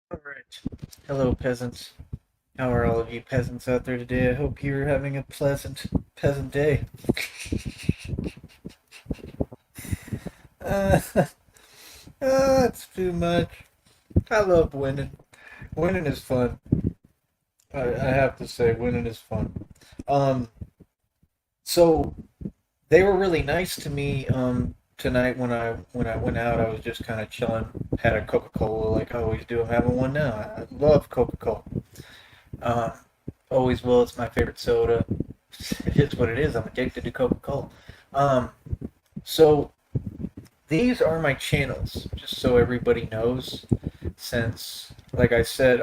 Alright. Hello, peasants. How are all of you peasants out there today? I hope you're having a pleasant peasant day. uh, it's too much. I love winning. Winning is fun. I have to say, winning is fun. Um, so they were really nice to me tonight when I went out. I was just kind of chilling. Had a Coca-Cola like I always do. I'm having one now. I love Coca-Cola. Um, always will. It's my favorite soda. It is what it is. I'm addicted to Coca-Cola. Um, so these are my channels, just so everybody knows. Since, like I said,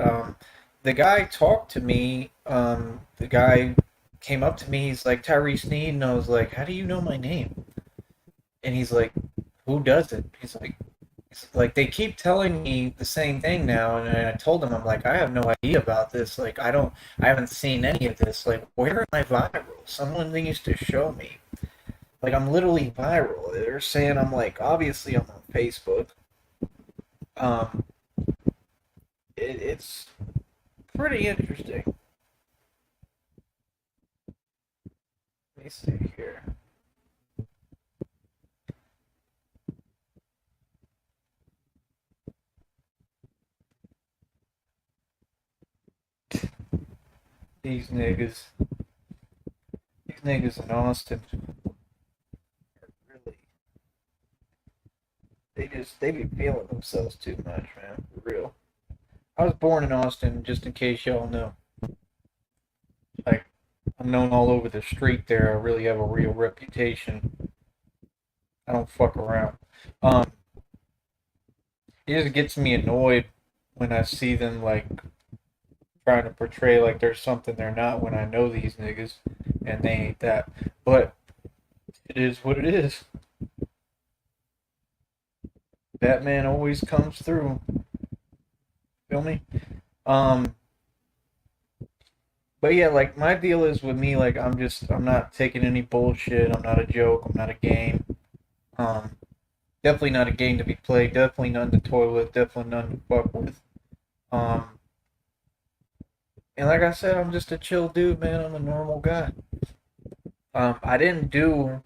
the guy talked to me. The guy came up to me. He's like Tyrese Need, and I was like, "How do you know my name?" And he's like, "Who does it?" He's like they keep telling me the same thing now, and I told him, I'm like, I have no idea about this. Like, I haven't seen any of this. Like, where am I viral? Someone needs to show me. Like, I'm literally viral. They're saying I'm like, obviously I'm on Facebook. Um, it's pretty interesting. Let me see here. These niggas, these niggas in Austin, really, they be feeling themselves too much, man. For real. I was born in Austin, just in case y'all know. Like, I'm known all over the street there. I really have a real reputation. I don't fuck around. Um, it just gets me annoyed when I see them like trying to portray like there's something they're not when I know these niggas and they ain't that. But it is what it is. Batman always comes through. Feel me? Um, but yeah, like my deal is with me, like I'm not taking any bullshit. I'm not a joke. I'm not a game. Um, definitely not a game to be played. Definitely none to toy with. Definitely none to fuck with. Um, and like I said, I'm just a chill dude, man. I'm a normal guy. I didn't do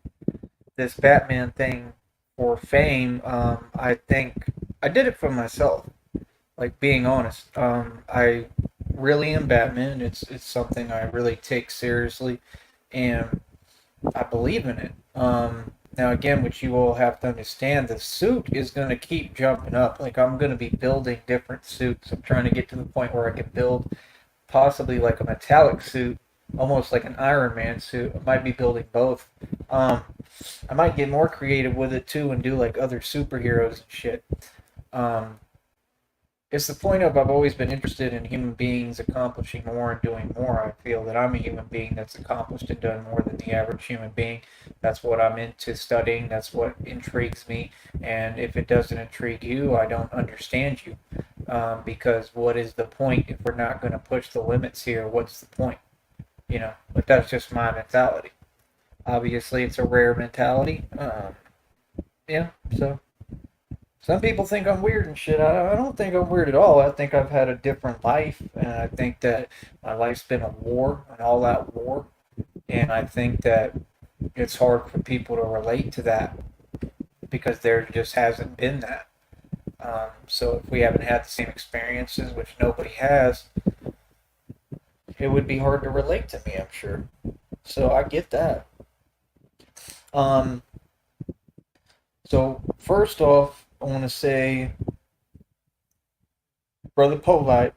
this Batman thing for fame. I think I did it for myself. Like being honest, I really am Batman. It's something I really take seriously, and I believe in it. Now again, what you all have to understand, the suit is going to keep jumping up. Like I'm going to be building different suits. I'm trying to get to the point where I can build possibly like a metallic suit, almost like an Iron Man suit. I might be building both. Um, I might get more creative with it too and do like other superheroes and shit. Um, it's the point of I've always been interested in human beings accomplishing more and doing more. I feel that I'm a human being that's accomplished and done more than the average human being. That's what I'm into studying. That's what intrigues me. And if it doesn't intrigue you, I don't understand you. Because what is the point if we're not going to push the limits here? What's the point? You know, but that's just my mentality. Obviously, it's a rare mentality. Yeah, so some people think I'm weird and shit. I don't think I'm weird at all. I think I've had a different life, and I think that my life's been a war, an all-out war, and I think that it's hard for people to relate to that because there just hasn't been that. So if we haven't had the same experiences, which nobody has, it would be hard to relate to me, I'm sure. So I get that. Um, so first off, I want to say Brother Polite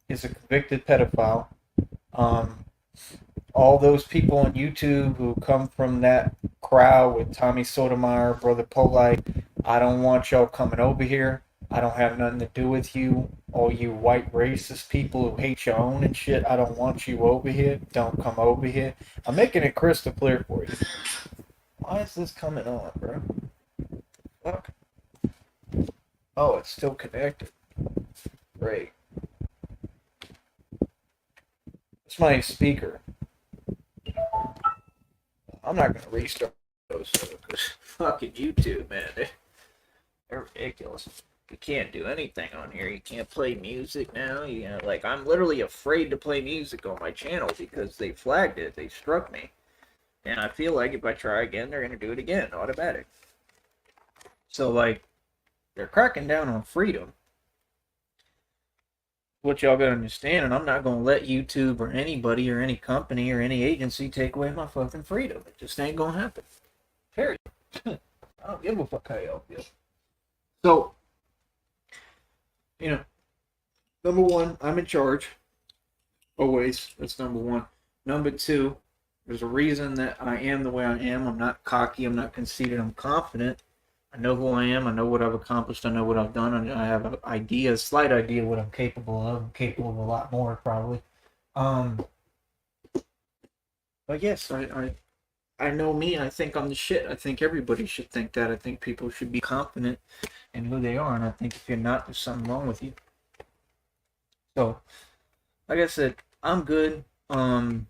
is a convicted pedophile. Um, all those people on YouTube who come from that crowd with Tommy Sotomayor, Brother Polite, I don't want y'all coming over here. I don't have nothing to do with you. All you white racist people who hate your own and shit, I don't want you over here. Don't come over here. I'm making it crystal clear for you. Why is this coming on, bro? Fuck. Oh, it's still connected. Great. It's my speaker. I'm not gonna restart those because fucking YouTube, man. They're ridiculous. You can't do anything on here. You can't play music now. You know, like I'm literally afraid to play music on my channel because they flagged it. They struck me. And I feel like if I try again, they're gonna do it again, automatic. So like they're cracking down on freedom. What y'all gotta understand, and I'm not gonna let YouTube or anybody or any company or any agency take away my fucking freedom. It just ain't gonna happen. Period. I don't give a fuck how y'all feel. So, you know, number one, I'm in charge. Always. That's number one. Number two, there's a reason that I am the way I am. I'm not cocky. I'm not conceited. I'm confident. I know who I am. I know what I've accomplished. I know what I've done. I have an idea, a slight idea of what I'm capable of. I'm capable of a lot more, probably. But yes, I know me. I think I'm the shit. I think everybody should think that. I think people should be confident in who they are. And I think if you're not, there's something wrong with you. So, like I said, I'm good. I'm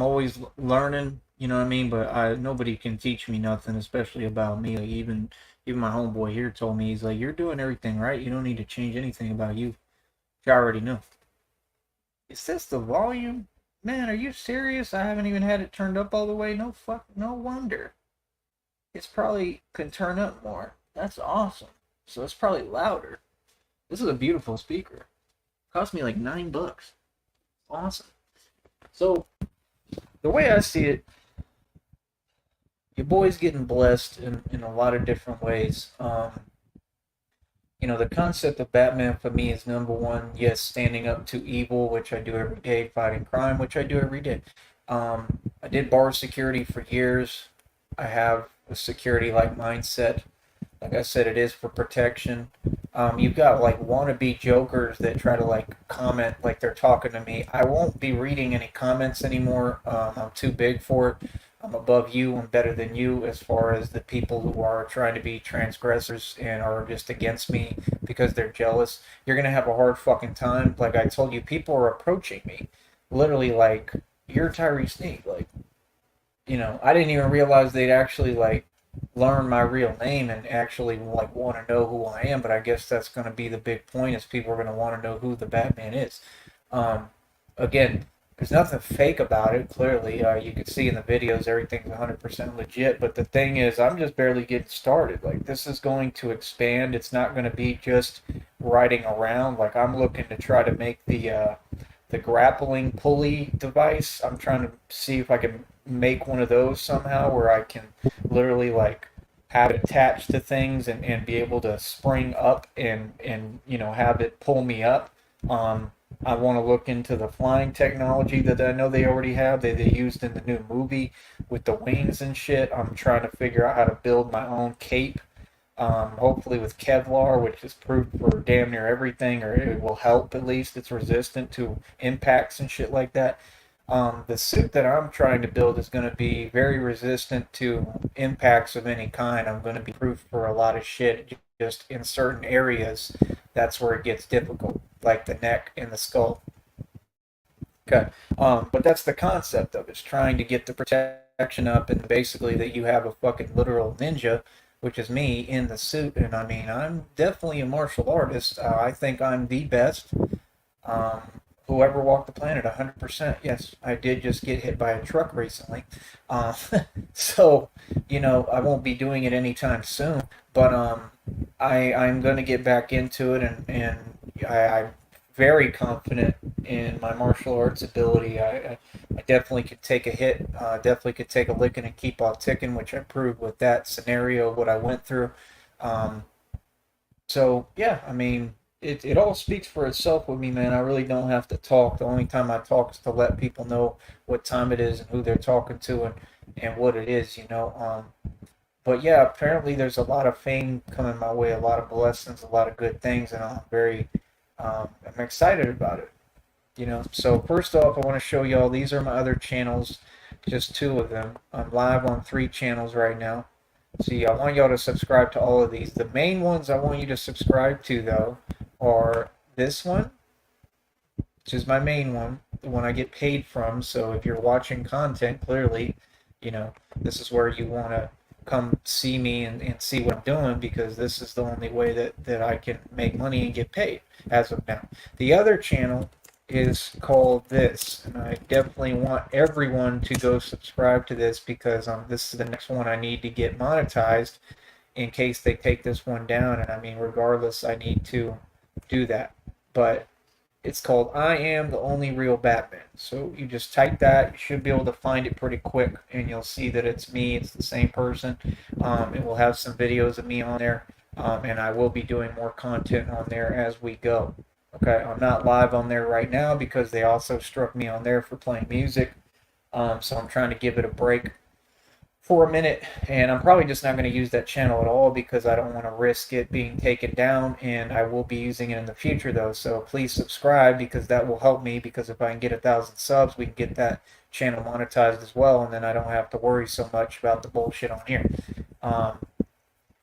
always learning, you know what I mean? But nobody can teach me nothing, especially about me. Like even my homeboy here told me, he's like, "You're doing everything right. You don't need to change anything about you. You already know." Is this the volume? Man, are you serious? I haven't even had it turned up all the way. No wonder. It's probably can turn up more. That's awesome. So it's probably louder. This is a beautiful speaker. Cost me like $9. Awesome. So the way I see it, your boy's getting blessed in a lot of different ways. You know, the concept of Batman for me is number one, yes, standing up to evil, which I do every day, fighting crime, which I do every day. I did bar security for years. I have a security-like mindset. Like I said, it is for protection. You've got like wannabe jokers that try to like comment like they're talking to me. I won't be reading any comments anymore. I'm too big for it. I'm above you. I'm better than you as far as the people who are trying to be transgressors and are just against me because they're jealous. You're gonna have a hard fucking time. Like I told you, people are approaching me, literally like you're Tyree Sneak. Like, you know, I didn't even realize they'd actually like learn my real name and actually like want to know who I am. But I guess that's going to be the big point is people are going to want to know who the Batman is. Um, Again, there's nothing fake about it. Clearly, you can see in the videos everything's 100% legit. But the thing is, I'm just barely getting started. Like this is going to expand. It's not going to be just riding around. Like I'm looking to try to make the grappling pulley device. I'm trying to see if I can make one of those somehow where I can literally like have it attached to things and be able to spring up and you know have it pull me up. I want to look into the flying technology that I know they already have. They used in the new movie with the wings and shit. I'm trying to figure out how to build my own cape. Hopefully with Kevlar, which is proof for damn near everything, or it will help at least. It's resistant to impacts and shit like that. The suit that I'm trying to build is going to be very resistant to impacts of any kind. I'm going to be proof for a lot of shit. Just in certain areas, that's where it gets difficult, like the neck and the skull. Okay. But that's the concept of it. It's trying to get the protection up and basically that you have a fucking literal ninja, which is me, in the suit. And I mean, I'm definitely a martial artist. I think I'm the best. Um, Whoever walked the planet, 100%. Yes, I did just get hit by a truck recently. Uh, so, you know, I won't be doing it anytime soon. But I'm going to get back into it, and I'm very confident in my martial arts ability. I definitely could take a hit, definitely could take a licking and keep on ticking, which I proved with that scenario, what I went through. Um, so, yeah, I mean, it all speaks for itself with me, man. I really don't have to talk. The only time I talk is to let people know what time it is and who they're talking to and what it is, you know. But yeah, apparently there's a lot of fame coming my way, a lot of blessings, a lot of good things, and I'm excited about it. You know, so first off, I want to show y'all these are my other channels, just two of them. I'm live on three channels right now. See, I want y'all to subscribe to all of these. The main ones I want you to subscribe to, though, are this one, which is my main one, the one I get paid from. So if you're watching content, clearly, you know, this is where you want to come see me and see what I'm doing, because this is the only way that I can make money and get paid as of now. The other channel is called this, and I definitely want everyone to go subscribe to this, because this is the next one I need to get monetized in case they take this one down. And I mean, regardless, I need to do that. But it's called I Am the Only Real Batman. So you just type that. You should be able to find it pretty quick, and you'll see that it's me. It's the same person. It will have some videos of me on there, and I will be doing more content on there as we go. Okay, I'm not live on there right now because they also struck me on there for playing music. So I'm trying to give it a break for a minute, and I'm probably just not going to use that channel at all because I don't want to risk it being taken down, and I will be using it in the future though. So please subscribe, because that will help me, because if I can get 1,000 subs, we can get that channel monetized as well, and then I don't have to worry so much about the bullshit on here.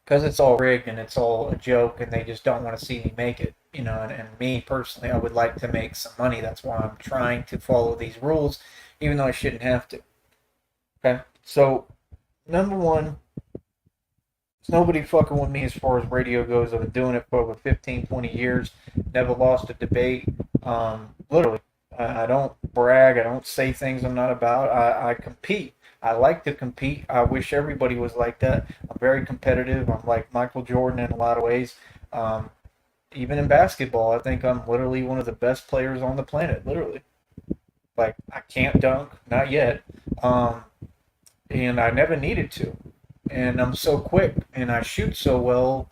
Because it's all rigged and it's all a joke, and they just don't want to see me make it, you know. And me personally, I would like to make some money. That's why I'm trying to follow these rules, even though I shouldn't have to. Okay, so number one, there's nobody fucking with me as far as radio goes. I've been doing it for over 15, 20 years. Never lost a debate. Literally, I don't brag. I don't say things I'm not about. I compete. I like to compete. I wish everybody was like that. I'm very competitive. I'm like Michael Jordan in a lot of ways. Even in basketball, I think I'm literally one of the best players on the planet. Literally. Like, I can't dunk. Not yet. And I never needed to. And I'm so quick, and I shoot so well.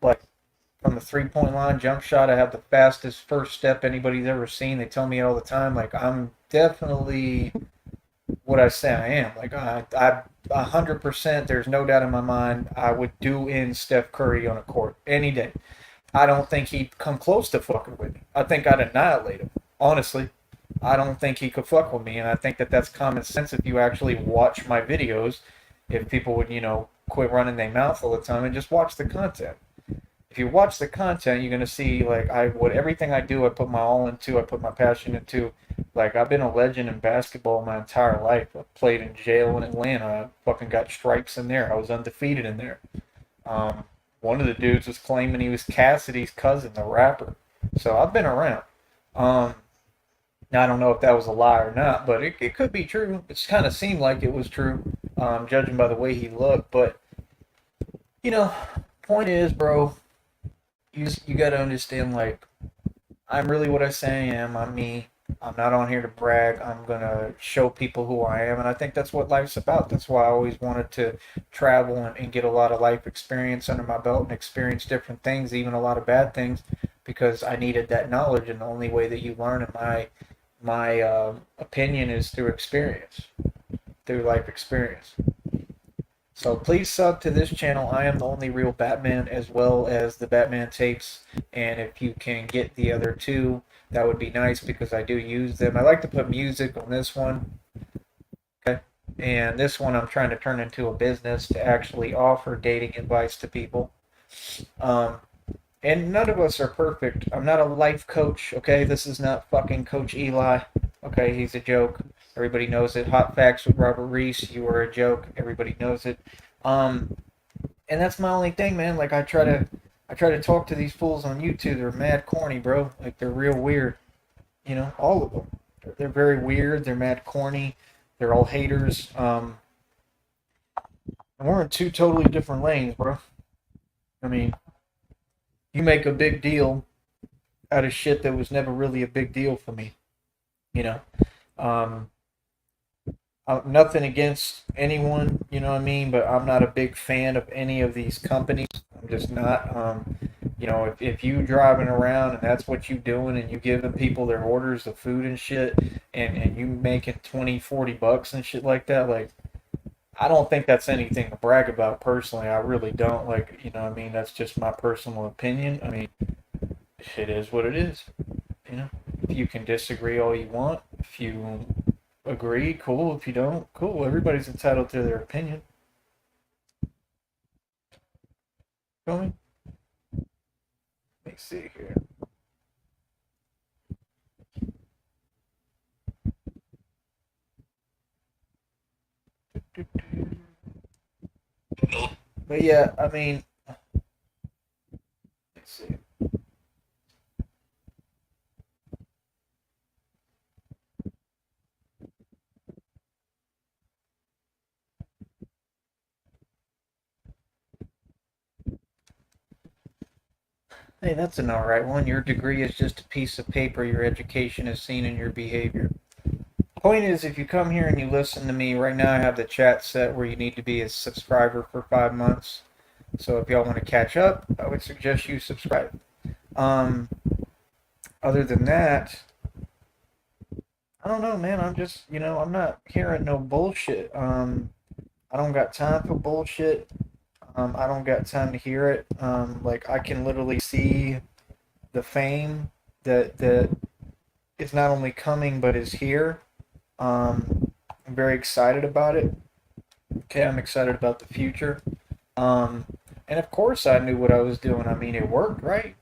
Like, from the 3-point line, jump shot, I have the fastest first step anybody's ever seen. They tell me it all the time. Like, I'm definitely what I say I am. Like, I 100%, there's no doubt in my mind, I would do in Steph Curry on a court any day. I don't think he'd come close to fucking with me. I think I'd annihilate him. Honestly, I don't think he could fuck with me, and I think that that's common sense if you actually watch my videos. If people would, quit running their mouth all the time and just watch the content. If you watch the content, you're gonna see like everything I do, I put my all into. I put my passion into. Like, I've been a legend in basketball my entire life. I played in jail in Atlanta. I fucking got stripes in there. I was undefeated in there. One of the dudes was claiming he was Cassidy's cousin, the rapper. So I've been around. Now, I don't know if that was a lie or not, but it could be true. It kind of seemed like it was true, judging by the way he looked. But, point is, bro, you got to understand, like, I'm really what I say I am. I'm me. I'm not on here to brag. I'm going to show people who I am. And I think that's what life's about. That's why I always wanted to travel and get a lot of life experience under my belt and experience different things, even a lot of bad things, because I needed that knowledge. And the only way that you learn, in my opinion, is through experience, through life experience. So please sub to this channel. I Am the Only Real Batman, as well as the Batman tapes. And if you can get the other two, that would be nice, because I do use them. I like to put music on this one. Okay. And this one I'm trying to turn into a business to actually offer dating advice to people. And none of us are perfect. I'm not a life coach, okay? This is not fucking Coach Eli. Okay, he's a joke. Everybody knows it. Hot Facts with Robert Reese, you are a joke. Everybody knows it. And that's my only thing, man. Like, I try to talk to these fools on YouTube. They're mad corny, bro. Like, they're real weird. All of them. They're very weird. They're mad corny. They're all haters. And we're in two totally different lanes, bro. I mean, you make a big deal out of shit that was never really a big deal for me. Um, Nothing against anyone, you know what I mean? But I'm not a big fan of any of these companies. I'm just not. If you driving around and that's what you doing, and you giving people their orders of food and shit, and you making 20, $40 and shit like that, like, I don't think that's anything to brag about personally. I really don't. Like, you know what I mean? That's just my personal opinion. I mean, it is what it is. If you can disagree all you want, if you agree, cool. If you don't, cool. Everybody's entitled to their opinion. Feel me? Let me see here. But yeah, I mean, let's see. Hey, that's an alright one. Your degree is just a piece of paper. Your education is seen in your behavior. Point is, if you come here and you listen to me, right now I have the chat set where you need to be a subscriber for 5 months. So if y'all want to catch up, I would suggest you subscribe. Um, Other than that, I don't know, man. I'm just, I'm not hearing no bullshit. I don't got time for bullshit. I don't got time to hear it. Like I can literally see the fame that is not only coming but is here. I'm very excited about it. Okay, I'm excited about the future. Um, and of course, I knew what I was doing. I mean, it worked, right?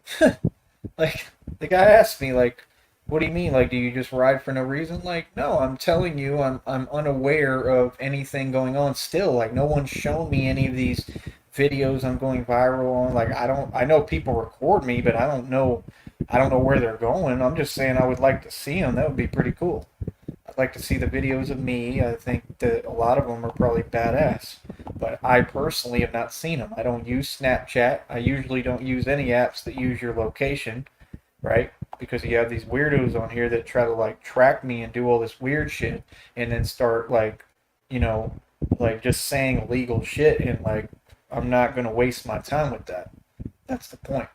Like the guy asked me, like, "What do you mean? Like, do you just ride for no reason?" Like, no, I'm telling you, I'm unaware of anything going on. Still, like, no one's shown me any of these videos I'm going viral on. Like, I know people record me, but I don't know where they're going. I'm just saying I would like to see them. That would be pretty cool. I'd like to see the videos of me. I think that a lot of them are probably badass. But I personally have not seen them. I don't use Snapchat. I usually don't use any apps that use your location, right? Because you have these weirdos on here that try to like track me and do all this weird shit and then start like, you know, like just saying illegal shit and like I'm not going to waste my time with that. That's the point.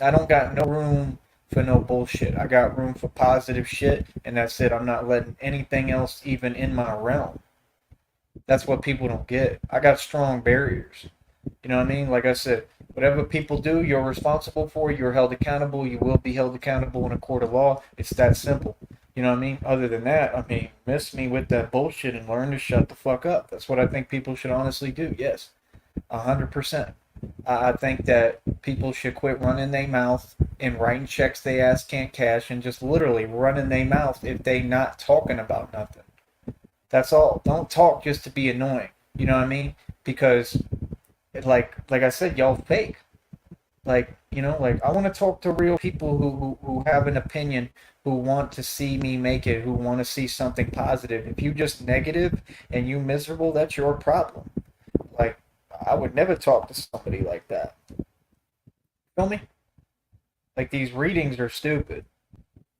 I don't got no room for no bullshit. I got room for positive shit, and that's it. I'm not letting anything else even in my realm. That's what people don't get. I got strong barriers. You know what I mean? Like I said, whatever people do, you're responsible for. You're held accountable. You will be held accountable in a court of law. It's that simple. You know what I mean? Other than that, I mean, miss me with that bullshit and learn to shut the fuck up. That's what I think people should honestly do. Yes, 100%. I think that people should quit running their mouth and writing checks they ass can't cash and just literally running their mouth if they not talking about nothing. That's all. Don't talk just to be annoying. You know what I mean? Because like I said, y'all fake. Like, like I want to talk to real people who have an opinion, who want to see me make it, who want to see something positive. If you just negative and you miserable, that's your problem. Like I would never talk to somebody like that. Feel me? Like these readings are stupid.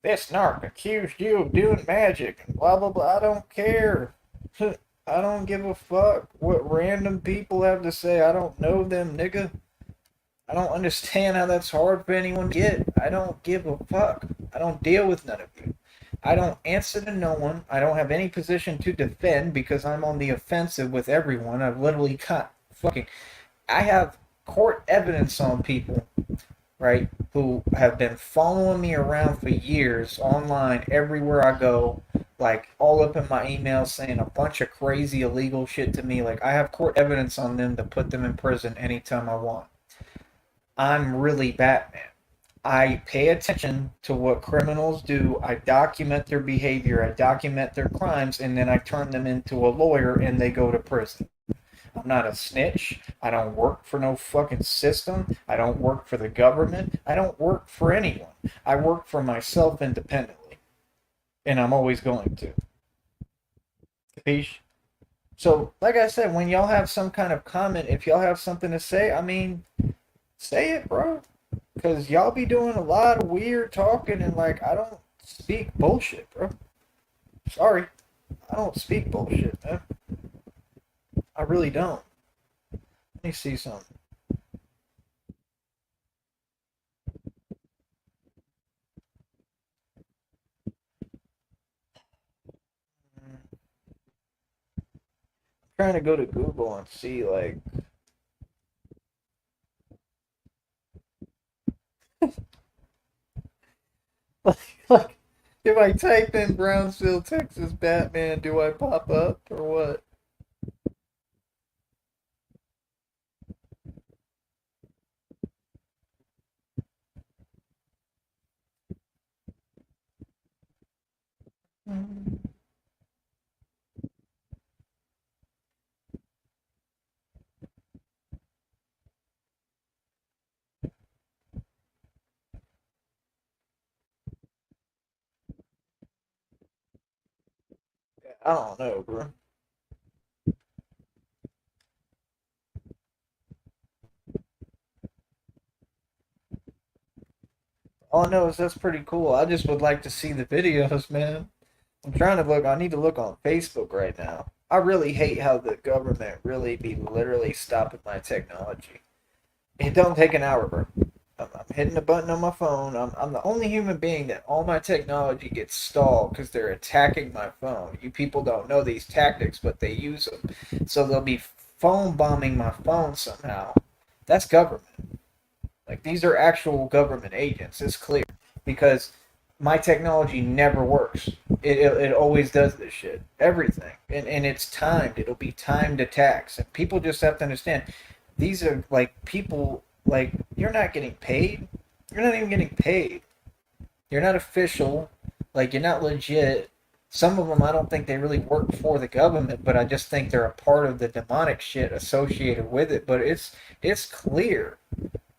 This narc accused you of doing magic and blah blah blah. I don't care. I don't give a fuck what random people have to say. I don't know them, nigga. I don't understand how that's hard for anyone to get. I don't give a fuck. I don't deal with none of you. I don't answer to no one. I don't have any position to defend because I'm on the offensive with everyone. I've literally got fucking. I have court evidence on people, right, who have been following me around for years online everywhere I go, like all up in my emails saying a bunch of crazy illegal shit to me. Like I have court evidence on them to put them in prison anytime I want. I'm really Batman. I pay attention to what criminals do. I document their behavior, I document their crimes, and then I turn them into a lawyer and they go to prison. I'm not a snitch. I don't work for no fucking system. I don't work for the government. I don't work for anyone. I work for myself independently. And I'm always going to. Capiche? So, like I said, when y'all have some kind of comment, if y'all have something to say, I mean, say it, bro. Because y'all be doing a lot of weird talking and, like, I don't speak bullshit, bro. Sorry. I don't speak bullshit, man. I really don't. Let me see something. I'm trying to go to Google and see, like, if I type in Brownsville, Texas Batman, do I pop up or what? I don't know, bro. All I know is that's pretty cool. I just would like to see the videos, man. I'm trying to look. I need to look on Facebook right now. I really hate how the government really be literally stopping my technology. It don't take an hour, bro. I'm hitting a button on my phone. I'm the only human being that all my technology gets stalled because they're attacking my phone. You people don't know these tactics, but they use them. So they'll be phone bombing my phone somehow. That's government. Like these are actual government agents. It's clear because my technology never works. It always does this shit. Everything. And it's timed. It'll be timed attacks. And people just have to understand these are like people like you're not getting paid. You're not even getting paid. You're not official. Like you're not legit. Some of them I don't think they really work for the government, but I just think they're a part of the demonic shit associated with it. But it's clear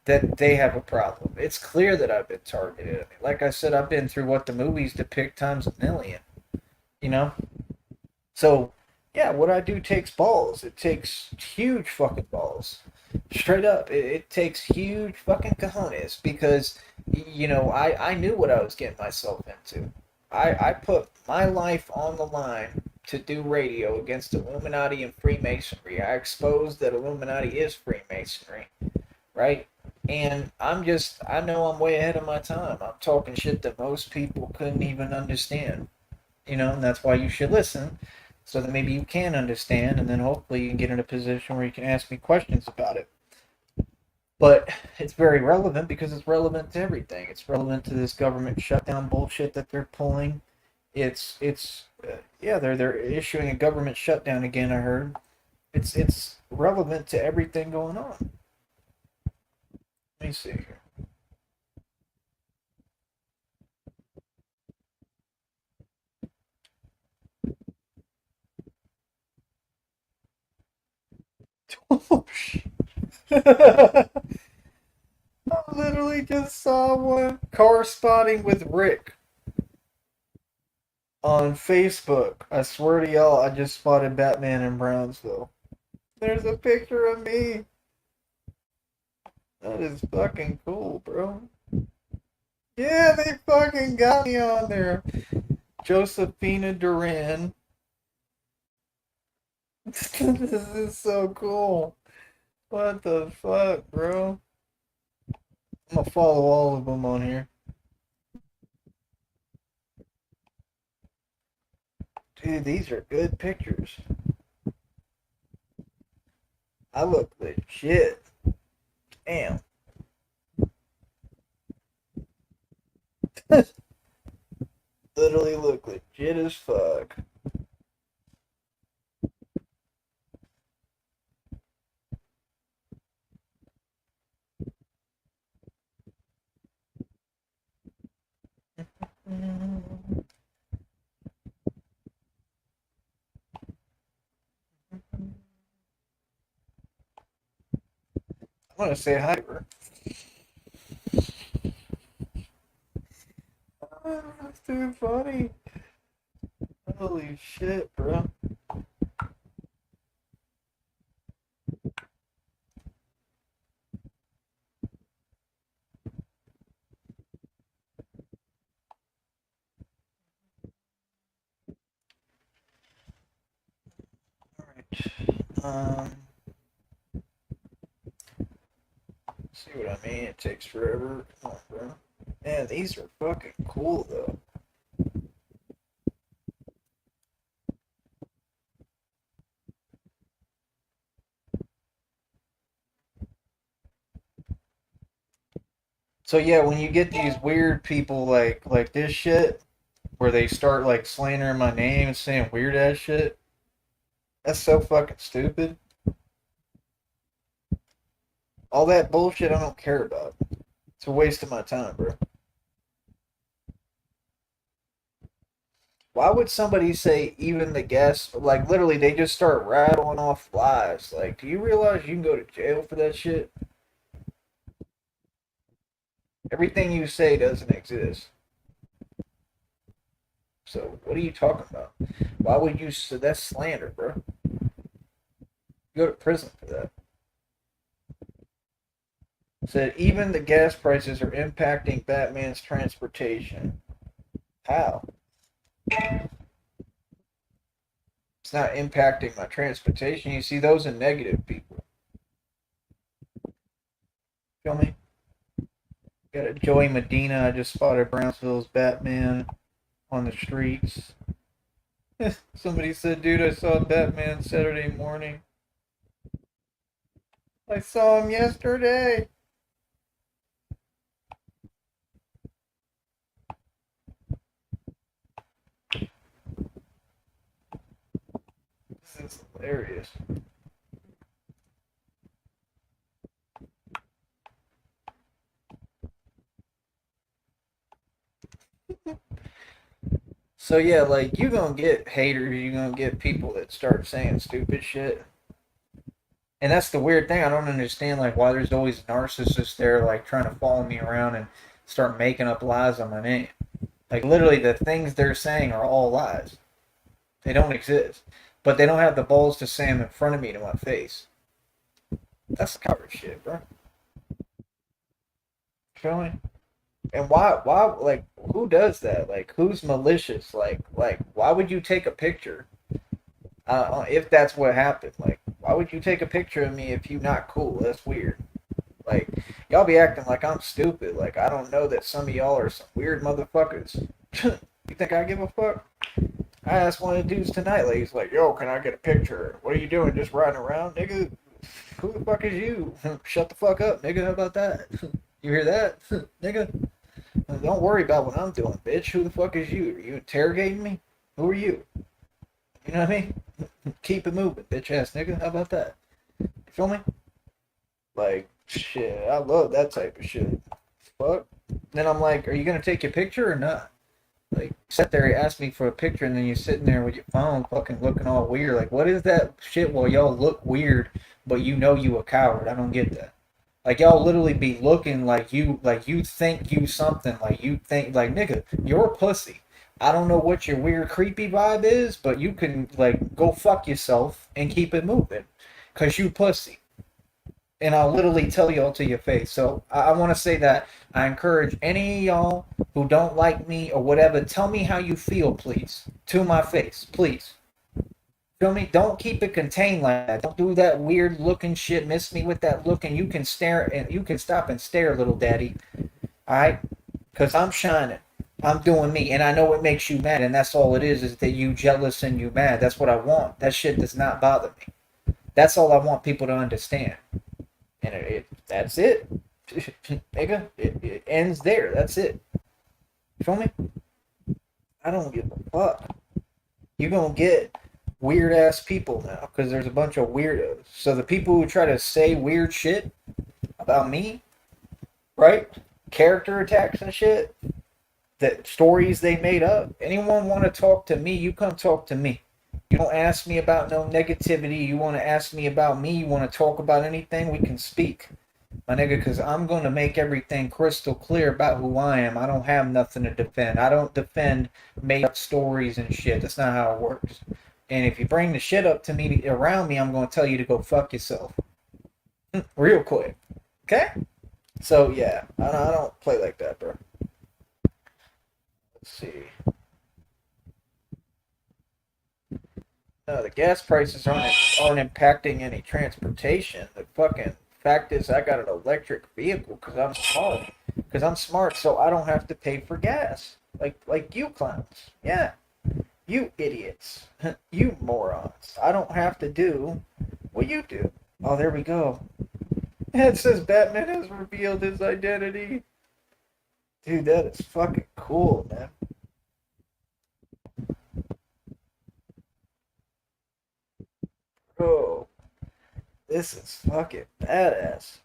that they have a problem. It's clear that I've been targeted. I mean, like I said, I've been through what the movies depict times a million, you know? So, yeah, what I do takes balls. It takes huge fucking balls. Straight up. It takes huge fucking cojones because, I knew what I was getting myself into. I put my life on the line to do radio against Illuminati and Freemasonry. I exposed that Illuminati is Freemasonry, right? And I know I'm way ahead of my time. I'm talking shit that most people couldn't even understand, and that's why you should listen so that maybe you can understand, and then hopefully you can get in a position where you can ask me questions about it. But it's very relevant because it's relevant to everything. It's relevant to this government shutdown bullshit that they're pulling. Yeah, they're issuing a government shutdown again. I heard it's relevant to everything going on. Let me see here. Oh shit. I literally just saw one corresponding with Rick on Facebook. I swear to y'all, I just spotted Batman in Brownsville. There's a picture of me. That is fucking cool, bro. Yeah, they fucking got me on there. Josephina Duran. This is so cool. What the fuck, bro? I'm gonna follow all of them on here. Dude, these are good pictures. I look legit. Damn. Literally look legit as fuck. I'm gonna say hi to her. Oh, that's too funny. Holy shit, bro. Alright. See what I mean? It takes forever. Come on, bro. Man, these are fucking cool, though. So yeah, when you get these weird people like this shit, where they start like slandering my name and saying weird ass shit, that's so fucking stupid. All that bullshit I don't care about. It's a waste of my time, bro. Why would somebody say even the guess? Like literally, they just start rattling off lies. Like, do you realize you can go to jail for that shit? Everything you say doesn't exist. So what are you talking about? Why would you? That's slander, bro. You go to prison for that. Said even the gas prices are impacting Batman's transportation. How? It's not impacting my transportation. You see those are negative people. Feel me? Got a Joey Medina. I just spotted Brownsville's Batman on the streets. Somebody said, dude, I saw Batman Saturday morning. I saw him yesterday. This is hilarious. So yeah, like you gonna get haters, you gonna get people that start saying stupid shit. And that's the weird thing. I don't understand like why there's always narcissists there like trying to follow me around and start making up lies on my name. Like literally the things they're saying are all lies. They don't exist. But they don't have the balls to say them in front of me to my face. That's coward shit, bro. Feel me? And like who does that? Like who's malicious? Like why would you take a picture if that's what happened? Like why would you take a picture of me if you not cool? That's weird. Like y'all be acting like I'm stupid. Like I don't know that some of y'all are some weird motherfuckers. You think I give a fuck? I asked one of the dudes tonight. Like he's like, "Yo, can I get a picture? What are you doing? Just riding around, nigga? Who the fuck is you? Shut the fuck up, nigga. How about that? You hear that, nigga? Don't worry about what I'm doing, bitch. Who the fuck is you? Are you interrogating me? Who are you? You know what I mean? Keep it moving, bitch ass nigga. How about that? You feel me? Like, shit, I love that type of shit. Fuck. Then I'm like, are you gonna take your picture or not? Like, sit there, you ask me for a picture, and then you're sitting there with your phone, fucking looking all weird. Like, what is that shit? Well, y'all look weird, but you know you a coward. I don't get that. Like y'all literally be looking like you think you something, like you think like nigga, you're a pussy. I don't know what your weird creepy vibe is, but you can like go fuck yourself and keep it moving, cause you pussy. And I'll literally tell y'all to your face. So I want to say that I encourage any of y'all who don't like me or whatever, tell me how you feel, please, to my face, please. Feel me? Don't keep it contained like that. Don't do that weird looking shit. Miss me with that look, and you can stare and you can stop and stare, little daddy. All right? Because I'm shining. I'm doing me, and I know it makes you mad, and that's all it is that you jealous and you mad. That's what I want. That shit does not bother me. That's all I want people to understand. And that's it. Nigga, it ends there. That's it. You feel me? I don't give a fuck. You're gonna get weird ass people now because there's a bunch of weirdos. So the people who try to say weird shit about me, right? Character attacks and shit, that stories they made up. Anyone want to talk to me, you come talk to me. You don't ask me about no negativity. You want to ask me about me. You want to talk about anything, we can speak. My nigga, because I'm going to make everything crystal clear about who I am. I don't have nothing to defend. I don't defend made up stories and shit. That's not how it works. And if you bring the shit up to me around me, I'm going to tell you to go fuck yourself. Real quick. Okay? So, yeah, I don't play like that, bro. Let's see. No, the gas prices aren't impacting any transportation. The fucking fact is, I got an electric vehicle because I'm smart. Because I'm smart, so I don't have to pay for gas. Like you clowns. Yeah, you idiots. You morons. I don't have to do what you do. Oh, there we go. It says Batman has revealed his identity. Dude, that is fucking cool, man. Bro, this is fucking badass.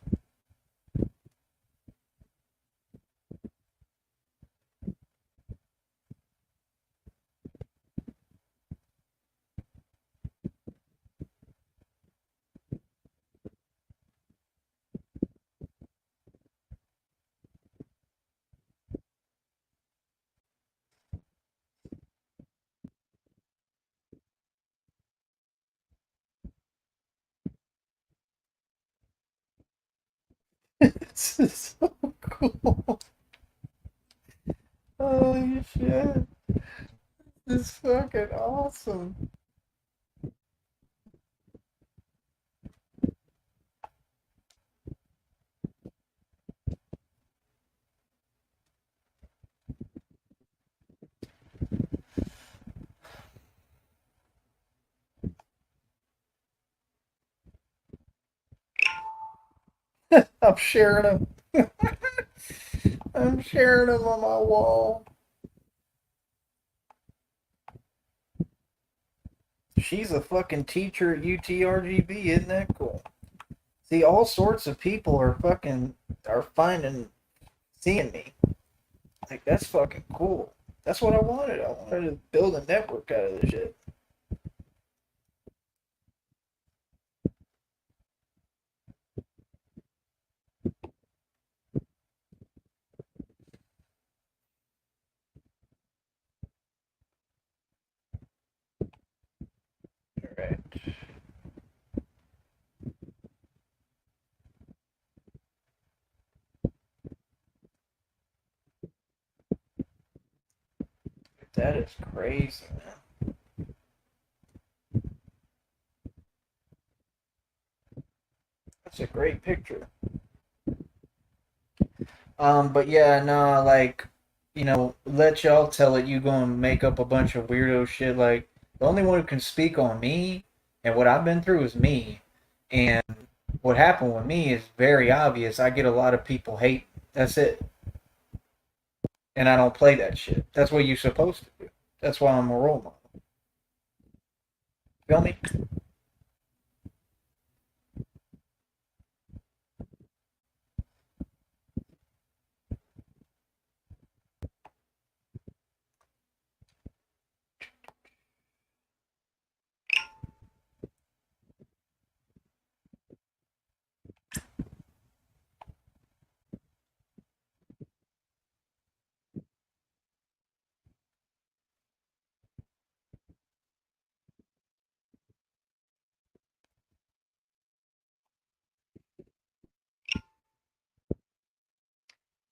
This is so cool. Holy shit. This is fucking awesome. I'm sharing them. I'm sharing them on my wall. She's a fucking teacher at UTRGV. Isn't that cool? See, all sorts of people are finding, seeing me. Like, that's fucking cool. That's what I wanted. I wanted to build a network out of this shit. All right. That is crazy, man. That's a great picture. But yeah, no, like, let y'all tell it. You go and make up a bunch of weirdo shit. Like, the only one who can speak on me and what I've been through is me. And what happened with me is very obvious. I get a lot of people hate. That's it. And I don't play that shit. That's what you're supposed to do. That's why I'm a role model. Feel me?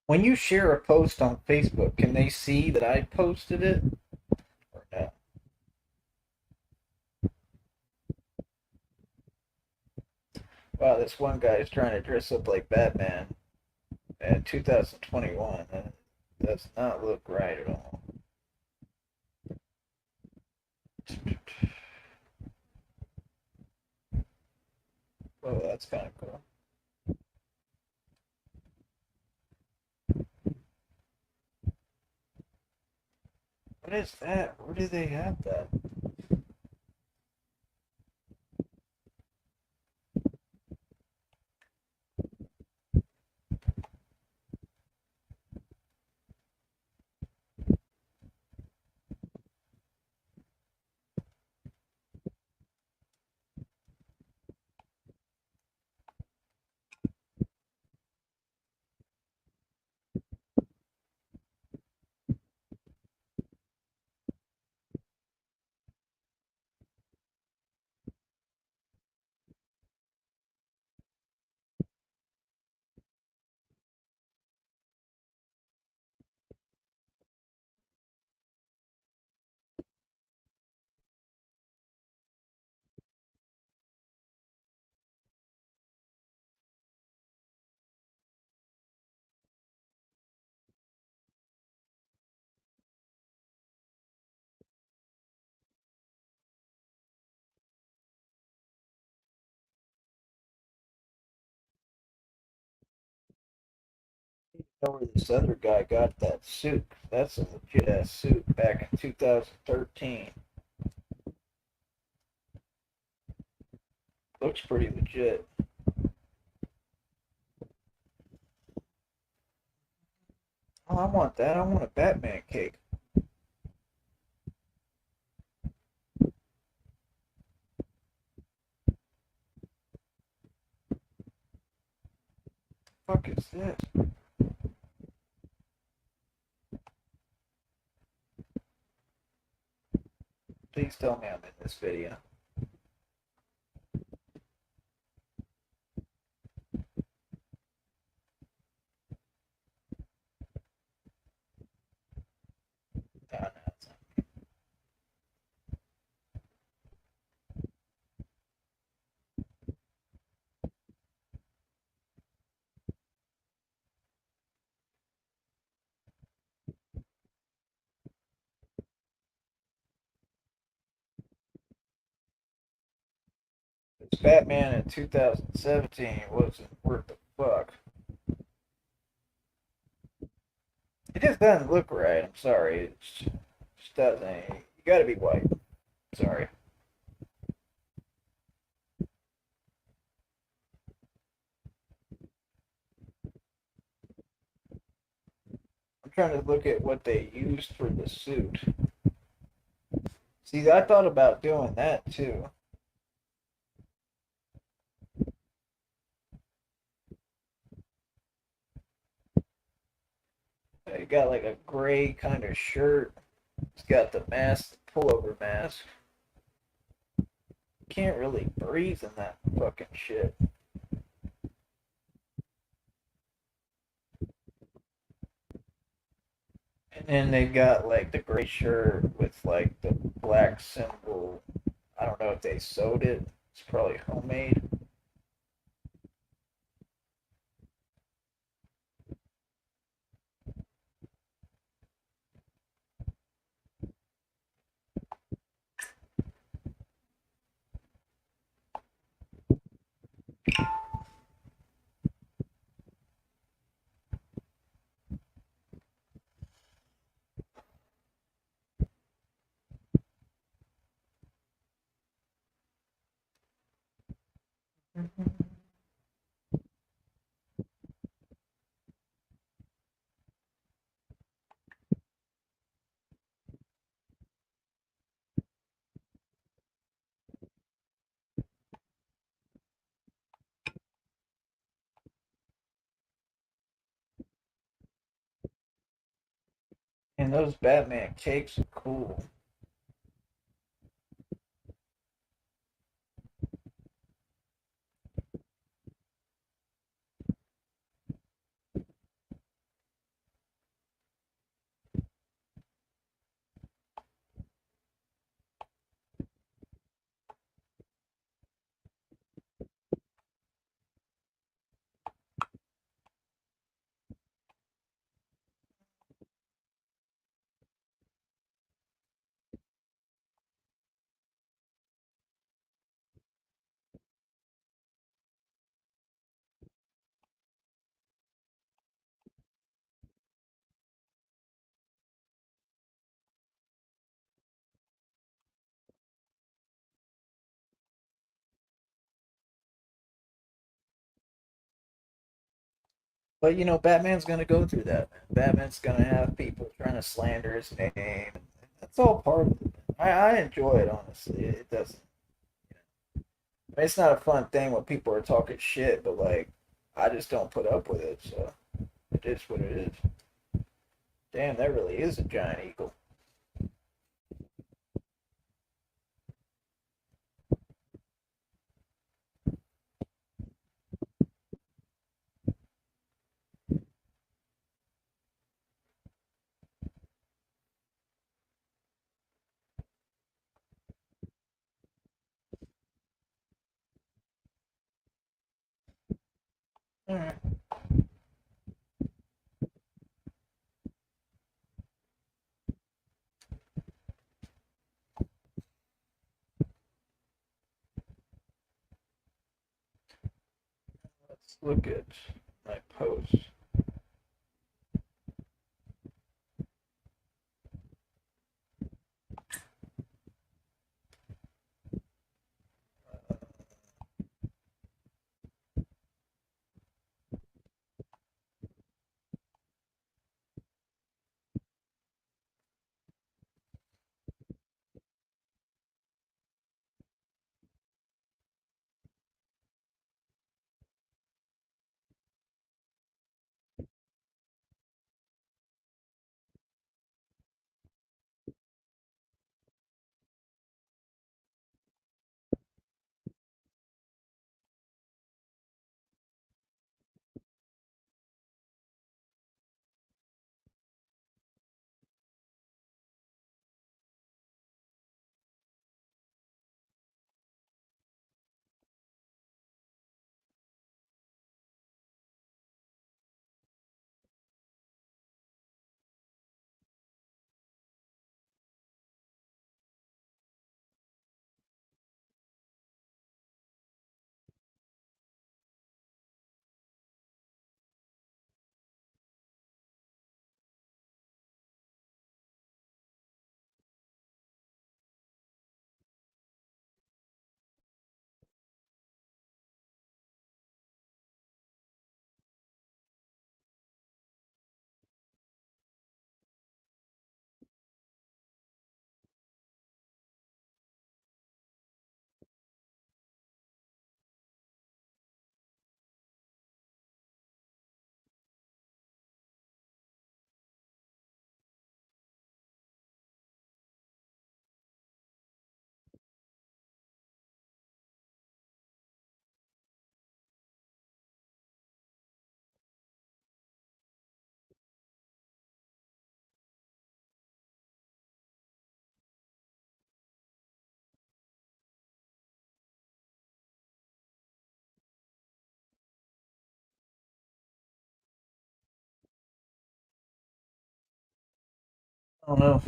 When you share a post on Facebook, can they see that I posted it or no? Wow, this one guy is trying to dress up like Batman in 2021. That does not look right at all. Oh, that's kind of cool. What is that? Where do they have that? I know where this other guy got that suit. That's a legit ass suit back in 2013. Looks pretty legit. Oh, I want that. I want a Batman cake. Fuck is this? Please tell me I'm in this video. Batman in 2017 wasn't worth the fuck. It just doesn't look right. I'm sorry. It just doesn't. You gotta be white. Sorry. I'm trying to look at what they used for the suit. See, I thought about doing that too. They got like a gray kind of shirt. It's got the mask, the pullover mask. Can't really breathe in that fucking shit. And then they've got like the gray shirt with like the black symbol. I don't know if they sewed it. It's probably homemade. And those Batman cakes are cool. But you know, Batman's gonna go through that. Batman's gonna have people trying to slander his name. That's all part of it. I enjoy it honestly. It doesn't. I mean, it's not a fun thing when people are talking shit, but like, I just don't put up with it. So it is what it is. Damn, that really is a giant eagle. All right, let's look at my post. I don't know.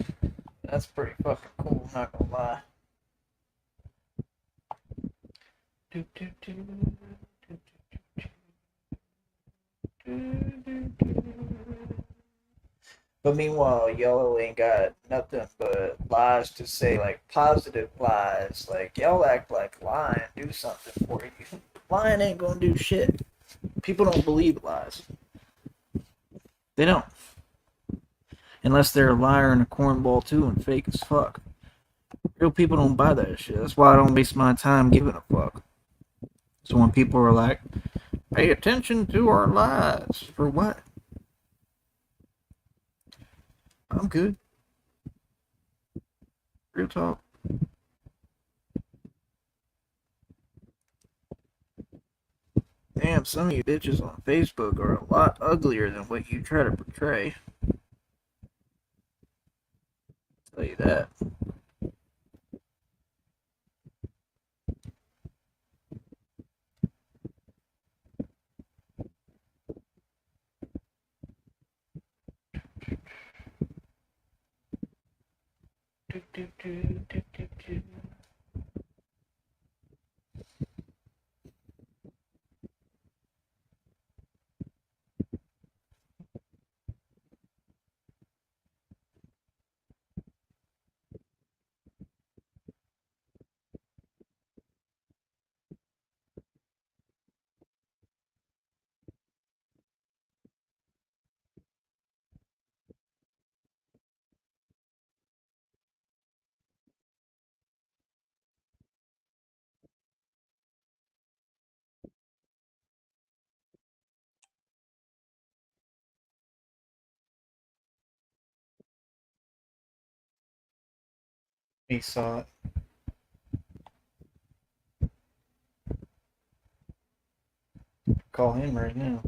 That's pretty fucking cool, not gonna lie. Do, do, do, do, do, do, do. But meanwhile, y'all ain't got nothing but lies to say, like positive lies. Like y'all act like lying do something for you. Lying ain't gonna do shit. People don't believe lies. They don't. Unless they're a liar and a cornball too and fake as fuck. Real people don't buy that shit. That's why I don't waste my time giving a fuck. So when people are like, pay attention to our lies. For what? I'm good. Real talk. Damn, some of you bitches on Facebook are a lot uglier than what you try to portray. I'll tell you that. Do, do, do, do, do, do. He saw it. Call him right now.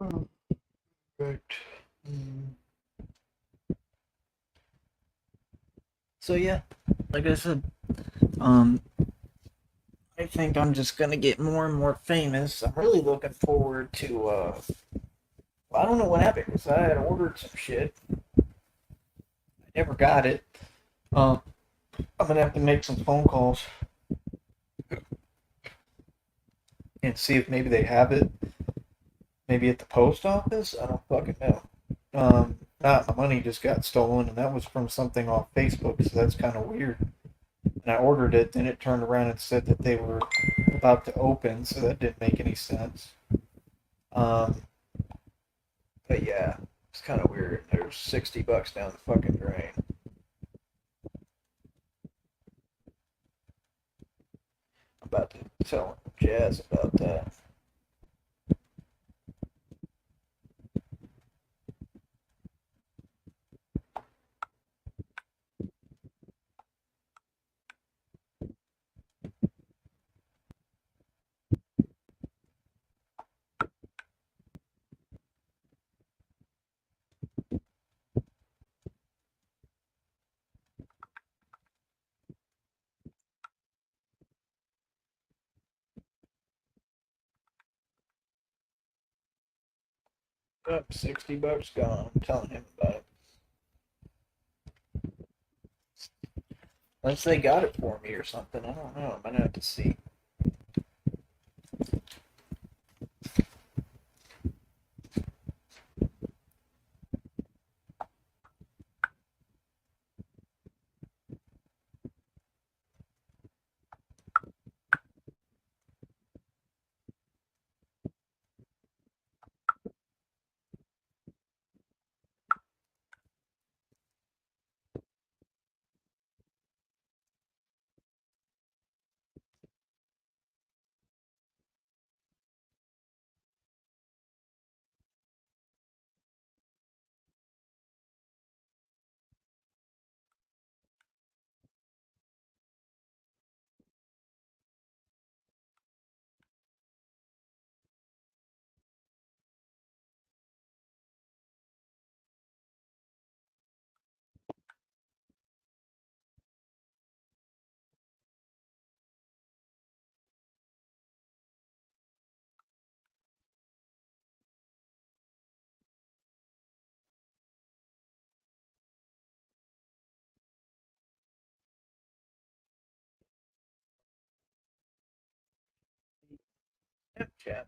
Oh, right. Mm. So yeah, like I said, um, I think I'm just gonna get more and more famous. I'm really looking forward to. I don't know what happened because I had ordered some shit. I never got it. Um, I'm gonna have to make some phone calls and see if maybe they have it. Maybe at the post office. I don't fucking know. Not my money just got stolen, and that was from something off Facebook, so that's kind of weird. And I ordered it, then it turned around and said that they were about to open, so that didn't make any sense. Um, but yeah, it's kind of weird. There's $60 down the fucking drain. I'm about to tell Jazz about that. Up, $60 gone. I'm telling him about it. Unless they got it for me or something. I don't know. I'm gonna have to see. Snapchat.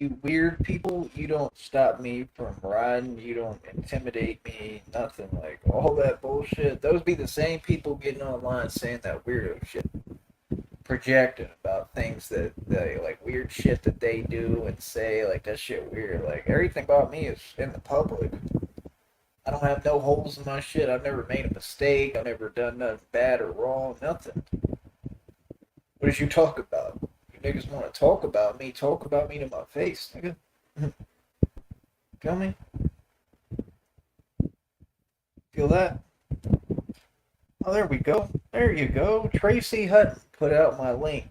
You weird people, you don't stop me from riding. You don't intimidate me. Nothing like all that bullshit. Those be the same people getting online saying that weirdo shit, projecting about things that they like weird shit that they do and say like that shit weird. Like everything about me is in the public. I don't have no holes in my shit. I've never made a mistake. I've never done nothing bad or wrong. Nothing. What did you talk about? You niggas want to talk about me? Talk about me to my face, nigga. Feel me? Feel that? Oh, there we go. There you go. Tracy Hutton put out my link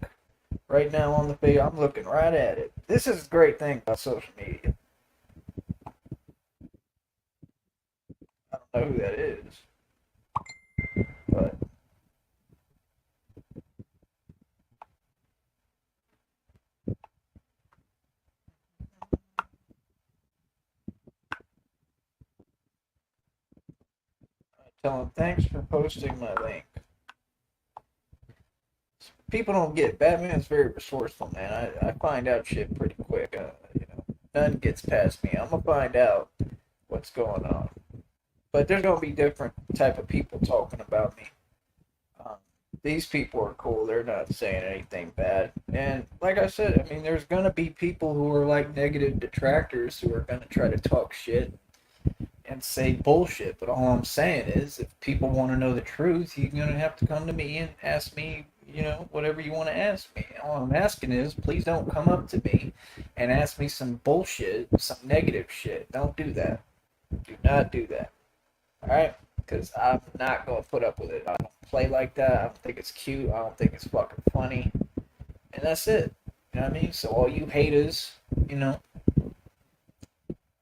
right now on the page. I'm looking right at it. This is a great thing about social media. I don't know who that is, but I tell him thanks for posting my link. People don't get Batman's very resourceful, man. I find out shit pretty quick. None gets past me. I'm gonna find out what's going on. But there's gonna be different type of people talking about me. Um, these people are cool. They're not saying anything bad. And like I said, I mean, there's gonna be people who are like negative detractors who are gonna try to talk shit and say bullshit. But all I'm saying is, if people want to know the truth, you're gonna have to come to me and ask me, whatever you want to ask me. All I'm asking is, please don't come up to me and ask me some bullshit, some negative shit. Don't do that. Do not do that. All right? Because I'm not gonna put up with it. I don't play like that. I don't think it's cute. I don't think it's fucking funny. And that's it. You know what I mean? So all you haters, you know,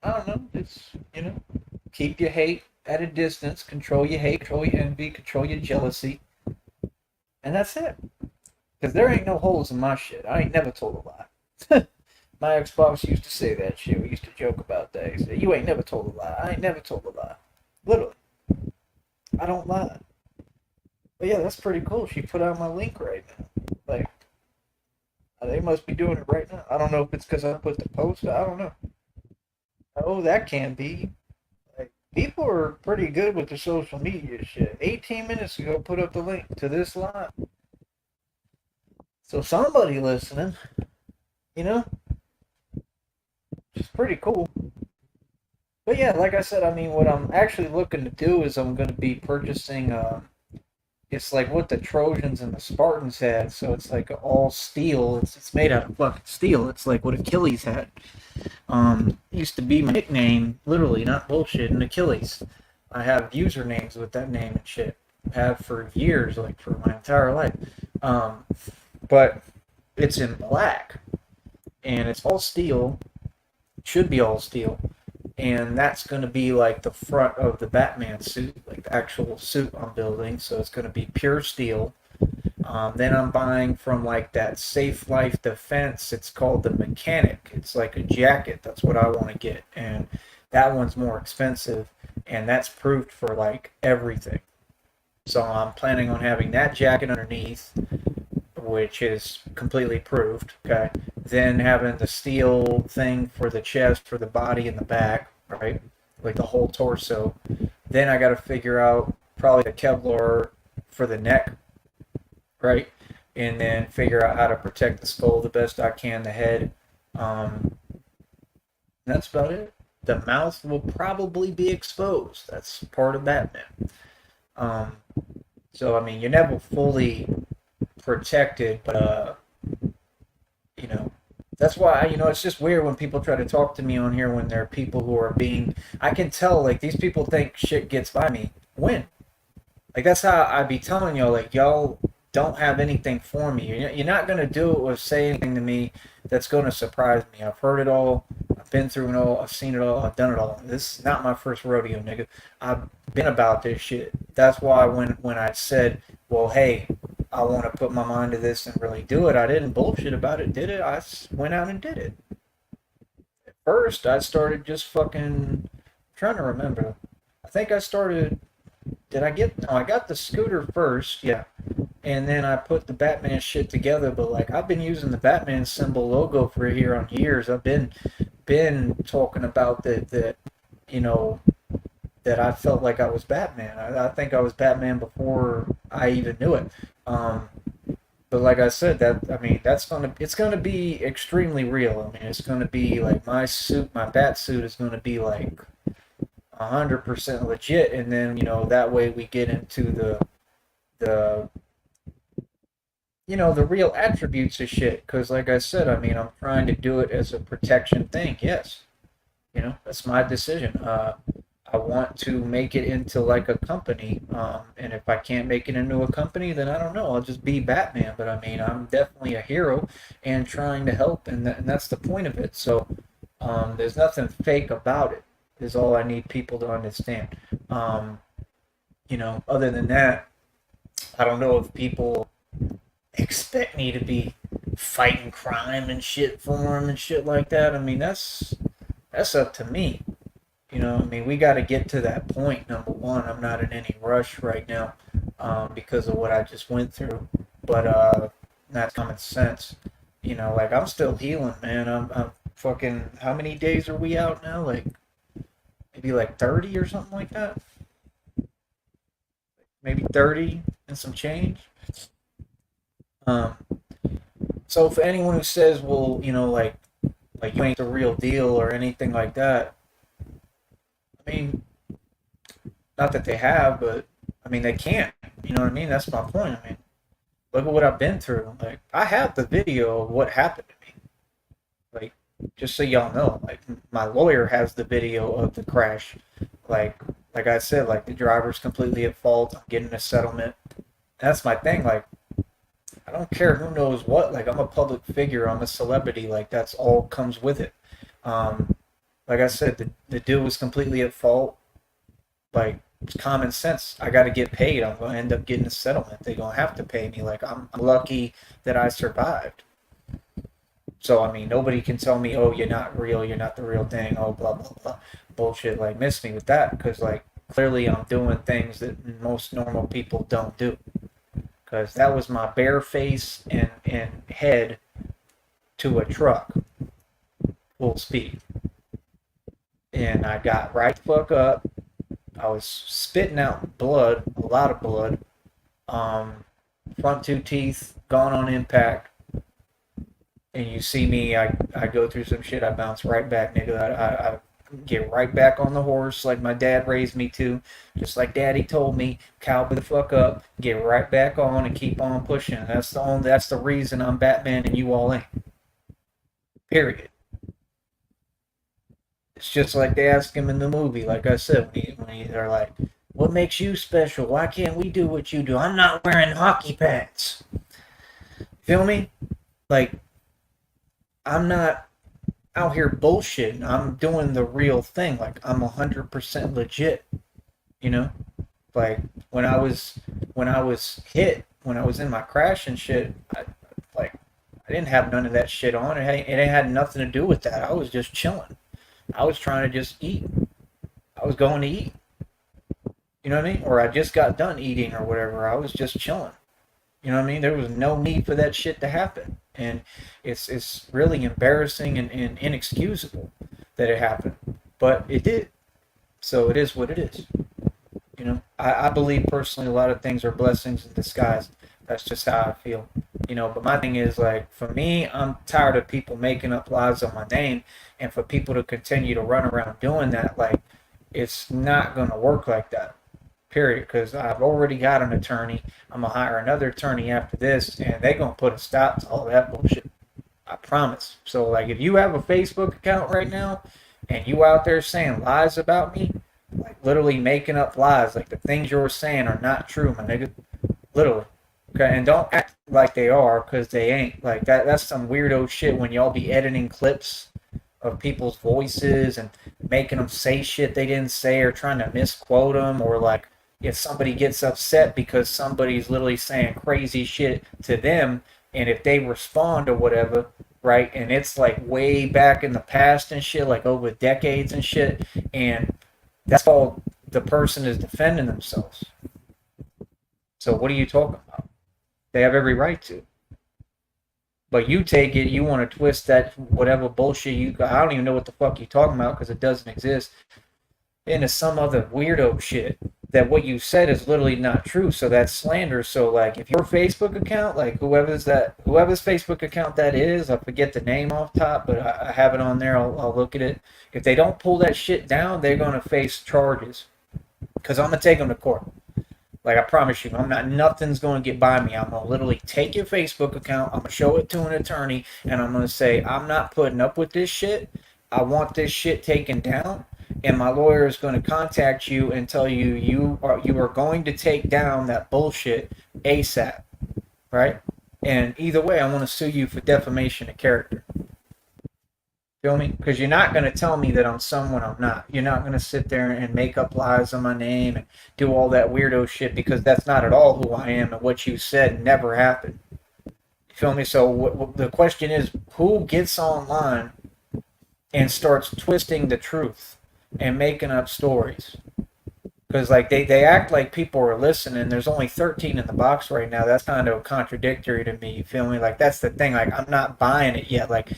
I don't know. Just keep your hate at a distance. Control your hate. Control your envy. Control your jealousy. And that's it. Because there ain't no holes in my shit. I ain't never told a lie. My ex-boss used to say that shit. We used to joke about that. He said, "You ain't never told a lie." I ain't never told a lie. Literally. I don't lie. But yeah, that's pretty cool. She put out my link right now. Like, they must be doing it right now. I don't know if it's because I put the post. I don't know. Oh, that can be. Like, people are pretty good with the social media shit. 18 minutes ago, put up the link to this live. So somebody listening, you know, it's pretty cool. But yeah, like I said, I mean, what I'm actually looking to do is I'm going to be purchasing. It's like what the Trojans and the Spartans had. So it's like all steel. It's made out of fucking steel. It's like what Achilles had. Used to be my nickname, literally, not bullshit, an Achilles. I have usernames with that name and shit. Have for years, like for my entire life. But it's in black, and it's all steel. Should be all steel, and that's going to be like the front of the Batman suit, like the actual suit I'm building. So it's going to be pure steel. Then I'm buying from like that Safe Life Defense. It's called the Mechanic. It's like a jacket. That's what I want to get, and that one's more expensive, and that's proofed for like everything. So I'm planning on having that jacket underneath, which is completely proofed. Okay. Then having the steel thing for the chest, for the body, and the back, right? Like the whole torso. Then I got to figure out probably the Kevlar for the neck, right? And then figure out how to protect the skull the best I can, the head. That's about it. The mouth will probably be exposed. That's part of Batman. Um, so, I mean, you're never fully protected, but, that's why, it's just weird when people try to talk to me on here when there are people who are I can tell, like, these people think shit gets by me. When? Like, that's how I be telling y'all, like, y'all don't have anything for me. You're not going to do it or say anything to me that's going to surprise me. I've heard it all. I've been through it all. I've seen it all. I've done it all. This is not my first rodeo, nigga. I've been about this shit. That's why when I said, well, hey, I want to put my mind to this and really do it, I didn't bullshit about it, did it? I went out and did it. At first, I started just fucking trying to remember. I think I started. Did I get? No, I got the scooter first, yeah, and then I put the Batman shit together. But like, I've been using the Batman symbol logo for here on years. I've been talking about that you know that I felt like I was Batman. I think I was Batman before I even knew it. But like I said, it's gonna be extremely real. I mean, it's gonna be like my suit, my bat suit is gonna be like 100% legit, and then that way we get into the the real attributes of shit. Because like I said, I mean, I'm trying to do it as a protection thing. Yes, that's my decision. I want to make it into like a company, and if I can't make it into a company, then I don't know. I'll just be Batman. But I mean, I'm definitely a hero and trying to help, and that's the point of it. So there's nothing fake about it. Is all I need people to understand. Other than that, I don't know if people expect me to be fighting crime and shit for them and shit like that. I mean, that's up to me. I mean, we got to get to that point. Number one, I'm not in any rush right now because of what I just went through. But that's common sense. Like I'm still healing, man. I'm fucking. How many days are we out now? Like maybe like 30 or something like that. Maybe 30 and some change. Um, so for anyone who says, well, like you ain't the real deal or anything like that, I mean, not that they have, but I mean they can't. You know what I mean? That's my point. I mean, look at what I've been through. Like I have the video of what happened to me. Like just so y'all know, like my lawyer has the video of the crash. Like like I said, like the driver's completely at fault. I'm getting a settlement. That's my thing. Like I don't care who knows what. Like I'm a public figure. I'm a celebrity. Like that's all comes with it. Um, like I said, the dude was completely at fault. Like it's common sense. I got to get paid. I'm going to end up getting a settlement. They're going to have to pay me. Like I'm lucky that I survived. So I mean, nobody can tell me, oh, you're not real. You're not the real thing. Oh, blah blah blah, bullshit. Like miss me with that because like clearly I'm doing things that most normal people don't do. Because that was my bare face and head to a truck full speed. And I got right the fuck up. I was spitting out blood, a lot of blood. Um, Front two teeth gone on impact. And you see me, I go through some shit. I bounce right back, nigga. I get right back on the horse like my dad raised me to. Just like daddy told me, cowboy the fuck up, get right back on and keep on pushing. That's the reason I'm Batman and you all ain't. Period. It's just like they ask him in the movie, like I said, they're like, what makes you special? Why can't we do what you do? I'm not wearing hockey pads. Feel me? Like, I'm not out here bullshitting. I'm doing the real thing. Like, I'm 100% legit, you know? Like, when I was hit, when I was in my crash and shit, like, I didn't have none of that shit on. It had nothing to do with that. I was just chilling. I was trying to just eat. I was going to eat. You know what I mean? Or I just got done eating or whatever. I was just chilling. You know what I mean? There was no need for that shit to happen. And it's really embarrassing and inexcusable that it happened. But it did. So it is what it is. You know, I believe personally a lot of things are blessings in disguise. That's just how I feel. You know, but my thing is like for me, I'm tired of people making up lies on my name and for people to continue to run around doing that, like it's not gonna work like that. Period. Because I've already got an attorney. I'm gonna hire another attorney after this, and they're gonna put a stop to all that bullshit. I promise. So like if you have a Facebook account right now and you out there saying lies about me, like literally making up lies, like the things you're saying are not true, my nigga. Literally. Okay, and don't act like they are, because they ain't. Like that's some weirdo shit when y'all be editing clips of people's voices and making them say shit they didn't say or trying to misquote them, or like if somebody gets upset because somebody's literally saying crazy shit to them, and if they respond or whatever, right, and it's like way back in the past and shit, like over decades and shit, and that's all the person is defending themselves. So what are you talking about? They have every right to. But you take it, you want to twist that whatever bullshit you got. I don't even know what the fuck you're talking about because it doesn't exist into some other weirdo shit that what you said is literally not true. So that's slander. So like if your Facebook account, like whoever's Facebook account that is, I forget the name off top, but I have it on there. I'll look at it. If they don't pull that shit down, they're gonna face charges because I'm gonna take them to court. Like I promise you, I'm not. Nothing's going to get by me. I'm going to literally take your Facebook account. I'm going to show it to an attorney, and I'm going to say I'm not putting up with this shit. I want this shit taken down, and my lawyer is going to contact you and tell you you are going to take down that bullshit ASAP, right? And either way, I want to sue you for defamation of character. Feel me? Because you're not going to tell me that I'm someone I'm not. You're not going to sit there and make up lies on my name and do all that weirdo shit because that's not at all who I am and what you said never happened. You feel me? So the question is, who gets online and starts twisting the truth and making up stories? Because like they act like people are listening. There's only 13 in the box right now. That's kind of contradictory to me. You feel me? Like that's the thing. Like I'm not buying it yet. Like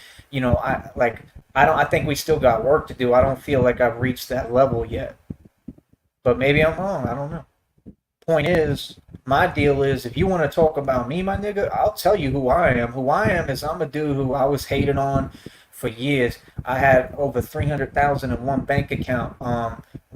I don't. I think we still got work to do. I don't feel like I've reached that level yet. But maybe I'm wrong. I don't know. Point is, my deal is, if you want to talk about me, my nigga, I'll tell you who I am. Who I am is I'm a dude who I was hated on for years. I had over 300,000 in one bank account.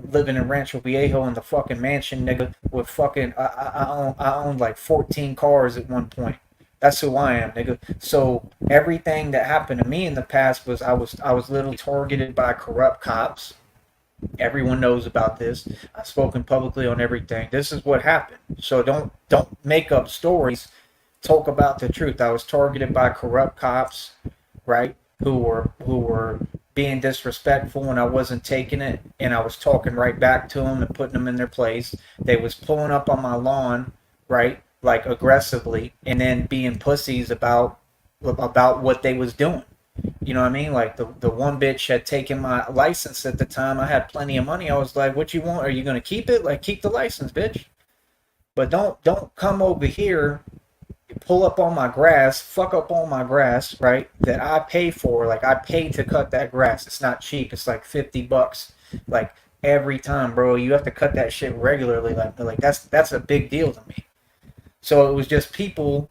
Living in Rancho Viejo in the fucking mansion, nigga, with fucking I owned like 14 cars at one point. That's who I am, nigga. So everything that happened to me in the past was I was literally targeted by corrupt cops. Everyone knows about this. I've spoken publicly on everything. This is what happened. So don't make up stories. Talk about the truth. I was targeted by corrupt cops, right? Who were being disrespectful when I wasn't taking it, and I was talking right back to them and putting them in their place. They was pulling up on my lawn, right? Like aggressively, and then being pussies about what they was doing. You know what I mean? Like the one bitch had taken my license at the time. I had plenty of money. I was like, "What you want? Are you gonna keep it? Like, keep the license, bitch. But don't come over here, pull up on my grass, fuck up on my grass, right? That I pay for. Like, I paid to cut that grass. It's not cheap. It's like $50, like every time, bro. You have to cut that shit regularly. Like that's a big deal to me. So it was just people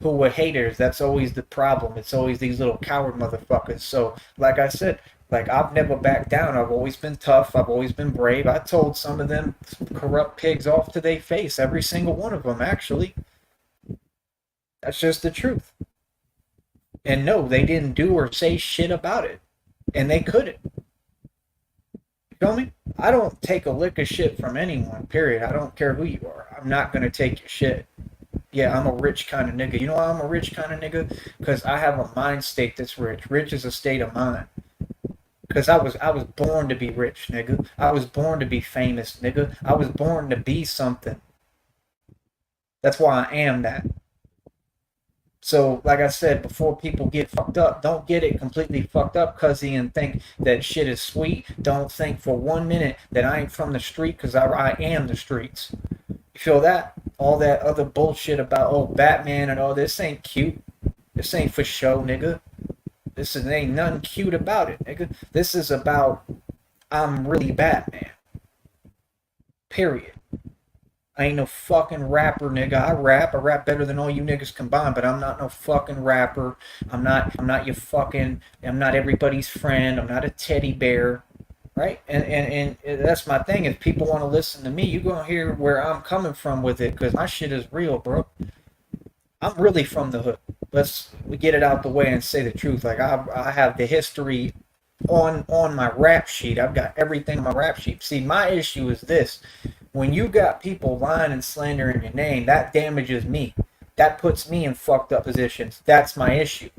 who were haters. That's always the problem. It's always these little coward motherfuckers. So, like I said, like I've never backed down. I've always been tough. I've always been brave. I told some of them corrupt pigs off to their face. Every single one of them, actually. That's just the truth. And no, they didn't do or say shit about it. And they couldn't. You feel me? I don't take a lick of shit from anyone, period. I don't care who you are. I'm not going to take your shit. Yeah, I'm a rich kind of nigga. You know why I'm a rich kind of nigga? Because I have a mind state that's rich. Rich is a state of mind. Because I was born to be rich, nigga. I was born to be famous, nigga. I was born to be something. That's why I am that. So, like I said, before people get fucked up, don't get it completely fucked up, cuzzy, and think that shit is sweet. Don't think for 1 minute that I ain't from the street, because I am the streets. You feel that? All that other bullshit about, oh, Batman and all this ain't cute. This ain't for show, nigga. Ain't nothing cute about it, nigga. This is about, I'm really Batman. Period. I ain't no fucking rapper, nigga. I rap better than all you niggas combined, but I'm not no fucking rapper. I'm not your fucking, I'm not everybody's friend. I'm not a teddy bear. Right? And that's my thing. If people want to listen to me, you're going to hear where I'm coming from with it, because my shit is real, bro. I'm really from the hood. Let's get it out the way and say the truth. Like, I have the history on my rap sheet. I've got everything on my rap sheet. See, my issue is this. When you got people lying and slandering your name, that damages me. That puts me in fucked up positions. That's my issue.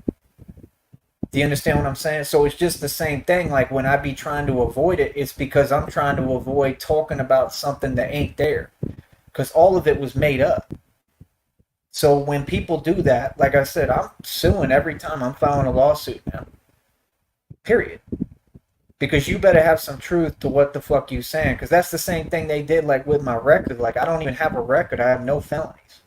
Do you understand what I'm saying? So it's just the same thing. Like, when I be trying to avoid it, it's because I'm trying to avoid talking about something that ain't there. Because all of it was made up. So when people do that, like I said, I'm suing every time. I'm filing a lawsuit now. Period. Because you better have some truth to what the fuck you saying. Because that's the same thing they did, like, with my record. Like, I don't even have a record. I have no felonies.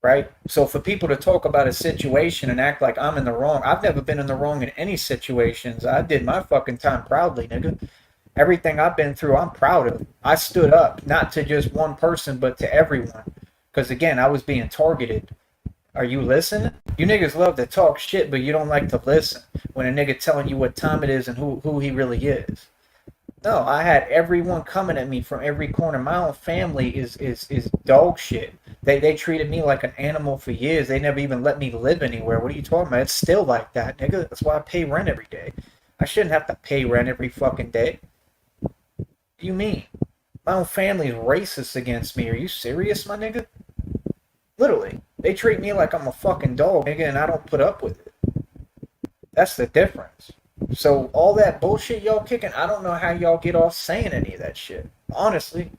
Right? So for people to talk about a situation and act like I'm in the wrong, I've never been in the wrong in any situations. I did my fucking time proudly, nigga. Everything I've been through, I'm proud of. I stood up, not to just one person, but to everyone. Because again, I was being targeted. Are you listening? You niggas love to talk shit, but you don't like to listen when a nigga telling you what time it is and who he really is. No, I had everyone coming at me from every corner. My own family is dog shit. They treated me like an animal for years. They never even let me live anywhere. What are you talking about? It's still like that, nigga. That's why I pay rent every day. I shouldn't have to pay rent every fucking day. What do you mean? My own family is racist against me. Are you serious, my nigga? Literally. They treat me like I'm a fucking dog, nigga, and I don't put up with it. That's the difference. So all that bullshit y'all kicking, I don't know how y'all get off saying any of that shit. Honestly.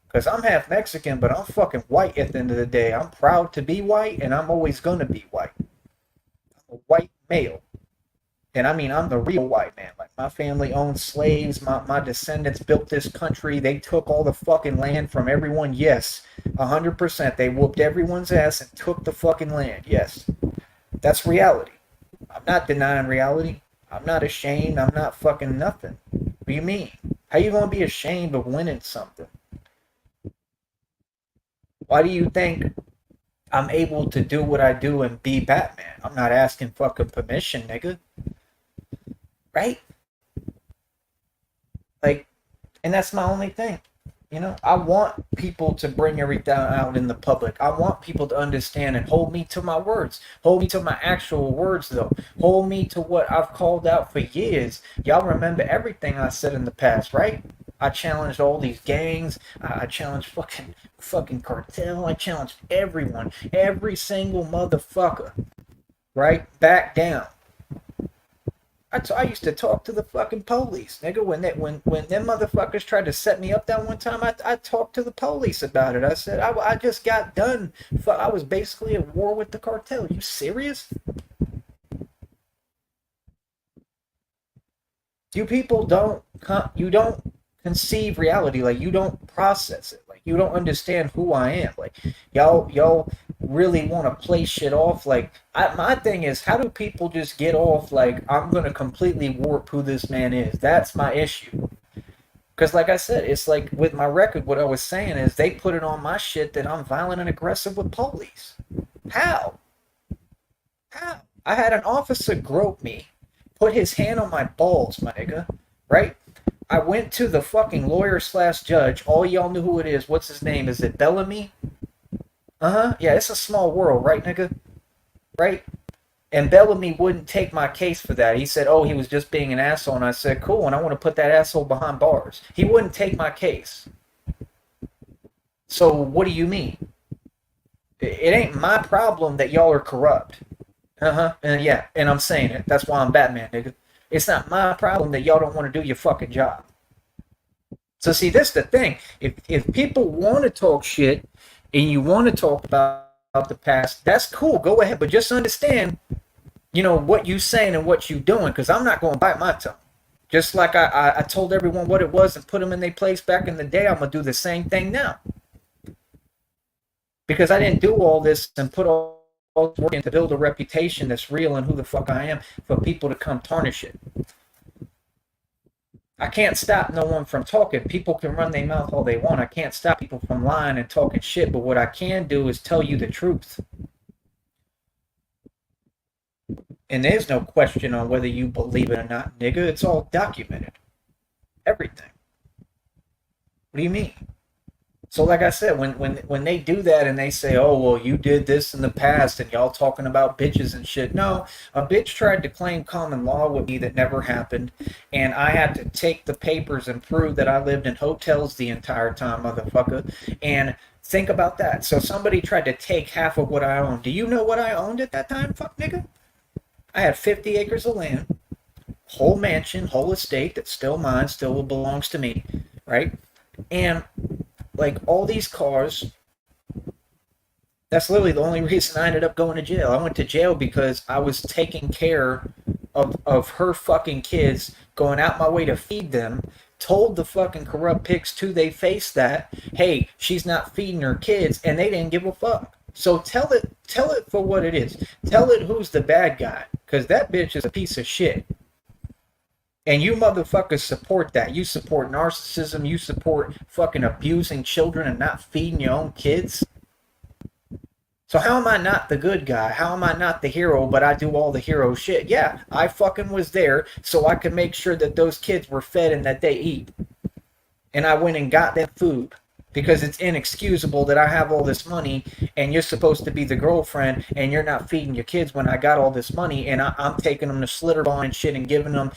Because I'm half Mexican, but I'm fucking white at the end of the day. I'm proud to be white, and I'm always going to be white. I'm a white male. And I mean, I'm the real white man. Like, my family owned slaves. My descendants built this country. They took all the fucking land from everyone. Yes, 100%. They whooped everyone's ass and took the fucking land. Yes. That's reality. I'm not denying reality. I'm not ashamed. I'm not fucking nothing. What do you mean? How you gonna be ashamed of winning something? Why do you think I'm able to do what I do and be Batman? I'm not asking fucking permission, nigga. Right? Like, and that's my only thing. You know, I want people to bring everything out in the public. I want people to understand and hold me to my words. Hold me to my actual words, though. Hold me to what I've called out for years. Y'all remember everything I said in the past, right? I challenged all these gangs. I challenged fucking cartel. I challenged everyone, every single motherfucker, right? Back down. I used to talk to the fucking police, nigga. When them motherfuckers tried to set me up that one time, I talked to the police about it. I said I just got done. I was basically at war with the cartel. You serious? You people don't conceive reality. Like, you don't process it. Like, you don't understand who I am. Like, y'all really want to play shit off. Like, my thing is, how do people just get off like I'm gonna completely warp who this man is? That's my issue. Because, like I said, it's like with my record, what I was saying is they put it on my shit that I'm violent and aggressive with police. How? How? I had an officer grope me, put his hand on my balls, my nigga, right? I went to the fucking lawyer slash judge. All y'all knew who it is. What's his name? Is it Bellamy? Uh-huh. Yeah, it's a small world, right, nigga? Right? And Bellamy wouldn't take my case for that. He said, oh, he was just being an asshole. And I said, cool, and I want to put that asshole behind bars. He wouldn't take my case. So what do you mean? It ain't my problem that y'all are corrupt. Uh-huh. And yeah, and I'm saying it. That's why I'm Batman, nigga. It's not my problem that y'all don't want to do your fucking job. So see, this is the thing. If people want to talk shit and you want to talk about the past, that's cool. Go ahead, but just understand, what you saying and what you doing, because I'm not going to bite my tongue. Just like I told everyone what it was and put them in their place back in the day, I'm gonna do the same thing now. Because I didn't do all this and put all this work in to build a reputation that's real and who the fuck I am for people to come tarnish it. I can't stop no one from talking. People can run their mouth all they want. I can't stop people from lying and talking shit, but what I can do is tell you the truth. And there's no question on whether you believe it or not, nigga. It's all documented. Everything. What do you mean? So like I said, when they do that and they say, oh, well, you did this in the past and y'all talking about bitches and shit. No, a bitch tried to claim common law with me that never happened. And I had to take the papers and prove that I lived in hotels the entire time, motherfucker. And think about that. So somebody tried to take half of what I owned. Do you know what I owned at that time, fuck nigga? I had 50 acres of land, whole mansion, whole estate that's still mine, still belongs to me, right? And like all these cars, that's literally the only reason I ended up going to jail. I went to jail because I was taking care of her fucking kids, going out my way to feed them, told the fucking corrupt pigs to they face that, hey, she's not feeding her kids, and they didn't give a fuck. So tell it for what it is. Tell it who's the bad guy, because that bitch is a piece of shit. And you motherfuckers support that. You support narcissism. You support fucking abusing children and not feeding your own kids. So how am I not the good guy? How am I not the hero, but I do all the hero shit? Yeah, I fucking was there so I could make sure that those kids were fed and that they eat. And I went and got them food. Because it's inexcusable that I have all this money and you're supposed to be the girlfriend and you're not feeding your kids when I got all this money and I'm taking them to Slitterbahn and shit and giving them,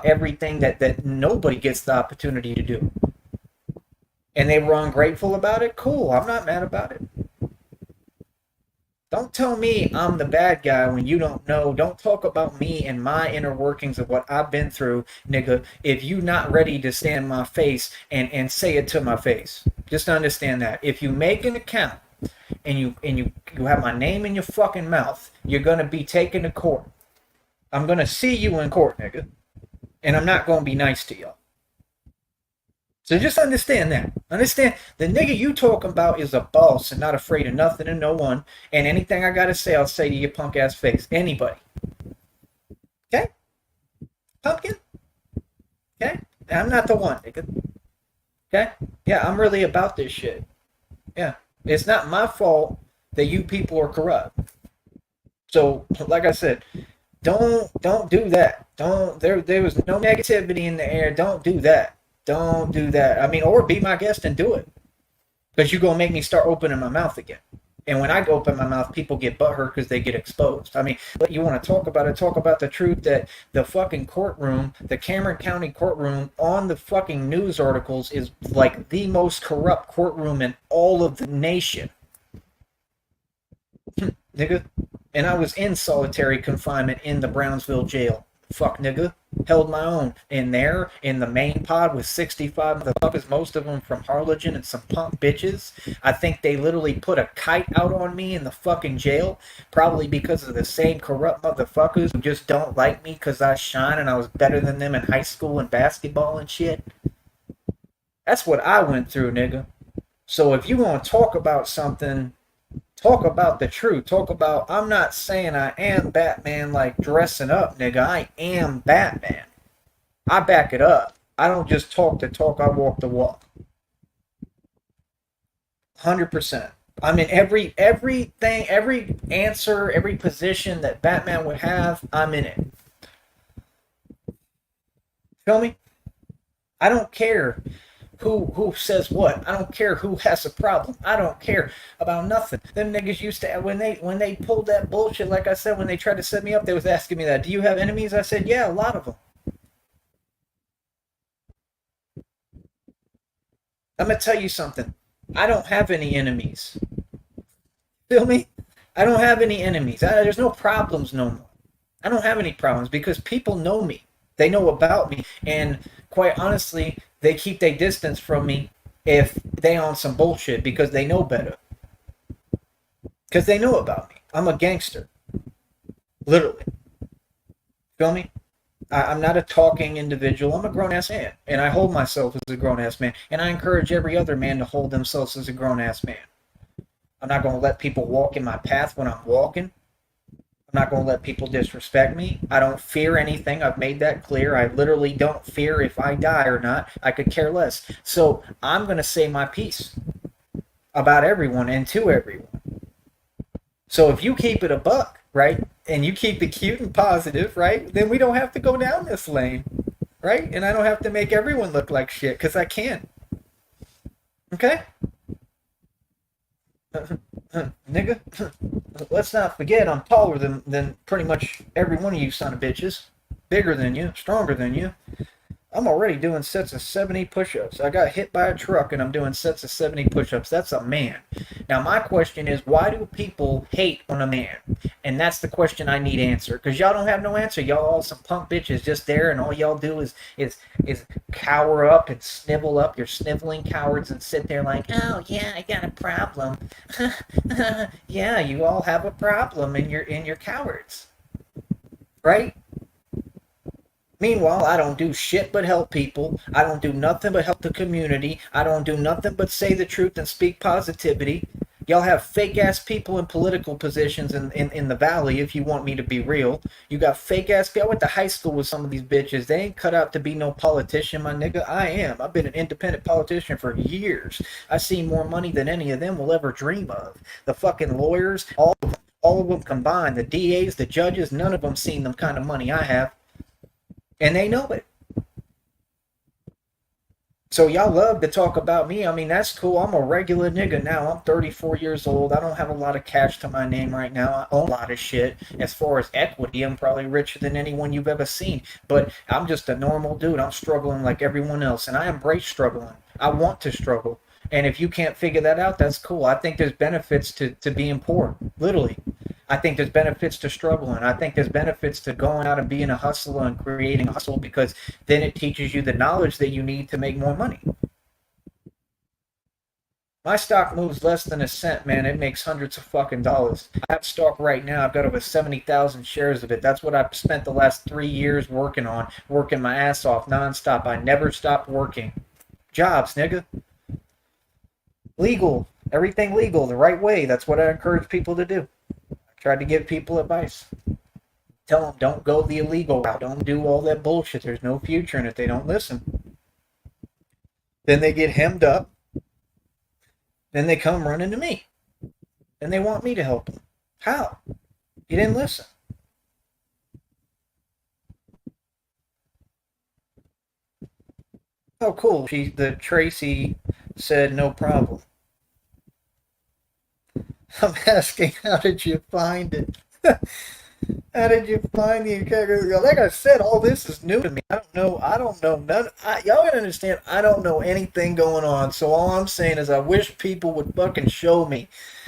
everything that nobody gets the opportunity to do. And they were ungrateful about it? Cool, I'm not mad about it. Don't tell me I'm the bad guy when you don't know. Don't talk about me and my inner workings of what I've been through, nigga, if you not ready to stand in my face and say it to my face. Just understand that. If you make an account and you have my name in your fucking mouth, you're gonna be taken to court. I'm gonna see you in court, nigga. And I'm not gonna be nice to y'all. So just understand that. Understand the nigga you talking about is a boss and not afraid of nothing and no one. And anything I gotta say, I'll say to your punk ass face. Anybody. Okay? Pumpkin? Okay? I'm not the one, nigga. Okay? Yeah, I'm really about this shit. Yeah. It's not my fault that you people are corrupt. So, like I said, don't do that. Don't there was no negativity in the air. Don't do that. Don't do that. I mean, or be my guest and do it. Because you're gonna make me start opening my mouth again. And when I go open my mouth, people get butthurt because they get exposed. I mean, but you want to talk about it, talk about the truth that the fucking courtroom, the Cameron County courtroom on the fucking news articles is like the most corrupt courtroom in all of the nation. Nigga. And I was in solitary confinement in the Brownsville jail. Fuck, nigga. Held my own in there in the main pod with 65 motherfuckers, most of them from Harlingen and some punk bitches. I think they literally put a kite out on me in the fucking jail, probably because of the same corrupt motherfuckers who just don't like me because I shine and I was better than them in high school and basketball and shit. That's what I went through, nigga. So if you want to talk about something, talk about the truth. Talk about, I'm not saying I am Batman like dressing up, nigga. I am Batman. I back it up. I don't just talk the talk, I walk the walk. 100%. I mean, everything, every answer, every position that Batman would have, I'm in it. Feel me? I don't care who says what. I don't care who has a problem. I don't care about nothing. Them niggas used to when they pulled that bullshit. Like I said, when they tried to set me up, they was asking me that. Do you have enemies? I said, yeah, a lot of them. I'm gonna tell you something. I don't have any enemies. Feel me? I don't have any enemies. There's no problems no more. I don't have any problems because people know me. They know about me, and quite honestly, they keep their distance from me if they on some bullshit because they know better. Because they know about me. I'm a gangster, literally. Feel me? I'm not a talking individual. I'm a grown ass man, and I hold myself as a grown ass man, and I encourage every other man to hold themselves as a grown ass man. I'm not going to let people walk in my path when I'm walking. I'm not going to let people disrespect me. I don't fear anything. I've made that clear. I literally don't fear if I die or not. I could care less. So I'm going to say my piece about everyone and to everyone. So if you keep it a buck, right, and you keep it cute and positive, right, then we don't have to go down this lane, right? And I don't have to make everyone look like shit because I can. Okay? Nigga, let's not forget I'm taller than pretty much every one of you son of bitches. Bigger than you, stronger than you. I'm already doing sets of 70 push-ups. I got hit by a truck and I'm doing sets of 70 push-ups. That's a man. Now my question is, why do people hate on a man? And that's the question I need answered. Because y'all don't have no answer. Y'all all some punk bitches just there and all y'all do is cower up and snivel up. You're sniveling cowards and sit there like, oh yeah, I got a problem. Yeah, you all have a problem and you're cowards. Right? Meanwhile, I don't do shit but help people. I don't do nothing but help the community. I don't do nothing but say the truth and speak positivity. Y'all have fake ass people in political positions in the valley, if you want me to be real. You got fake ass people. I went to high school with some of these bitches. They ain't cut out to be no politician, my nigga. I am. I've been an independent politician for years. I see more money than any of them will ever dream of. The fucking lawyers, all of them combined, the DAs, the judges, none of them seen the kind of money I have. And they know it. So y'all love to talk about me. I mean, that's cool. I'm a regular nigga now. I'm 34 years old. I don't have a lot of cash to my name right now. I own a lot of shit. As far as equity, I'm probably richer than anyone you've ever seen. But I'm just a normal dude. I'm struggling like everyone else. And I embrace struggling. I want to struggle. And if you can't figure that out, that's cool. I think there's benefits to being poor. Literally. I think there's benefits to struggling. I think there's benefits to going out and being a hustler and creating a hustle because then it teaches you the knowledge that you need to make more money. My stock moves less than a cent, man. It makes hundreds of fucking dollars. I have stock right now. I've got over 70,000 shares of it. That's what I've spent the last 3 years working on, working my ass off nonstop. I never stopped working. Jobs, nigga. Legal. Everything legal, the right way. That's what I encourage people to do. Tried to give people advice. Tell them don't go the illegal route. Don't do all that bullshit. There's no future in it. They don't listen. Then they get hemmed up. Then they come running to me and they want me to help them. How? You didn't listen. Oh, cool. The Tracy said no problem. I'm asking, how did you find it? How did you find the like I said, all this is new to me. I don't know none. Y'all gotta understand, I don't know anything going on. So all I'm saying is, I wish people would fucking show me.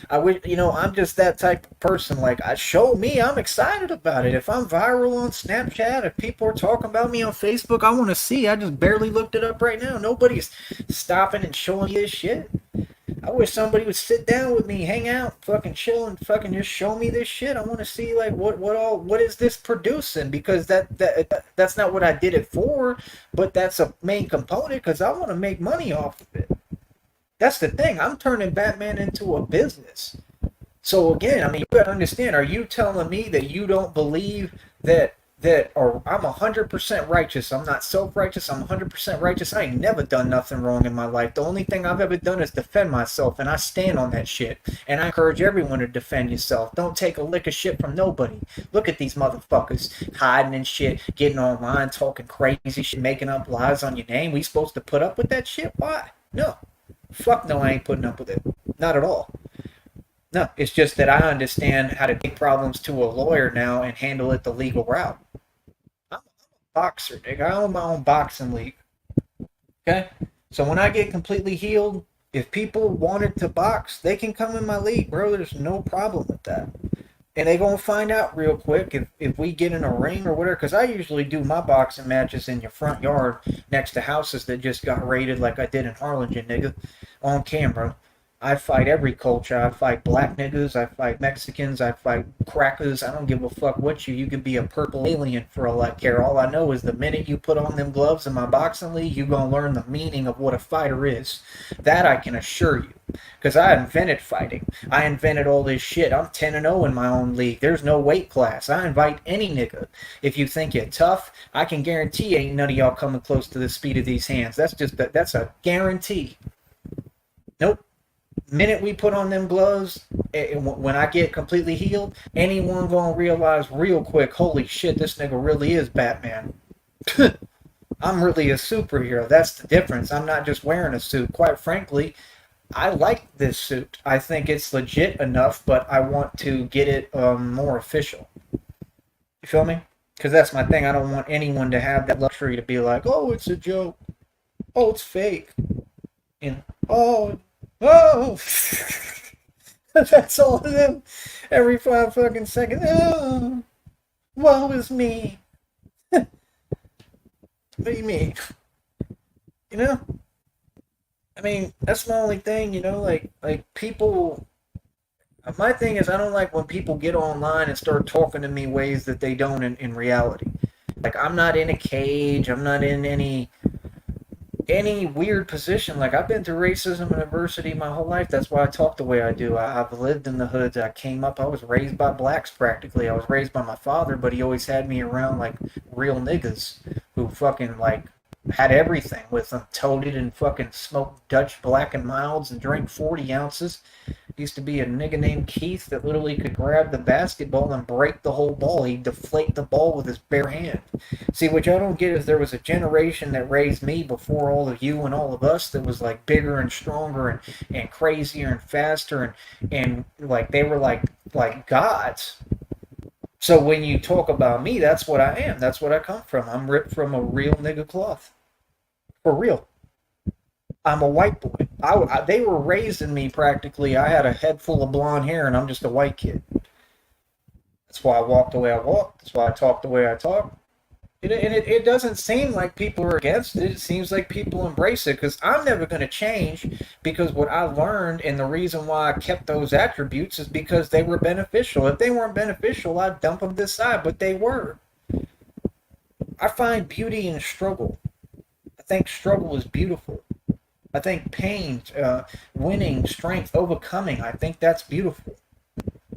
I wish, I'm just that type of person. Like, I show me, I'm excited about it. If I'm viral on Snapchat, if people are talking about me on Facebook, I want to see. I just barely looked it up right now. Nobody's stopping and showing me this shit. I wish somebody would sit down with me, hang out, fucking chill, and fucking just show me this shit. I want to see, like, what is this producing? Because that's not what I did it for, but that's a main component because I want to make money off of it. That's the thing. I'm turning Batman into a business. So again, I mean, you gotta understand. Are you telling me that you don't believe or I'm 100% righteous? I'm not self-righteous. I'm 100% righteous. I ain't never done nothing wrong in my life. The only thing I've ever done is defend myself, and I stand on that shit. And I encourage everyone to defend yourself. Don't take a lick of shit from nobody. Look at these motherfuckers hiding and shit, getting online, talking crazy shit, making up lies on your name. We supposed to put up with that shit? Why? No. Fuck no, I ain't putting up with it. Not at all. No, it's just that I understand how to take problems to a lawyer now and handle it the legal route. I'm a boxer, nigga. I own my own boxing league. Okay? So when I get completely healed, if people wanted to box, they can come in my league, bro. There's no problem with that. And they gonna find out real quick if we get in a ring or whatever, because I usually do my boxing matches in your front yard next to houses that just got raided, like I did in Harlingen, nigga, on camera. I fight every culture. I fight black niggas. I fight Mexicans. I fight crackers. I don't give a fuck what you. You could be a purple alien for all I care. All I know is the minute you put on them gloves in my boxing league, you gonna learn the meaning of what a fighter is. That I can assure you. Because I invented fighting. I invented all this shit. I'm 10-0 in my own league. There's no weight class. I invite any nigga. If you think you're tough, I can guarantee ain't none of y'all coming close to the speed of these hands. That's a guarantee. Nope. Minute we put on them gloves, when I get completely healed, anyone gonna realize real quick, holy shit, this nigga really is Batman. I'm really a superhero. That's the difference. I'm not just wearing a suit. Quite frankly, I like this suit. I think it's legit enough, but I want to get it more official. You feel me? Because that's my thing. I don't want anyone to have that luxury to be like, oh, it's a joke. Oh, it's fake. And, oh. That's all of them. Every 5 fucking seconds. Oh, woe is me. What do you mean? You know? I mean, that's my only thing, like people. My thing is, I don't like when people get online and start talking to me ways that they don't in reality. Like, I'm not in a cage. I'm not in any weird position. Like, I've been through racism and adversity my whole life. That's why I talk the way I do. I've lived in the hoods. I came up. I was raised by blacks practically. I was raised by my father, but he always had me around like real niggas who fucking like had everything with them. Toted and fucking smoked Dutch Black and Milds and drank 40 ounces. Used to be a nigga named Keith that literally could grab the basketball and break the whole ball. He'd deflate the ball with his bare hand. See, what y'all don't get is there was a generation that raised me before all of you and all of us that was like bigger and stronger and crazier and faster and like they were like gods. So when you talk about me, that's what I am. That's what I come from. I'm ripped from a real nigga cloth. For real. I'm a white boy. They were raising me practically. I had a head full of blonde hair, and I'm just a white kid. That's why I walk the way I walk. That's why I talk the way I talk. It doesn't seem like people are against it. It seems like people embrace it because I'm never going to change because what I learned and the reason why I kept those attributes is because they were beneficial. If they weren't beneficial, I'd dump them to the side, but they were. I find beauty in struggle. I think struggle is beautiful. I think pain, winning, strength, overcoming, I think that's beautiful.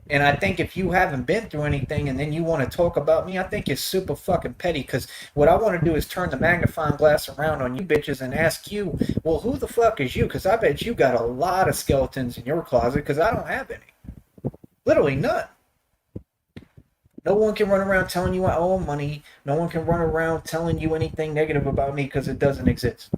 And I think if you haven't been through anything and then you want to talk about me, I think it's super fucking petty. Because what I want to do is turn the magnifying glass around on you bitches and ask you, well, who the fuck is you? Because I bet you got a lot of skeletons in your closet because I don't have any. Literally none. No one can run around telling you I owe money. No one can run around telling you anything negative about me because it doesn't exist.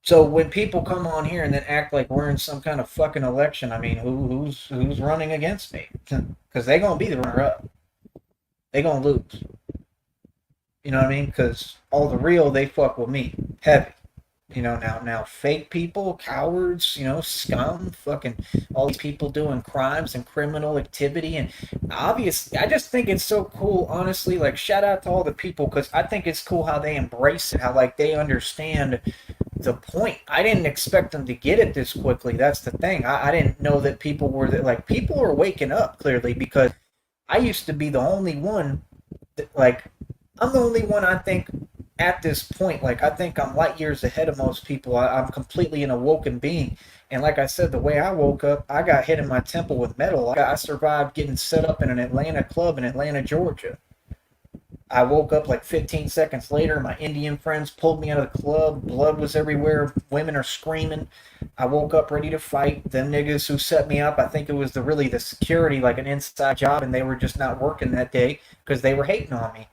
So when people come on here and then act like we're in some kind of fucking election, I mean, who's running against me? Because they're gonna be the runner up. They're gonna lose. You know what I mean? Because all the real, they fuck with me heavy. You know, now fake people, cowards, scum, fucking all these people doing crimes and criminal activity. And obviously, I just think it's so cool, honestly. Like, shout out to all the people because I think it's cool how they embrace it, how, like, they understand the point. I didn't expect them to get it this quickly. That's the thing. I didn't know that people were, like, people are waking up clearly because I used to be the only one that, like, I'm the only one I think at this point. Like, I think I'm light years ahead of most people. I'm completely an awoken being. And like I said, the way I woke up, I got hit in my temple with metal. I survived getting set up in an Atlanta club in Atlanta, Georgia. I woke up like 15 seconds later. My Indian friends pulled me out of the club. Blood was everywhere. Women are screaming. I woke up ready to fight. Them niggas who set me up, I think it was the security, like an inside job, and they were just not working that day because they were hating on me.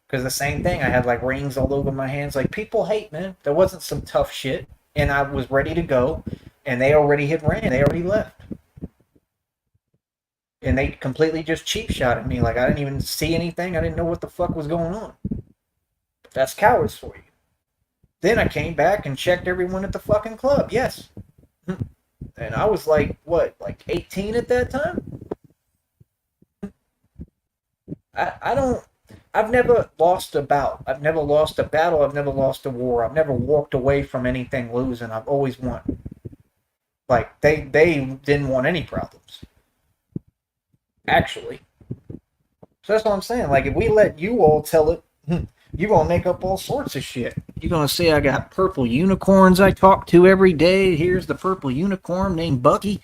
Because the same thing, I had like rings all over my hands. Like, people hate, man. There wasn't some tough shit. And I was ready to go. And they already had ran. They already left. And they completely just cheap shot at me. Like, I didn't even see anything. I didn't know what the fuck was going on. But that's cowards for you. Then I came back and checked everyone at the fucking club. Yes. And I was like, what, like 18 at that time? I don't. I've never lost a bout. I've never lost a battle. I've never lost a war. I've never walked away from anything losing. I've always won. Like, they didn't want any problems. Actually. So that's what I'm saying. Like, if we let you all tell it, you're going to make up all sorts of shit. You're going to say I got purple unicorns I talk to every day. Here's the purple unicorn named Bucky.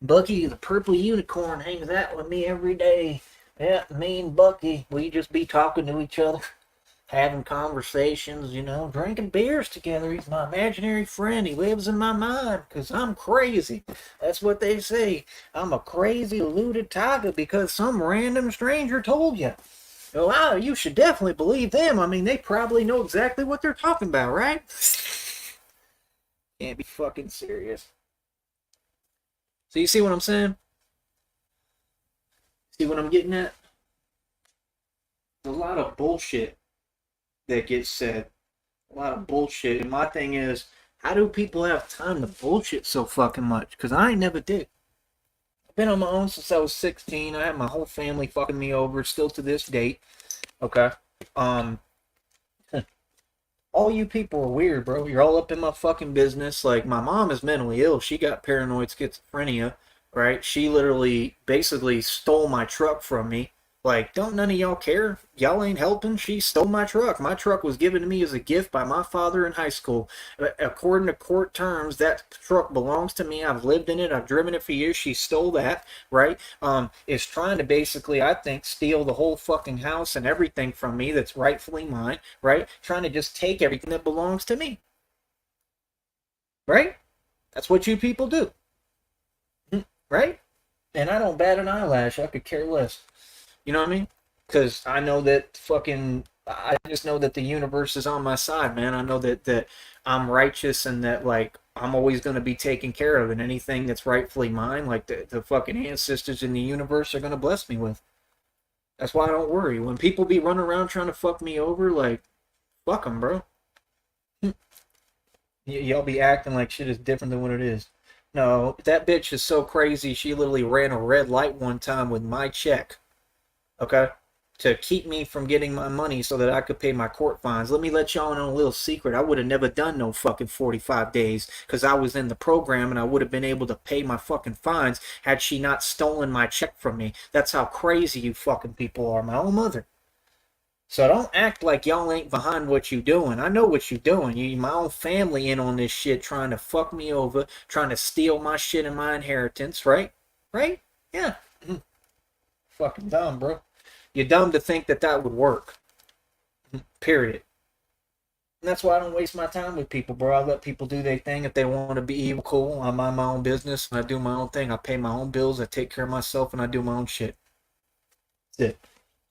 Bucky, the purple unicorn, hangs out with me every day. Yeah, me and Bucky, we just be talking to each other, having conversations, drinking beers together. He's my imaginary friend. He lives in my mind because I'm crazy. That's what they say. I'm a crazy, eluded tiger because some random stranger told you. Oh, wow, you should definitely believe them. I mean, they probably know exactly what they're talking about, right? Can't be fucking serious. So you see what I'm saying? See what I'm getting at? There's a lot of bullshit that gets said. A lot of bullshit. And my thing is, how do people have time to bullshit so fucking much? Because I ain't never did. I've been on my own since I was 16. I had my whole family fucking me over, still to this date. Okay? All you people are weird, bro. You're all up in my fucking business. Like, my mom is mentally ill. She got paranoid schizophrenia, right? She literally basically stole my truck from me. Like, don't none of y'all care? Y'all ain't helping? She stole my truck. My truck was given to me as a gift by my father in high school. According to court terms, that truck belongs to me. I've lived in it. I've driven it for years. She stole that, right? Is trying to basically, I think, steal the whole fucking house and everything from me that's rightfully mine, right? Trying to just take everything that belongs to me. Right? That's what you people do. Right? And I don't bat an eyelash. I could care less. You know what I mean? Because I know that I just know that the universe is on my side, man. I know that I'm righteous and that, like, I'm always going to be taken care of, and anything that's rightfully mine, like the fucking ancestors in the universe are going to bless me with. That's why I don't worry. When people be running around trying to fuck me over, like, fuck them, bro. Y'all be acting like shit is different than what it is. No, that bitch is so crazy, she literally ran a red light one time with my check. Okay? To keep me from getting my money so that I could pay my court fines. Let me let y'all know a little secret. I would have never done no fucking 45 days because I was in the program and I would have been able to pay my fucking fines had she not stolen my check from me. That's how crazy you fucking people are. My own mother. So don't act like y'all ain't behind what you doing. I know what you doing. You, my own family in on this shit trying to fuck me over, trying to steal my shit and my inheritance, right? right? Yeah. Fucking dumb, bro. You're dumb to think that that would work. Period. And that's why I don't waste my time with people, bro. I let people do their thing. If they want to be evil, cool. I mind my own business and I do my own thing. I pay my own bills. I take care of myself and I do my own shit. That's it.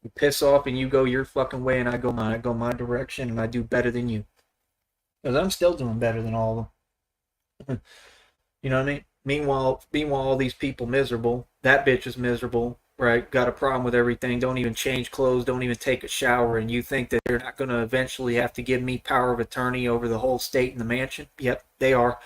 You piss off and you go your fucking way and I go mine. I go my direction and I do better than you. Because I'm still doing better than all of them. You know what I mean? Meanwhile, all these people miserable. That bitch is miserable, right? Got a problem with everything. Don't even change clothes. Don't even take a shower. And you think that they're not going to eventually have to give me power of attorney over the whole state and the mansion? Yep, they are.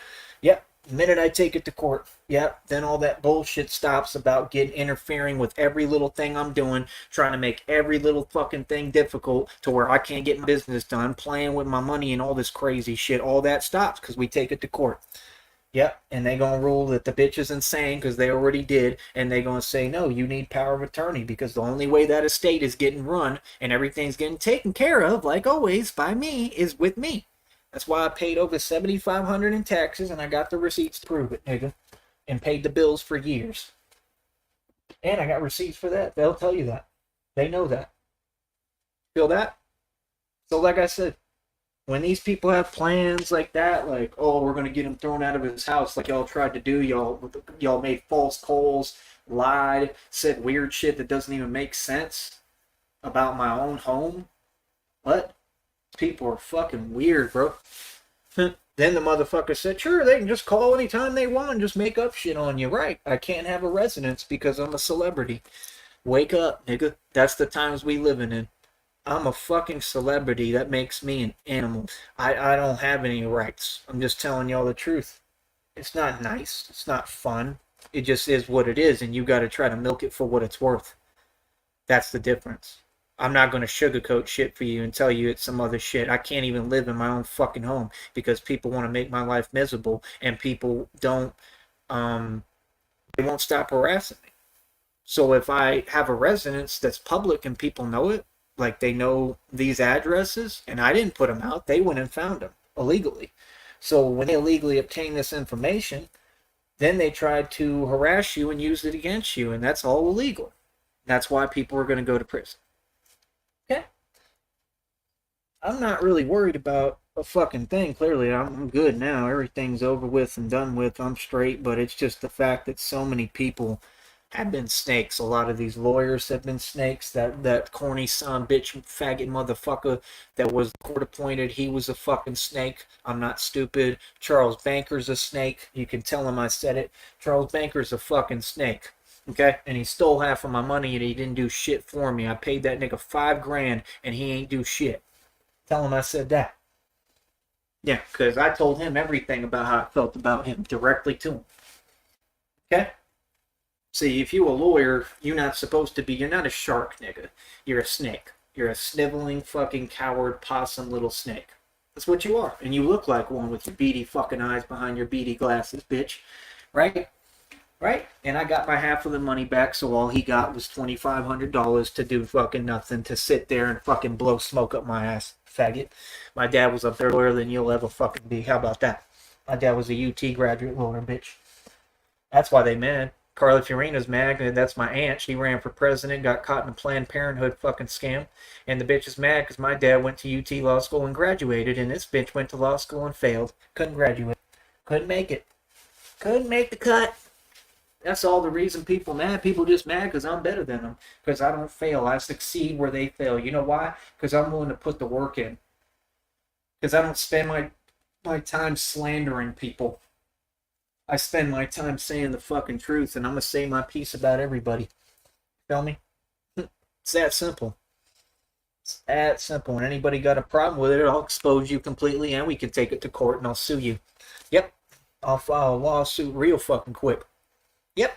Yep. The minute I take it to court, yep, then all that bullshit stops about getting interfering with every little thing I'm doing, trying to make every little fucking thing difficult to where I can't get my business done, playing with my money and all this crazy shit. All that stops because we take it to court. Yep, and they gonna rule that the bitch is insane because they already did, and they gonna say no, you need power of attorney because the only way that estate is getting run and everything's getting taken care of, like always, by me, is with me. That's why I paid over $7,500 in taxes, and I got the receipts to prove it, nigga, and paid the bills for years. And I got receipts for that. They'll tell you that. They know that. Feel that? So, like I said, when these people have plans like that, like, oh, we're going to get him thrown out of his house like y'all tried to do, y'all made false calls, lied, said weird shit that doesn't even make sense about my own home. What? People are fucking weird, bro. Then the motherfucker said, sure, they can just call anytime they want and just make up shit on you. Right, I can't have a residence because I'm a celebrity. Wake up, nigga. That's the times we living in. I'm a fucking celebrity. That makes me an animal. I don't have any rights. I'm just telling y'all the truth. It's not nice. It's not fun. It just is what it is, and you got to try to milk it for what it's worth. That's the difference. I'm not going to sugarcoat shit for you and tell you it's some other shit. I can't even live in my own fucking home because people want to make my life miserable, and people don't, they won't stop harassing me. So if I have a residence that's public and people know it, like they know these addresses, and I didn't put them out, they went and found them illegally. So when they illegally obtain this information, then they tried to harass you and use it against you, and that's all illegal. That's why people are going to go to prison. Okay? I'm not really worried about a fucking thing. Clearly, I'm good now. Everything's over with and done with. I'm straight, but it's just the fact that so many people have been snakes. A lot of these lawyers have been snakes. That corny son bitch faggot motherfucker that was court appointed, he was a fucking snake. I'm not stupid. Charles Banker's a snake. You can tell him I said it. Charles Banker's a fucking snake. Okay? And he stole half of my money and he didn't do shit for me. I paid that nigga $5,000 and he ain't do shit. Tell him I said that. Yeah, because I told him everything about how I felt about him directly to him. Okay? See, if you're a lawyer, you're not supposed to be, you're not a shark, nigga. You're a snake. You're a sniveling fucking coward possum little snake. That's what you are. And you look like one with your beady fucking eyes behind your beady glasses, bitch. Right? Right? And I got my half of the money back, so all he got was $2,500 to do fucking nothing, to sit there and fucking blow smoke up my ass, faggot. My dad was a better lawyer than you'll ever fucking be. How about that? My dad was a UT graduate lawyer, bitch. That's why they mad. Carla Fiorina's mad, and that's my aunt. She ran for president, got caught in a Planned Parenthood fucking scam. And the bitch is mad because my dad went to UT Law School and graduated, and this bitch went to law school and failed. Couldn't graduate. Couldn't make it. Couldn't make the cut. That's all the reason people mad. People just mad because I'm better than them. Because I don't fail. I succeed where they fail. You know why? Because I'm willing to put the work in. Because I don't spend my time slandering people. I spend my time saying the fucking truth, and I'm going to say my piece about everybody. Feel me? It's that simple. It's that simple. And anybody got a problem with it, I'll expose you completely, and we can take it to court, and I'll sue you. Yep. I'll file a lawsuit real fucking quick. Yep.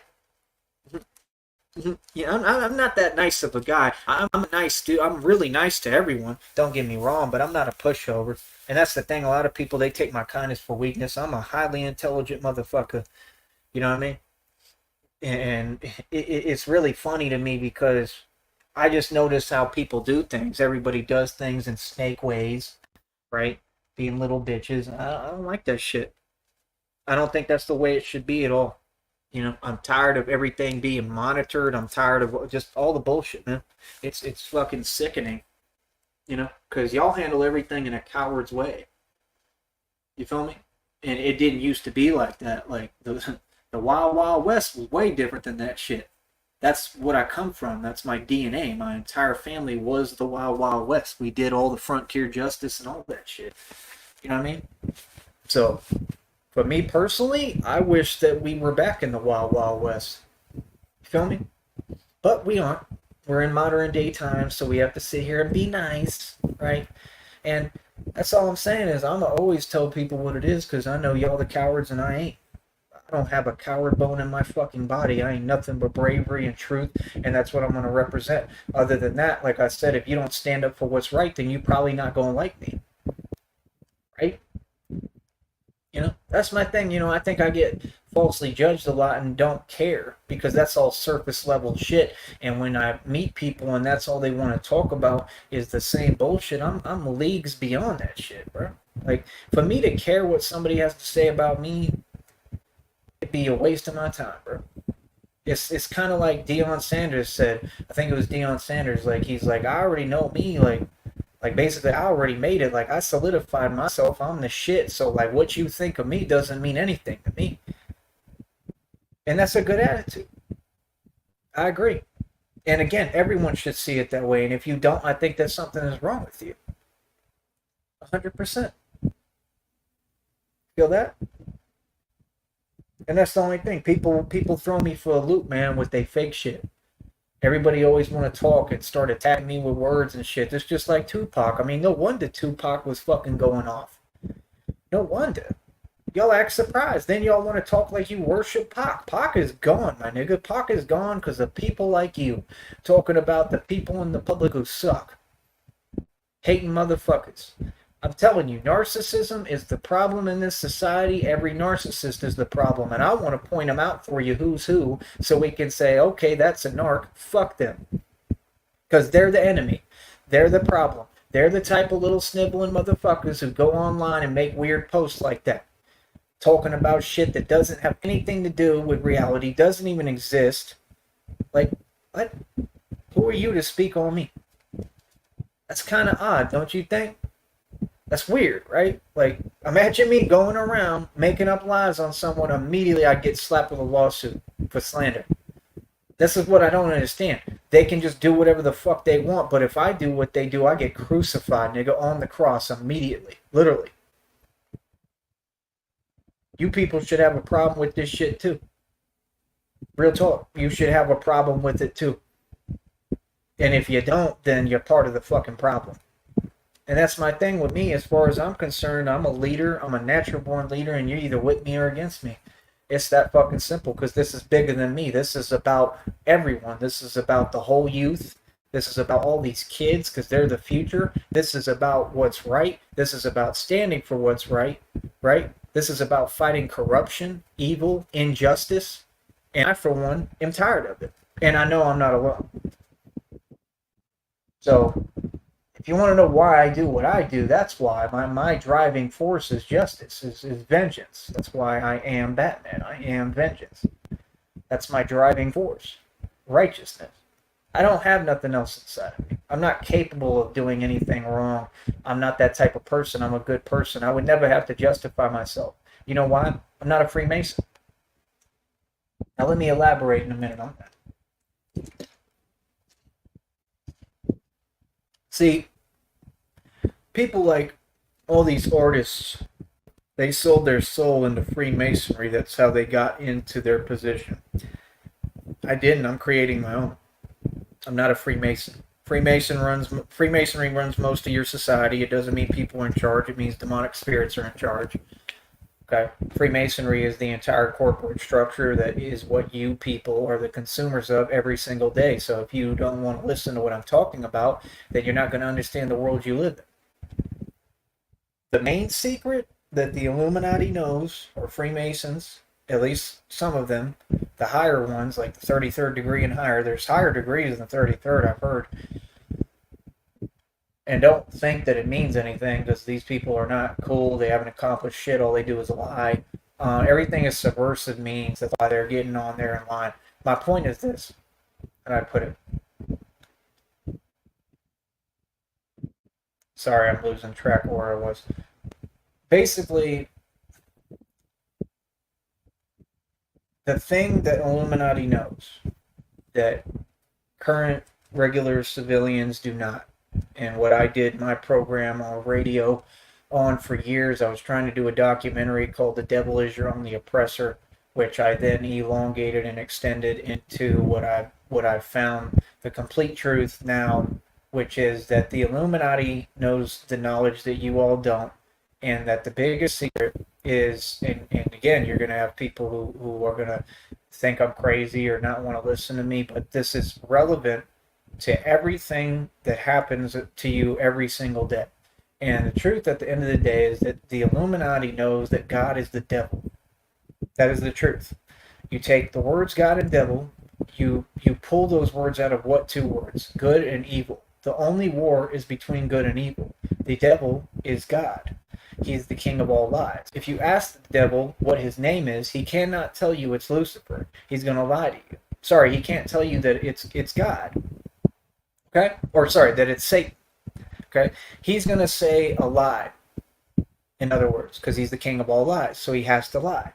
Yeah, I'm not that nice of a guy. I'm a nice dude. I'm really nice to everyone. Don't get me wrong, but I'm not a pushover. And that's the thing. A lot of people, they take my kindness for weakness. I'm a highly intelligent motherfucker. You know what I mean? And it's really funny to me because I just notice how people do things. Everybody does things in snake ways, right? Being little bitches. I don't like that shit. I don't think that's the way it should be at all. I'm tired of everything being monitored. I'm tired of just all the bullshit, man. It's fucking sickening, because y'all handle everything in a coward's way. You feel me? And it didn't used to be like that. Like the Wild Wild West was way different than that shit. That's what I come from. That's my DNA. My entire family was the Wild Wild West. We did all the frontier justice and all that shit. You know what I mean? So, for me personally, I wish that we were back in the Wild Wild West. You feel me? But we aren't. We're in modern day times, so we have to sit here and be nice, right? And that's all I'm saying is I'm going to always tell people what it is because I know y'all the cowards and I ain't. I don't have a coward bone in my fucking body. I ain't nothing but bravery and truth, and that's what I'm going to represent. Other than that, like I said, if you don't stand up for what's right, then you're probably not going to like me. Right? That's my thing. I think I get falsely judged a lot and don't care because that's all surface level shit. And when I meet people and that's all they want to talk about is the same bullshit, I'm leagues beyond that shit, bro. Like, for me to care what somebody has to say about me, it'd be a waste of my time, bro. It's kind of like Deion Sanders said. I think it was Deion Sanders. Like, he's like, I already know me. Like basically, I already made it. Like, I solidified myself. I'm the shit. So, like, what you think of me doesn't mean anything to me. And that's a good attitude. I agree. And again, everyone should see it that way. And if you don't, I think that something is wrong with you. 100%. Feel that? And that's the only thing. People throw me for a loop, man, with they fake shit. Everybody always want to talk and start attacking me with words and shit. It's just like Tupac. I mean, no wonder Tupac was fucking going off. No wonder. Y'all act surprised. Then y'all want to talk like you worship Pac. Pac is gone, my nigga. Pac is gone because of people like you. Talking about the people in the public who suck. Hating motherfuckers. I'm telling you, narcissism is the problem in this society. Every narcissist is the problem. And I want to point them out for you who's who so we can say, okay, that's a narc. Fuck them. Because they're the enemy. They're the problem. They're the type of little sniveling motherfuckers who go online and make weird posts like that. Talking about shit that doesn't have anything to do with reality, doesn't even exist. Like, what? Who are you to speak on me? That's kind of odd, don't you think? That's weird, right? Like, imagine me going around making up lies on someone. Immediately I get slapped with a lawsuit for slander. This is what I don't understand. They can just do whatever the fuck they want, but if I do what they do, I get crucified, nigga, on the cross immediately. Literally. You people should have a problem with this shit too. Real talk. You should have a problem with it too. And if you don't, then you're part of the fucking problem. And that's my thing with me. As far as I'm concerned, I'm a leader. I'm a natural born leader, and you're either with me or against me. It's that fucking simple, because this is bigger than me. This is about everyone. This is about the whole youth. This is about all these kids, because they're the future. This is about what's right. This is about standing for what's right, right? This is about fighting corruption, evil, injustice. And I, for one, am tired of it. And I know I'm not alone. So, if you want to know why I do what I do, that's why. My driving force is justice, is vengeance. That's why I am Batman. I am vengeance. That's my driving force. Righteousness. I don't have nothing else inside of me. I'm not capable of doing anything wrong. I'm not that type of person. I'm a good person. I would never have to justify myself. You know why? I'm not a Freemason. Now let me elaborate in a minute on that. See, people like all these artists, they sold their soul into Freemasonry. That's how they got into their position. I didn't. I'm creating my own. I'm not a Freemason. Freemasonry runs most of your society. It doesn't mean people are in charge. It means demonic spirits are in charge. Okay? Freemasonry is the entire corporate structure that is what you people are the consumers of every single day. So if you don't want to listen to what I'm talking about, then you're not going to understand the world you live in. The main secret that the Illuminati knows, or Freemasons, at least some of them, the higher ones, like the 33rd degree and higher, there's higher degrees than the 33rd, I've heard. And don't think that it means anything, because these people are not cool. They haven't accomplished shit. All they do is lie. Everything is subversive means. That's why they're getting on there in line. My point is this, and I put it. Sorry, I'm losing track of where I was. Basically, the thing that Illuminati knows that current regular civilians do not, and what I did my program on radio on for years, I was trying to do a documentary called The Devil Is Your Only Oppressor, which I then elongated and extended into what I've found the complete truth now, which is that the Illuminati knows the knowledge that you all don't, and that the biggest secret is, and again, you're going to have people who are going to think I'm crazy or not want to listen to me, but this is relevant to everything that happens to you every single day. And the truth at the end of the day is that the Illuminati knows that God is the devil. That is the truth. You take the words God and devil, you pull those words out of what two words? Good and evil. The only war is between good and evil. The devil is God. He is the king of all lies. If you ask the devil what his name is, he cannot tell you it's Lucifer. He's going to lie to you. Sorry, he can't tell you that it's God. Okay? Or sorry, that it's Satan. Okay? He's going to say a lie, in other words, because he's the king of all lies, so he has to lie.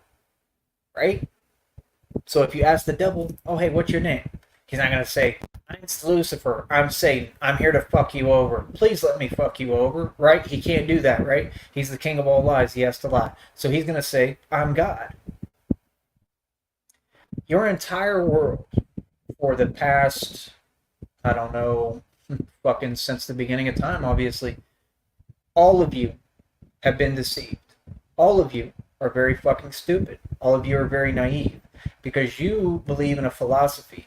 Right? So if you ask the devil, oh, hey, what's your name? He's not going to say, I'm Lucifer, I'm Satan, I'm here to fuck you over. Please let me fuck you over, right? He can't do that, right? He's the king of all lies. He has to lie. So he's going to say, I'm God. Your entire world for the past, I don't know, fucking since the beginning of time, obviously, all of you have been deceived. All of you are very fucking stupid. All of you are very naive because you believe in a philosophy,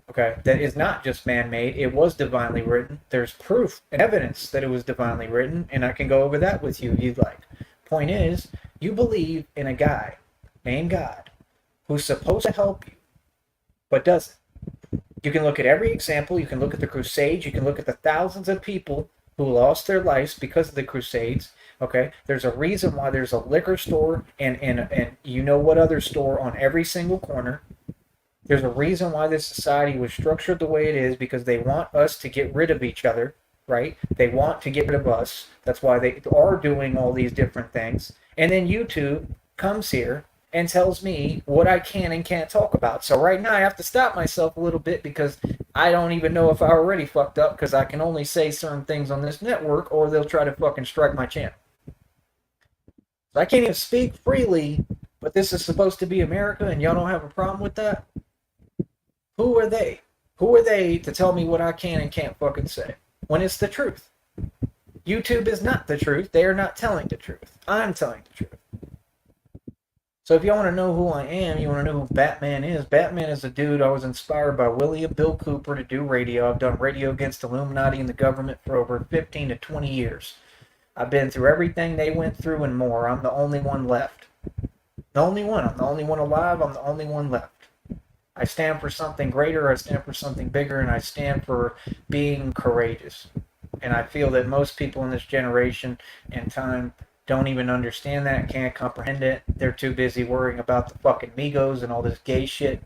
okay, that is not just man-made. It was divinely written. There's proof and evidence that it was divinely written, and I can go over that with you if you'd like. Point is, you believe in a guy named God who's supposed to help you, but doesn't. You can look at every example. You can look at the Crusades. You can look at the thousands of people who lost their lives because of the Crusades. Okay, there's a reason why there's a liquor store and you know what other store on every single corner. There's a reason why this society was structured the way it is, because they want us to get rid of each other, right? They want to get rid of us. That's why they are doing all these different things. And then YouTube comes here and tells me what I can and can't talk about. So right now I have to stop myself a little bit because I don't even know if I already fucked up, because I can only say certain things on this network or they'll try to fucking strike my channel. So I can't even speak freely, but this is supposed to be America and y'all don't have a problem with that? Who are they? Who are they to tell me what I can and can't fucking say when it's the truth? YouTube is not the truth. They are not telling the truth. I'm telling the truth. So if you want to know who I am, you want to know who Batman is. Batman is a dude. I was inspired by William Bill Cooper to do radio. I've done radio against Illuminati and the government for over 15 to 20 years. I've been through everything they went through and more. I'm the only one left. The only one. I'm the only one alive. I'm the only one left. I stand for something greater, I stand for something bigger, and I stand for being courageous. And I feel that most people in this generation and time don't even understand that, can't comprehend it. They're too busy worrying about the fucking Migos and all this gay shit.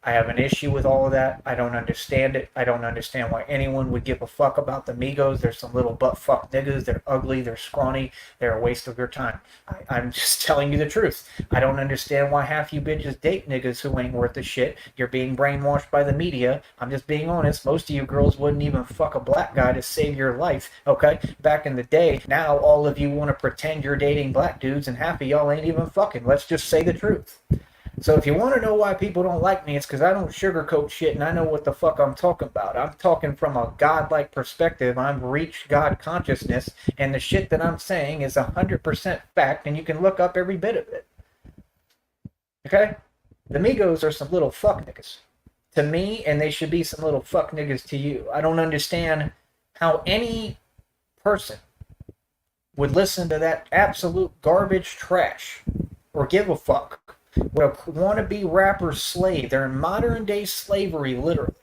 I have an issue with all of that. I don't understand it. I don't understand why anyone would give a fuck about the Migos. They're some little butt-fuck niggas. They're ugly. They're scrawny. They're a waste of your time. I'm just telling you the truth. I don't understand why half you bitches date niggas who ain't worth a shit. You're being brainwashed by the media. I'm just being honest. Most of you girls wouldn't even fuck a black guy to save your life, okay? Back in the day, now all of you want to pretend you're dating black dudes, and half of y'all ain't even fucking. Let's just say the truth. So if you want to know why people don't like me, it's because I don't sugarcoat shit and I know what the fuck I'm talking about. I'm talking from a godlike perspective. I've reached God consciousness, and the shit that I'm saying is 100% fact, and you can look up every bit of it. Okay? The Migos are some little fuck niggas to me, and they should be some little fuck niggas to you. I don't understand how any person would listen to that absolute garbage trash or give a fuck. What a wannabe rapper slave, they're in modern day slavery, literally,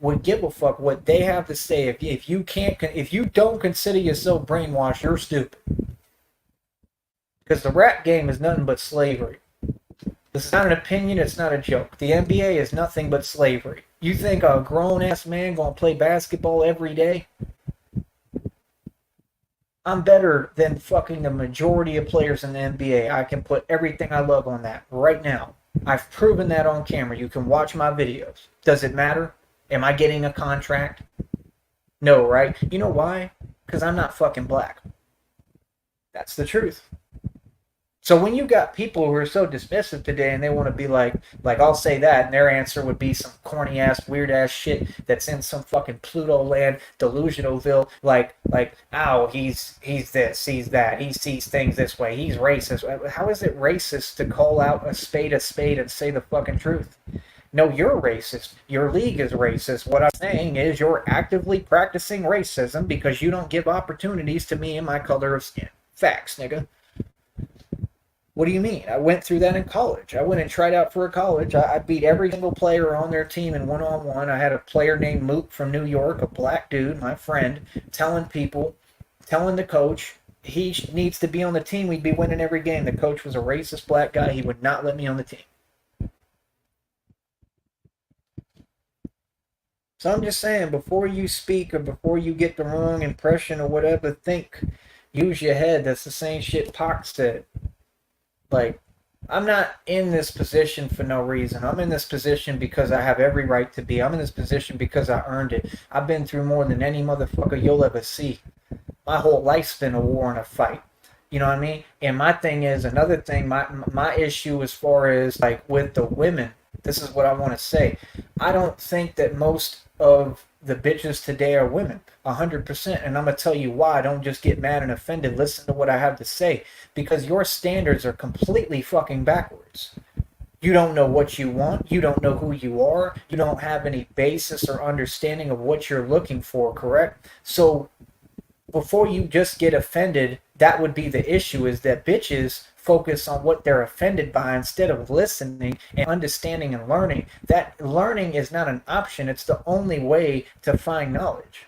would give a fuck what they have to say. If you don't consider yourself brainwashed, you're stupid. Because the rap game is nothing but slavery. This is not an opinion, it's not a joke. The NBA is nothing but slavery. You think a grown ass man gonna play basketball every day? I'm better than fucking the majority of players in the NBA. I can put everything I love on that right now. I've proven that on camera. You can watch my videos. Does it matter? Am I getting a contract? No, right? You know why? Because I'm not fucking black. That's the truth. So when you got people who are so dismissive today and they want to be like I'll say that, and their answer would be some corny ass, weird ass shit that's in some fucking Pluto land, Delusionalville, ow, he's this, he's that, he sees things this way, he's racist. How is it racist to call out a spade and say the fucking truth? No, you're racist. Your league is racist. What I'm saying is you're actively practicing racism because you don't give opportunities to me and my color of skin. Facts, nigga. What do you mean? I went through that in college. I went and tried out for a college. I beat every single player on their team in one-on-one. I had a player named Mook from New York, a black dude, my friend, telling the coach, he needs to be on the team. We'd be winning every game. The coach was a racist black guy. He would not let me on the team. So I'm just saying, before you speak or before you get the wrong impression or whatever, think. Use your head. That's the same shit Pac said. Like, I'm not in this position for no reason. I'm in this position because I have every right to be. I'm in this position because I earned it. I've been through more than any motherfucker you'll ever see. My whole life's been a war and a fight. You know what I mean? And my thing is, another thing, my issue as far as like with the women, this is what I want to say. I don't think that most of the bitches today are women, 100%. And I'm going to tell you why. Don't just get mad and offended. Listen to what I have to say. Because your standards are completely fucking backwards. You don't know what you want. You don't know who you are. You don't have any basis or understanding of what you're looking for, correct? So before you just get offended, that would be the issue, is that bitches focus on what they're offended by instead of listening and understanding and learning. That learning is not an option. It's the only way to find knowledge.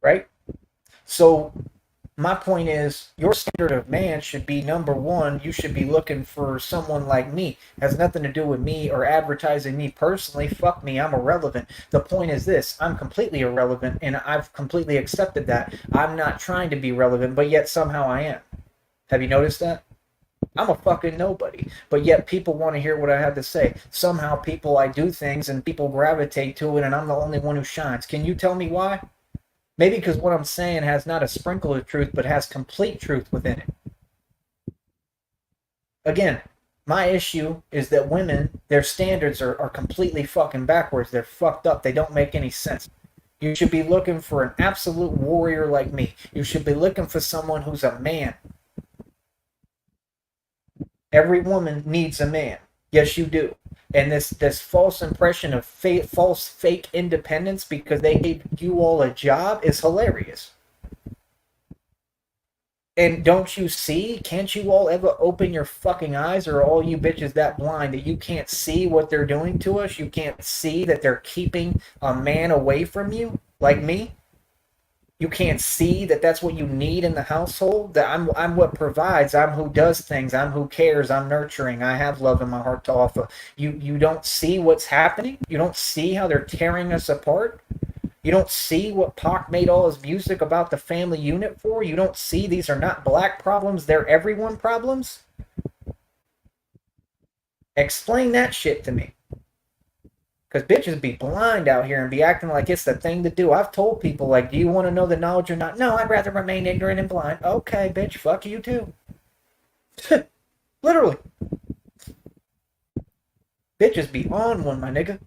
Right? So my point is, your standard of man should be number one. You should be looking for someone like me. It has nothing to do with me or advertising me personally. Fuck me, I'm irrelevant. The point is this: I'm completely irrelevant, and I've completely accepted that. I'm not trying to be relevant, but yet somehow I am. Have you noticed that? I'm a fucking nobody, but yet people want to hear what I have to say. Somehow I do things and people gravitate to it, and I'm the only one who shines. Can you tell me why? Maybe because what I'm saying has not a sprinkle of truth, but has complete truth within it. Again, my issue is that women, their standards are completely fucking backwards. They're fucked up. They don't make any sense. You should be looking for an absolute warrior like me. You should be looking for someone who's a man. Every woman needs a man. Yes, you do. And this false impression of false fake independence because they gave you all a job is hilarious. And don't you see? Can't you all ever open your fucking eyes, or are all you bitches that blind that you can't see what they're doing to us? You can't see that they're keeping a man away from you, like me? You can't see that that's what you need in the household? That I'm what provides. I'm who does things. I'm who cares. I'm nurturing. I have love in my heart to offer. You don't see what's happening? You don't see how they're tearing us apart? You don't see what Pac made all his music about the family unit for? You don't see these are not black problems, they're everyone problems? Explain that shit to me. Because bitches be blind out here and be acting like it's the thing to do. I've told people, like, do you want to know the knowledge or not? No, I'd rather remain ignorant and blind. Okay, bitch, fuck you too. Literally. Bitches be on one, my nigga.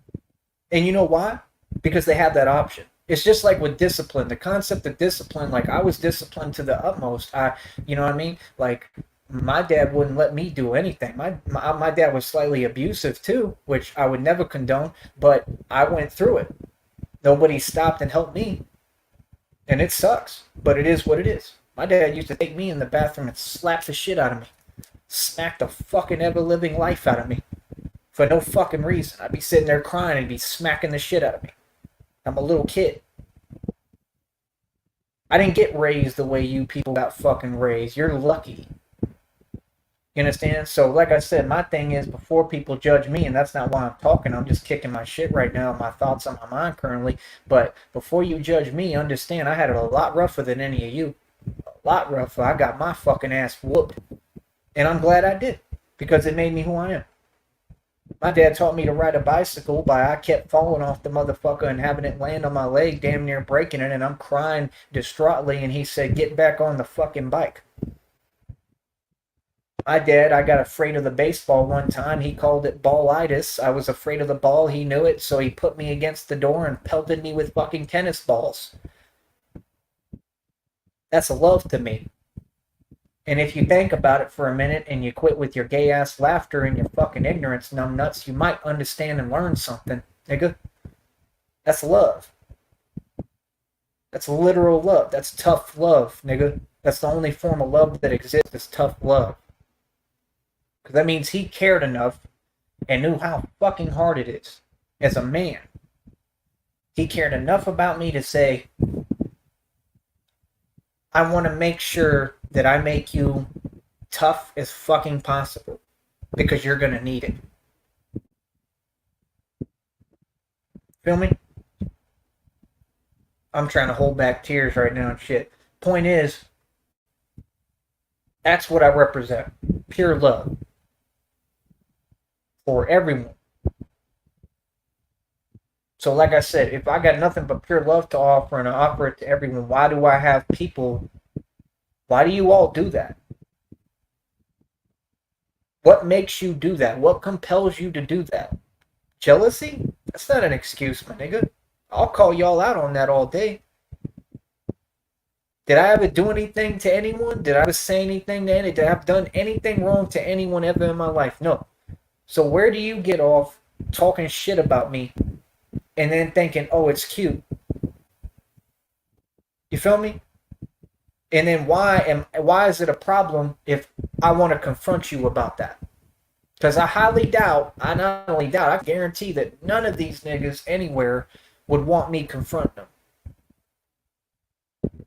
And you know why? Because they have that option. It's just like with discipline. The concept of discipline, like I was disciplined to the utmost. You know what I mean? Like my dad wouldn't let me do anything. My dad was slightly abusive too, which I would never condone, but I went through it. Nobody stopped and helped me. And it sucks, but it is what it is. My dad used to take me in the bathroom and slap the shit out of me. Smack the fucking ever-living life out of me. For no fucking reason. I'd be sitting there crying and he'd be smacking the shit out of me. I'm a little kid. I didn't get raised the way you people got fucking raised. You're lucky. You understand? So, like I said, my thing is before people judge me, and that's not why I'm talking. I'm just kicking my shit right now, my thoughts on my mind currently. But before you judge me, understand I had it a lot rougher than any of you. A lot rougher. I got my fucking ass whooped. And I'm glad I did because it made me who I am. My dad taught me to ride a bicycle, but I kept falling off the motherfucker and having it land on my leg, damn near breaking it, and I'm crying distraughtly, and he said, get back on the fucking bike. My dad, I got afraid of the baseball one time. He called it ballitis. I was afraid of the ball. He knew it, so he put me against the door and pelted me with fucking tennis balls. That's a love to me. And if you think about it for a minute and you quit with your gay ass laughter and your fucking ignorance, numbnuts, you might understand and learn something, nigga. That's love. That's literal love. That's tough love, nigga. That's the only form of love that exists is tough love. Because that means he cared enough and knew how fucking hard it is as a man. He cared enough about me to say, I want to make sure that I make you tough as fucking possible because you're going to need it. Feel me? I'm trying to hold back tears right now and shit. Point is, that's what I represent. Pure love. For everyone. So like I said, if I got nothing but pure love to offer and I offer it to everyone, why do I have people? Why do you all do that? What makes you do that? What compels you to do that? Jealousy? That's not an excuse, my nigga. I'll call y'all out on that all day. Did I ever do anything to anyone? Did I ever say anything to anyone? Did I have done anything wrong to anyone ever in my life? No. So where do you get off talking shit about me and then thinking, oh, it's cute? You feel me? And then why is it a problem if I want to confront you about that? Because I not only doubt, I guarantee that none of these niggas anywhere would want me confronting them.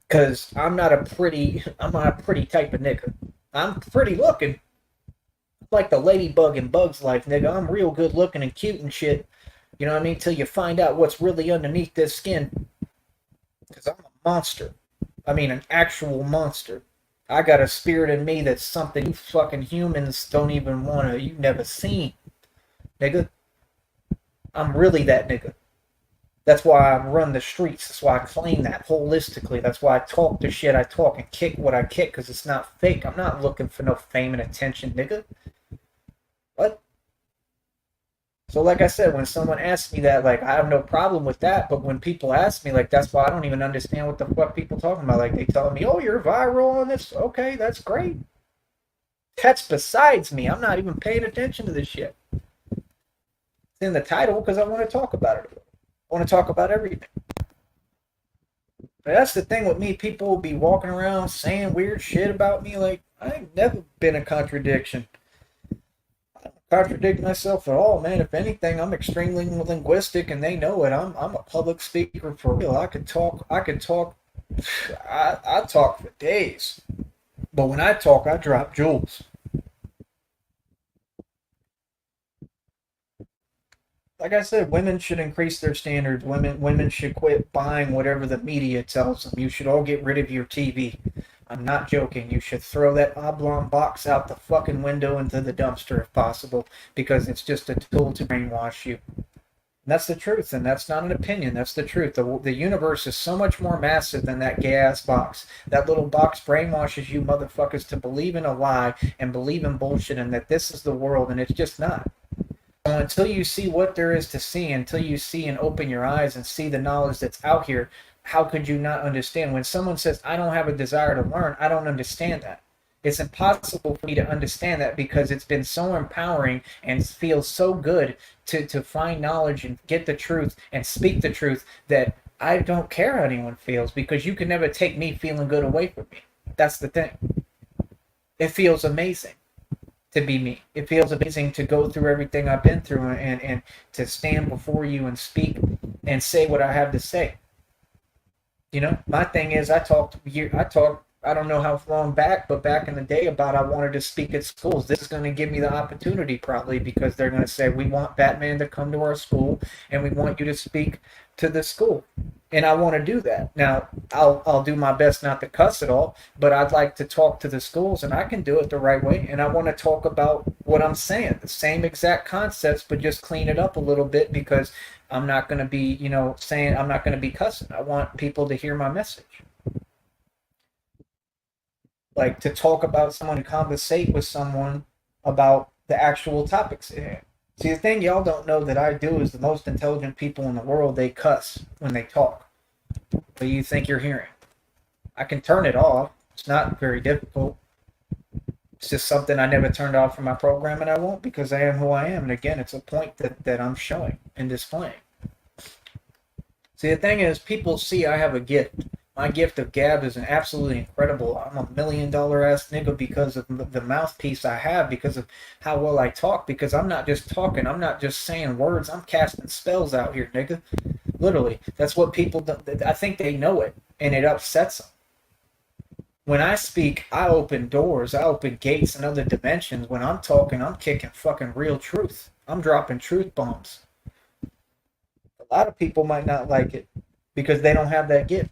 Because I'm not a pretty type of nigga. I'm pretty looking. Like the ladybug in Bug's Life, nigga. I'm real good looking and cute and shit. You know what I mean? Till you find out what's really underneath this skin. Because I'm a monster. I mean, an actual monster. I got a spirit in me that's something you fucking humans don't even want to, you've never seen. Nigga. I'm really that nigga. That's why I run the streets. That's why I claim that holistically. That's why I talk the shit I talk and kick what I kick, because it's not fake. I'm not looking for no fame and attention, nigga. What? So like I said, when someone asks me that, like, I have no problem with that, but when people ask me, like, that's why I don't even understand what the fuck people talking about. Like, they telling me, oh, you're viral on this. Okay, that's great. That's besides me. I'm not even paying attention to this shit. It's in the title because I want to talk about it. I want to talk about everything. But that's the thing with me. People will be walking around saying weird shit about me. Like, I ain't never been a contradiction. I don't contradict myself at all, man. If anything, I'm extremely linguistic, and they know it. I'm a public speaker for real. I talk for days. But when I talk, I drop jewels. Like I said, women should increase their standards. Women should quit buying whatever the media tells them. You should all get rid of your TV. I'm not joking. You should throw that oblong box out the fucking window into the dumpster if possible, because it's just a tool to brainwash you. And that's the truth, and that's not an opinion. That's the truth. The universe is so much more massive than that gay-ass box. That little box brainwashes you motherfuckers to believe in a lie and believe in bullshit and that this is the world, and it's just not. Until you see what there is to see, until you see and open your eyes and see the knowledge that's out here, how could you not understand? When someone says, I don't have a desire to learn, I don't understand that. It's impossible for me to understand that because it's been so empowering and feels so good to find knowledge and get the truth and speak the truth that I don't care how anyone feels, because you can never take me feeling good away from me. That's the thing. It feels amazing to be me. It feels amazing to go through everything I've been through and to stand before you and speak and say what I have to say. You know, my thing is I talk I don't know how long back, but back in the day about I wanted to speak at schools. This is going to give me the opportunity probably because they're going to say, we want Batman to come to our school and we want you to speak to the school. And I want to do that. Now, I'll do my best not to cuss at all, but I'd like to talk to the schools and I can do it the right way. And I want to talk about what I'm saying, the same exact concepts, but just clean it up a little bit because I'm not going to be, saying I'm not going to be cussing. I want people to hear my message. Like to talk about someone, to conversate with someone about the actual topics. See, the thing y'all don't know that I do is the most intelligent people in the world, they cuss when they talk. What do you think you're hearing? I can turn it off. It's not very difficult. It's just something I never turned off from my program, and I won't because I am who I am. And again, it's a point that I'm showing and displaying. See, the thing is, people see I have a gift. My gift of gab is an absolutely incredible. I'm a $1 million ass nigga because of the mouthpiece I have, because of how well I talk, because I'm not just talking. I'm not just saying words. I'm casting spells out here, nigga. Literally. That's what people do. I think they know it, and it upsets them. When I speak, I open doors. I open gates and other dimensions. When I'm talking, I'm kicking fucking real truth. I'm dropping truth bombs. A lot of people might not like it because they don't have that gift.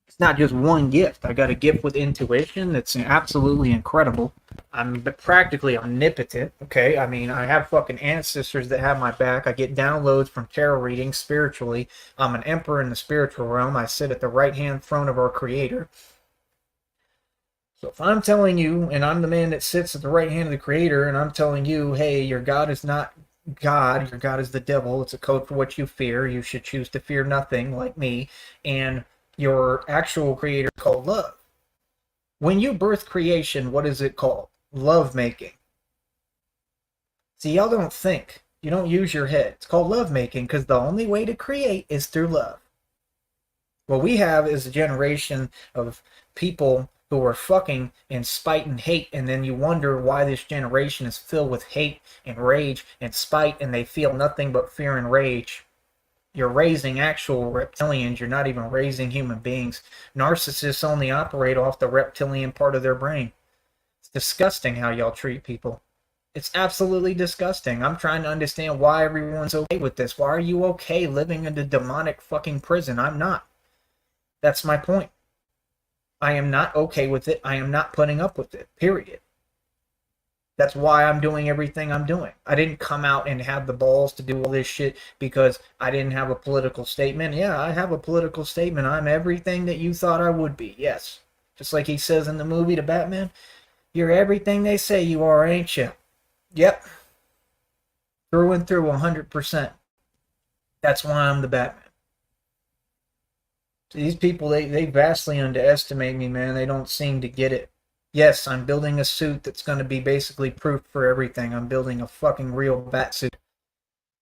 It's not just one gift. I got a gift with intuition that's absolutely incredible. I'm practically omnipotent, okay? I mean, I have fucking ancestors that have my back. I get downloads from tarot readings spiritually. I'm an emperor in the spiritual realm. I sit at the right-hand throne of our creator. So if I'm telling you, and I'm the man that sits at the right hand of the creator, and I'm telling you, hey, your God is not God, your God is the devil. It's a code for what you fear. You should choose to fear nothing like me. And your actual creator is called love. When you birth creation, what is it called? Love making. See, y'all don't think. You don't use your head. It's called love making because the only way to create is through love. What we have is a generation of people who are fucking in spite and hate, and then you wonder why this generation is filled with hate and rage and spite, and they feel nothing but fear and rage. You're raising actual reptilians. You're not even raising human beings. Narcissists only operate off the reptilian part of their brain. It's disgusting how y'all treat people. It's absolutely disgusting. I'm trying to understand why everyone's okay with this. Why are you okay living in a demonic fucking prison? I'm not. That's my point. I am not okay with it. I am not putting up with it. Period. That's why I'm doing everything I'm doing. I didn't come out and have the balls to do all this shit because I didn't have a political statement. Yeah, I have a political statement. I'm everything that you thought I would be. Yes. Just like he says in the movie, The Batman. You're everything they say you are, ain't you? Yep. Through and through, 100%. That's why I'm the Batman. These people, they vastly underestimate me, man. They don't seem to get it. Yes, I'm building a suit that's going to be basically proof for everything. I'm building a fucking real bat suit.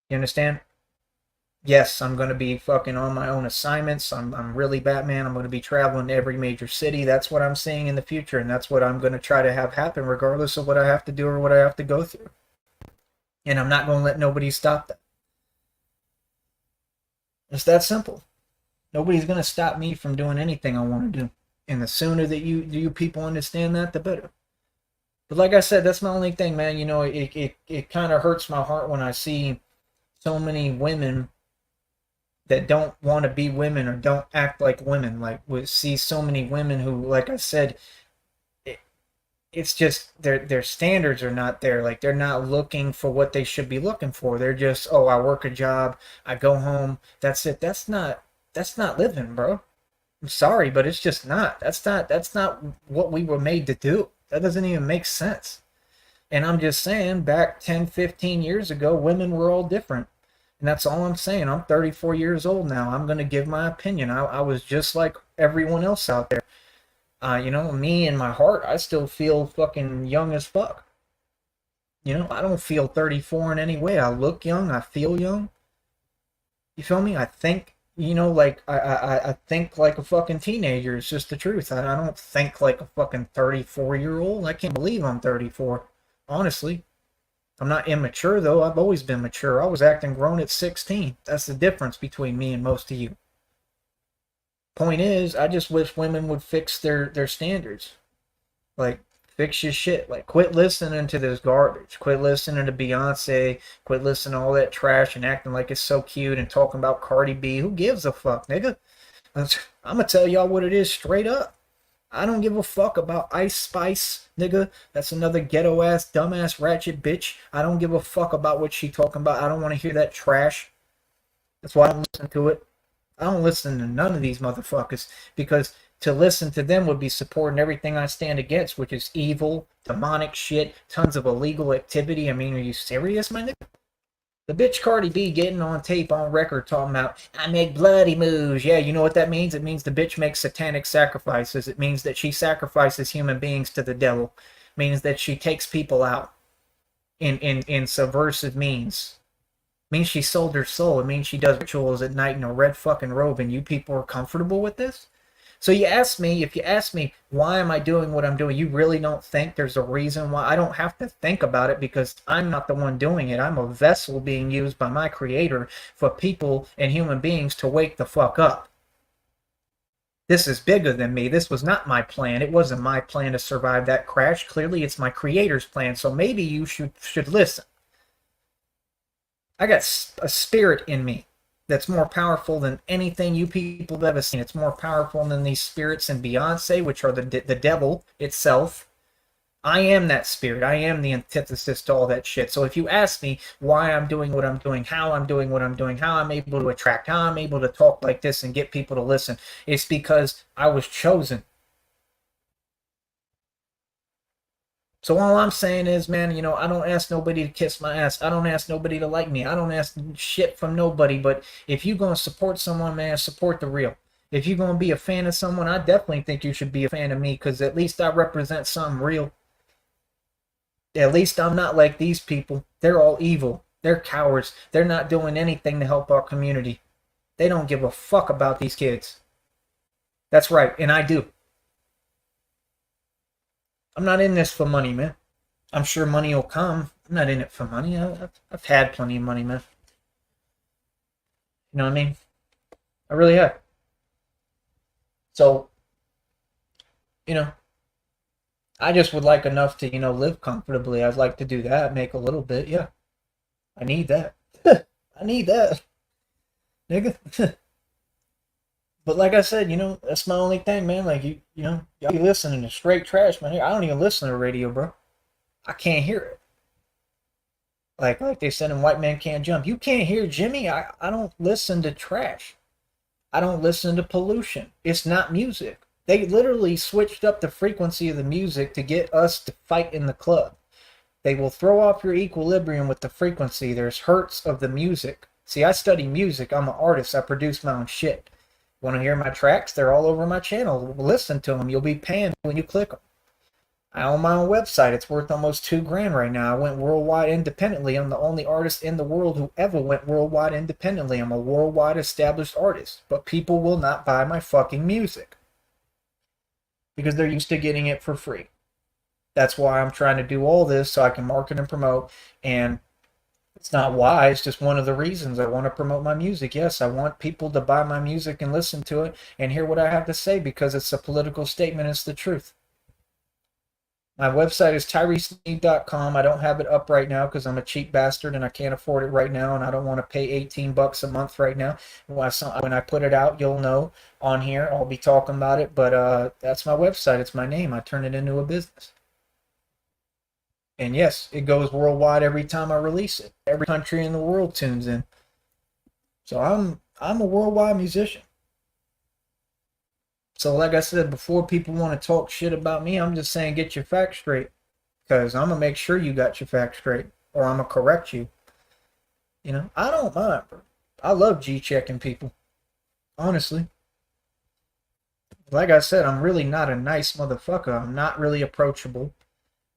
You understand? Yes, I'm going to be fucking on my own assignments. I'm really Batman. I'm going to be traveling to every major city. That's what I'm seeing in the future, and that's what I'm going to try to have happen regardless of what I have to do or what I have to go through. And I'm not going to let nobody stop that. It's that simple. Nobody's going to stop me from doing anything I want to do. And the sooner that you people understand that, the better. But like I said, that's my only thing, man. You know, it kind of hurts my heart when I see so many women that don't want to be women or don't act like women. Like, we see so many women who, like I said, it's just their standards are not there. Like, they're not looking for what they should be looking for. They're just, oh, I work a job, I go home, that's it. That's not living, bro. I'm sorry, but it's just not. That's not what we were made to do. That doesn't even make sense. And I'm just saying, back 10, 15 years ago, women were all different. And that's all I'm saying. I'm 34 years old now. I'm going to give my opinion. I was just like everyone else out there. You know, me in my heart, I still feel fucking young as fuck. You know, I don't feel 34 in any way. I look young. I feel young. You feel me? I think, you know, like, I think like a fucking teenager. It's just the truth. I don't think like a fucking 34-year-old. I can't believe I'm 34. Honestly. I'm not immature, though. I've always been mature. I was acting grown at 16. That's the difference between me and most of you. Point is, I just wish women would fix their standards. Like, fix your shit. Like, quit listening to this garbage. Quit listening to Beyonce. Quit listening to all that trash and acting like it's so cute and talking about Cardi B. Who gives a fuck, nigga? I'm gonna tell y'all what it is straight up. I don't give a fuck about Ice Spice, nigga. That's another ghetto ass, dumbass, ratchet bitch. I don't give a fuck about what she talking about. I don't want to hear that trash. That's why I don't listen to it. I don't listen to none of these motherfuckers because to listen to them would be supporting everything I stand against, which is evil, demonic shit, tons of illegal activity. I mean, are you serious, my nigga? The bitch Cardi B getting on tape, on record, talking about, I make bloody moves. Yeah, you know what that means? It means the bitch makes satanic sacrifices. It means that she sacrifices human beings to the devil. It means that she takes people out in subversive means. It means she sold her soul. It means she does rituals at night in a red fucking robe, and you people are comfortable with this? So if you ask me, why am I doing what I'm doing? You really don't think there's a reason why? I don't have to think about it because I'm not the one doing it. I'm a vessel being used by my creator for people and human beings to wake the fuck up. This is bigger than me. This was not my plan. It wasn't my plan to survive that crash. Clearly, it's my creator's plan. So maybe you should listen. I got a spirit in me that's more powerful than anything you people have ever seen. It's more powerful than these spirits in Beyonce, which are the devil itself. I am that spirit. I am the antithesis to all that shit. So if you ask me why I'm doing what I'm doing, how I'm doing what I'm doing, how I'm able to attract, how I'm able to talk like this and get people to listen, it's because I was chosen. So all I'm saying is, man, I don't ask nobody to kiss my ass. I don't ask nobody to like me. I don't ask shit from nobody. But if you're going to support someone, man, support the real. If you're going to be a fan of someone, I definitely think you should be a fan of me because at least I represent something real. At least I'm not like these people. They're all evil. They're cowards. They're not doing anything to help our community. They don't give a fuck about these kids. That's right, and I do. I'm not in this for money, man. I'm sure money will come. I'm not in it for money. I've had plenty of money, man. You know what I mean? I really have. So, I just would like enough to, live comfortably. I'd like to do that, make a little bit. Yeah. I need that. I need that. Nigga. But like I said, that's my only thing, man. Like, y'all be listening to straight trash, man. I don't even listen to radio, bro. I can't hear it. Like they said in White Man Can't Jump. You can't hear Jimmy. I don't listen to trash. I don't listen to pollution. It's not music. They literally switched up the frequency of the music to get us to fight in the club. They will throw off your equilibrium with the frequency. There's hertz of the music. See, I study music. I'm an artist. I produce my own shit. Want to hear my tracks? They're all over my channel. Listen to them. You'll be paying when you click them. I own my own website. It's worth almost $2,000 right now. I went worldwide independently. I'm the only artist in the world who ever went worldwide independently. I'm a worldwide established artist. But people will not buy my fucking music. Because they're used to getting it for free. That's why I'm trying to do all this so I can market and promote. And it's not why, it's just one of the reasons I want to promote my music. Yes, I want people to buy my music and listen to it and hear what I have to say because it's a political statement. It's the truth. My website is TyreseSneed.com. I don't have it up right now because I'm a cheap bastard and I can't afford it right now and I don't want to pay $18 a month right now. When I put it out, you'll know on here. I'll be talking about it, but that's my website. It's my name. I turn it into a business. And yes, it goes worldwide every time I release it. Every country in the world tunes in. So I'm a worldwide musician. So like I said, before people want to talk shit about me, I'm just saying get your facts straight. Because I'm going to make sure you got your facts straight. Or I'm going to correct you. I don't mind, bro. I love G-checking people. Honestly. Like I said, I'm really not a nice motherfucker. I'm not really approachable.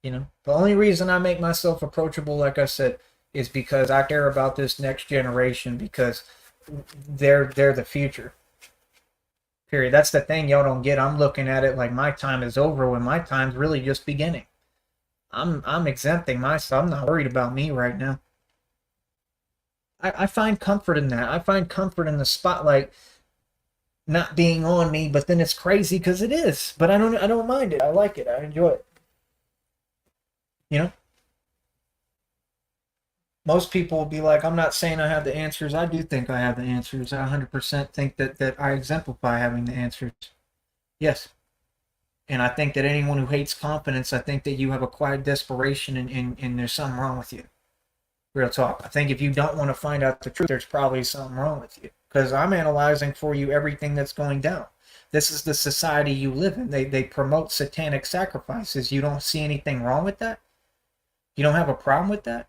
The only reason I make myself approachable, like I said, is because I care about this next generation because they're the future. Period. That's the thing y'all don't get. I'm looking at it like my time is over when my time's really just beginning. I'm exempting myself. I'm not worried about me right now. I find comfort in that. I find comfort in the spotlight not being on me, but then it's crazy because it is. But I don't mind it. I like it. I enjoy it. You know, most people will be like, I'm not saying I have the answers. I do think I have the answers. I 100% think that I exemplify having the answers. Yes. And I think that anyone who hates confidence, I think that you have a quiet desperation and there's something wrong with you. Real talk. I think if you don't want to find out the truth, there's probably something wrong with you. Because I'm analyzing for you everything that's going down. This is the society you live in. They promote satanic sacrifices. You don't see anything wrong with that? You don't have a problem with that?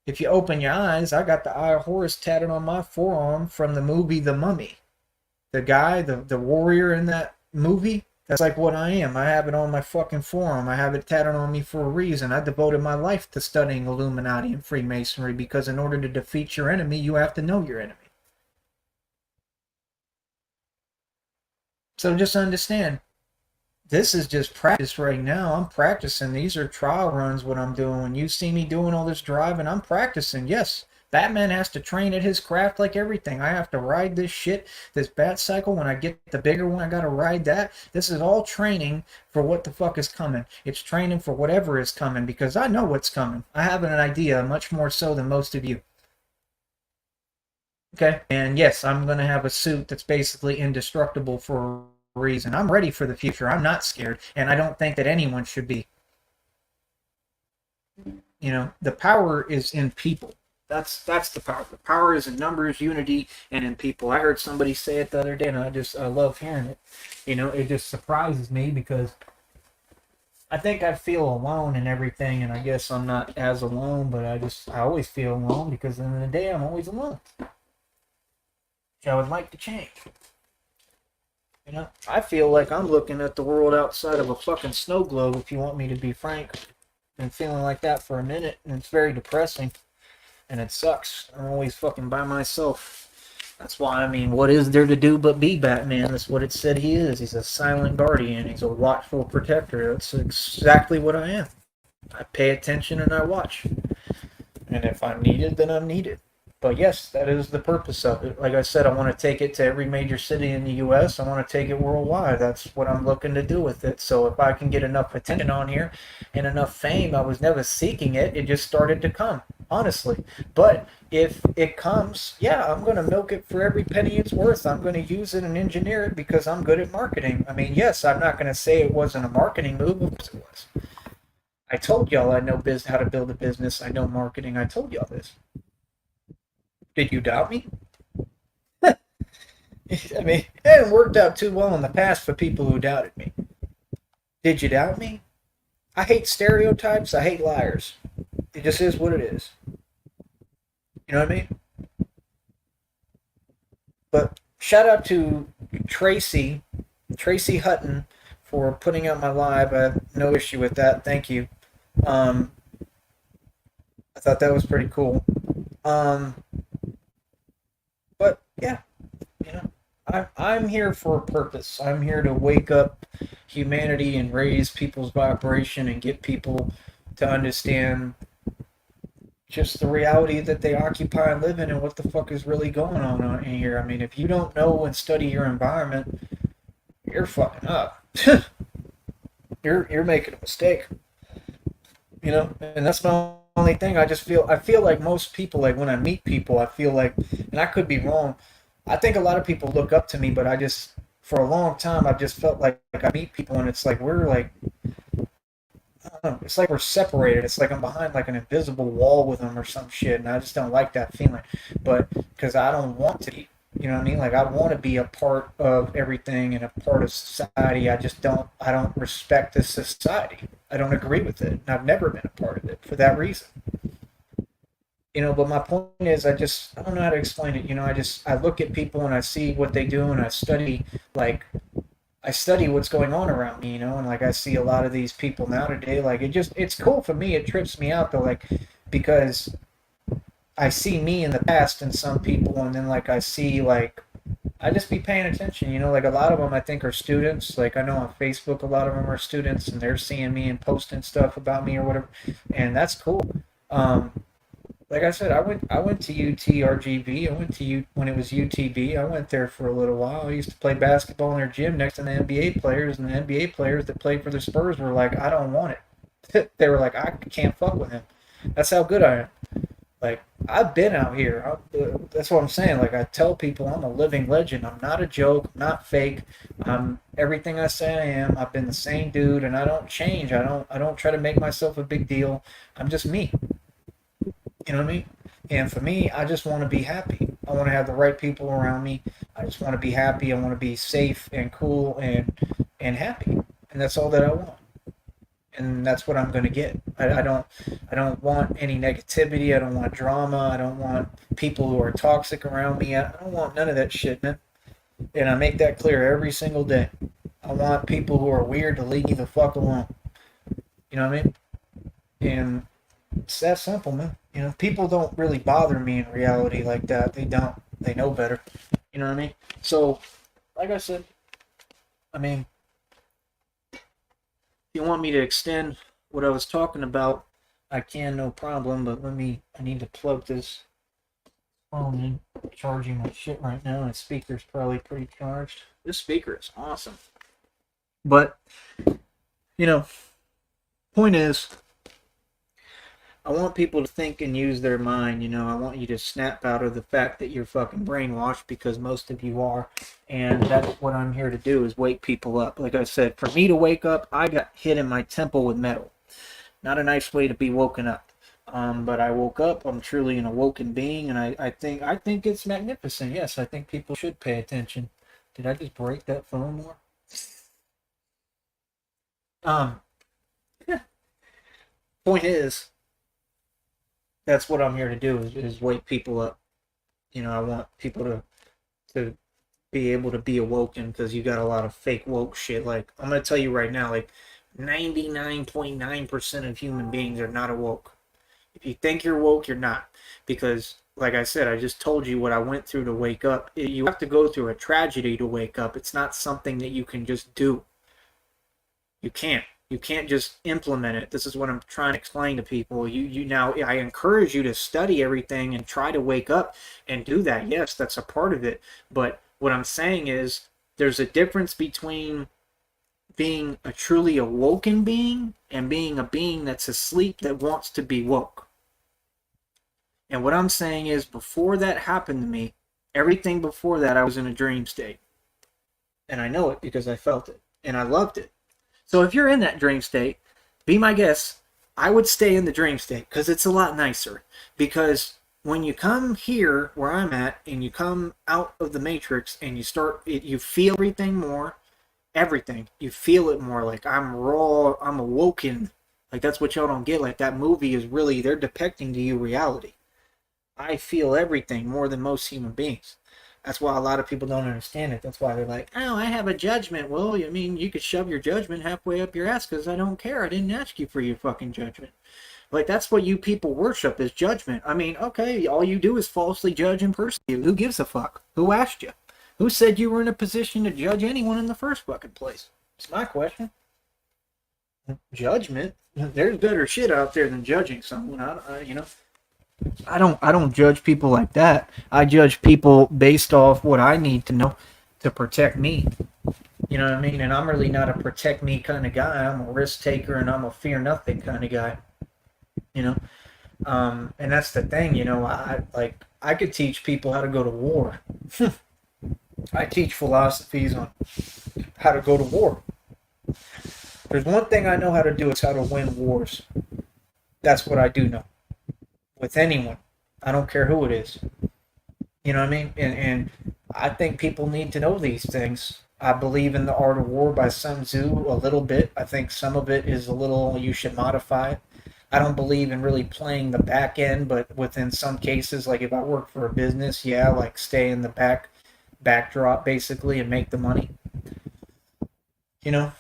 If you open your eyes, I got the Eye of Horus tatted on my forearm from the movie The Mummy. The guy, the warrior in that movie, that's like what I am. I have it on my fucking forearm. I have it tatted on me for a reason. I devoted my life to studying Illuminati and Freemasonry because in order to defeat your enemy, you have to know your enemy. So just understand, this is just practice right now. I'm practicing. These are trial runs, what I'm doing. When you see me doing all this driving, I'm practicing. Yes, Batman has to train at his craft like everything. I have to ride this shit, this bat cycle. When I get the bigger one, I got to ride that. This is all training for what the fuck is coming. It's training for whatever is coming because I know what's coming. I have an idea, much more so than most of you. Okay? And yes, I'm going to have a suit that's basically indestructible for a reason. I'm ready for the future. I'm not scared. And I don't think that anyone should be. You know, the power is in people. That's the power. The power is in numbers, unity, and in people. I heard somebody say it the other day, and I love hearing it. You know, it just surprises me because I think I feel alone and everything, and I guess I'm not as alone, but I always feel alone because at the end of the day, I'm always alone. I would like to change. You know, I feel like I'm looking at the world outside of a fucking snow globe, if you want me to be frank. Been feeling like that for a minute, and it's very depressing. And it sucks. I'm always fucking by myself. That's why, I mean, what is there to do but be Batman? That's what it said he is. He's a silent guardian. He's a watchful protector. That's exactly what I am. I pay attention and I watch. And if I'm needed, then I'm needed. But yes, that is the purpose of it. Like I said, I want to take it to every major city in the U.S. I want to take it worldwide. That's what I'm looking to do with it. So if I can get enough attention on here and enough fame, I was never seeking it. It just started to come, honestly. But if it comes, yeah, I'm going to milk it for every penny it's worth. I'm going to use it and engineer it because I'm good at marketing. I mean, yes, I'm not going to say it wasn't a marketing move. Of course it was. I told y'all I know how to build a business. I know marketing. I told y'all this. Did you doubt me? I mean, it hadn't worked out too well in the past for people who doubted me. Did you doubt me? I hate stereotypes. I hate liars. It just is what it is. You know what I mean? But shout out to Tracy Hutton for putting out my live. I have no issue with that. Thank you. I thought that was pretty cool. But yeah, you know, I'm here for a purpose. I'm here to wake up humanity and raise people's vibration and get people to understand just the reality that they occupy and live in and what the fuck is really going on in here. I mean, if you don't know and study your environment, you're fucking up. You're making a mistake. You know, and that's my only thing. I feel like most people, like when I meet people, I feel like, and I could be wrong, I think a lot of people look up to me, but for a long time, I've just felt like I meet people and it's like we're like, I don't know, it's like we're separated. It's like I'm behind like an invisible wall with them or some shit, and I just don't like that feeling. But because I don't want to be, you know what I mean? Like I want to be a part of everything and a part of society. I don't respect this society. I don't agree with it. And I've never been a part of it for that reason. You know, but my point is I don't know how to explain it. You know, I look at people and I see what they do and I study what's going on around me, you know, and like I see a lot of these people nowadays, like it's cool for me. It trips me out though, like, because I see me in the past in some people, and then like I just be paying attention, you know, like a lot of them I think are students. Like I know on Facebook a lot of them are students and they're seeing me and posting stuff about me or whatever, and that's cool. like I said, I went to UTRGV. I went to U when it was UTB. I went there for a little while. I used to play basketball in their gym next to the NBA players, and the NBA players that played for the Spurs were like, I don't want it. They were like, I can't fuck with him. That's how good I am. Like, I've been out here. That's what I'm saying. Like, I tell people I'm a living legend. I'm not a joke. I'm not fake. I'm everything I say I am. I've been the same dude, and I don't change. I don't try to make myself a big deal. I'm just me. You know what I mean? And for me, I just want to be happy. I want to have the right people around me. I just want to be happy. I want to be safe and cool and happy. And that's all that I want. And that's what I'm going to get. I don't want any negativity. I don't want drama. I don't want people who are toxic around me. I don't want none of that shit, man. And I make that clear every single day. I want people who are weird to leave me the fuck alone. You know what I mean? And it's that simple, man. You know, people don't really bother me in reality like that. They don't. They know better. You know what I mean? So, like I said, I mean, if you want me to extend what I was talking about, I can, no problem. But I need to plug this phone in. I'm charging my shit right now, and the speaker's probably pretty charged. This speaker is awesome. But, you know, point is, I want people to think and use their mind. You know, I want you to snap out of the fact that you're fucking brainwashed, because most of you are. And that's what I'm here to do, is wake people up. Like I said, for me to wake up, I got hit in my temple with metal. Not a nice way to be woken up. But I woke up. I'm truly an awoken being, and I think it's magnificent. Yes, I think people should pay attention. Did I just break that phone more? Um, Point is, that's what I'm here to do, is wake people up. You know, I want people to be able to be awoken, because you got a lot of fake woke shit. Like, I'm gonna tell you right now, like 99.9% of human beings are not awoke. If you think you're woke, you're not. Because, like I said, I just told you what I went through to wake up. You have to go through a tragedy to wake up. It's not something that you can just do. You can't. You can't just implement it. This is what I'm trying to explain to people. You now, I encourage you to study everything and try to wake up and do that. Yes, that's a part of it. But what I'm saying is, there's a difference between being a truly awoken being and being a being that's asleep that wants to be woke. And what I'm saying is, before that happened to me, everything before that, I was in a dream state. And I know it because I felt it. And I loved it. So if you're in that dream state, be my guest. I would stay in the dream state, because it's a lot nicer. Because when you come here where I'm at, and you come out of the matrix, and you feel everything more. Everything. You feel it more. Like, I'm raw, I'm awoken. Like, that's what y'all don't get. Like, that movie is really, they're depicting to you reality. I feel everything more than most human beings. That's why a lot of people don't understand it. That's why they're like, oh, I have a judgment. Well, I mean, you could shove your judgment halfway up your ass, because I don't care. I didn't ask you for your fucking judgment. Like, that's what you people worship, is judgment. I mean, okay, all you do is falsely judge and persecute. Who gives a fuck? Who asked you? Who said you were in a position to judge anyone in the first fucking place? It's my question. Judgment? There's better shit out there than judging someone. I don't judge people like that. I judge people based off what I need to know to protect me. You know what I mean? And I'm really not a protect me kind of guy. I'm a risk taker, and I'm a fear nothing kind of guy. You know? And that's the thing, you know, I could teach people how to go to war. I teach philosophies on how to go to war. There's one thing I know how to do, it's how to win wars. That's what I do know. With anyone. I don't care who it is. You know what I mean? And I think people need to know these things. I believe in The Art of War by Sun Tzu a little bit. I think some of it is a little, you should modify it. I don't believe in really playing the back end, but within some cases, like if I work for a business, yeah, like stay in the backdrop basically and make the money. You know?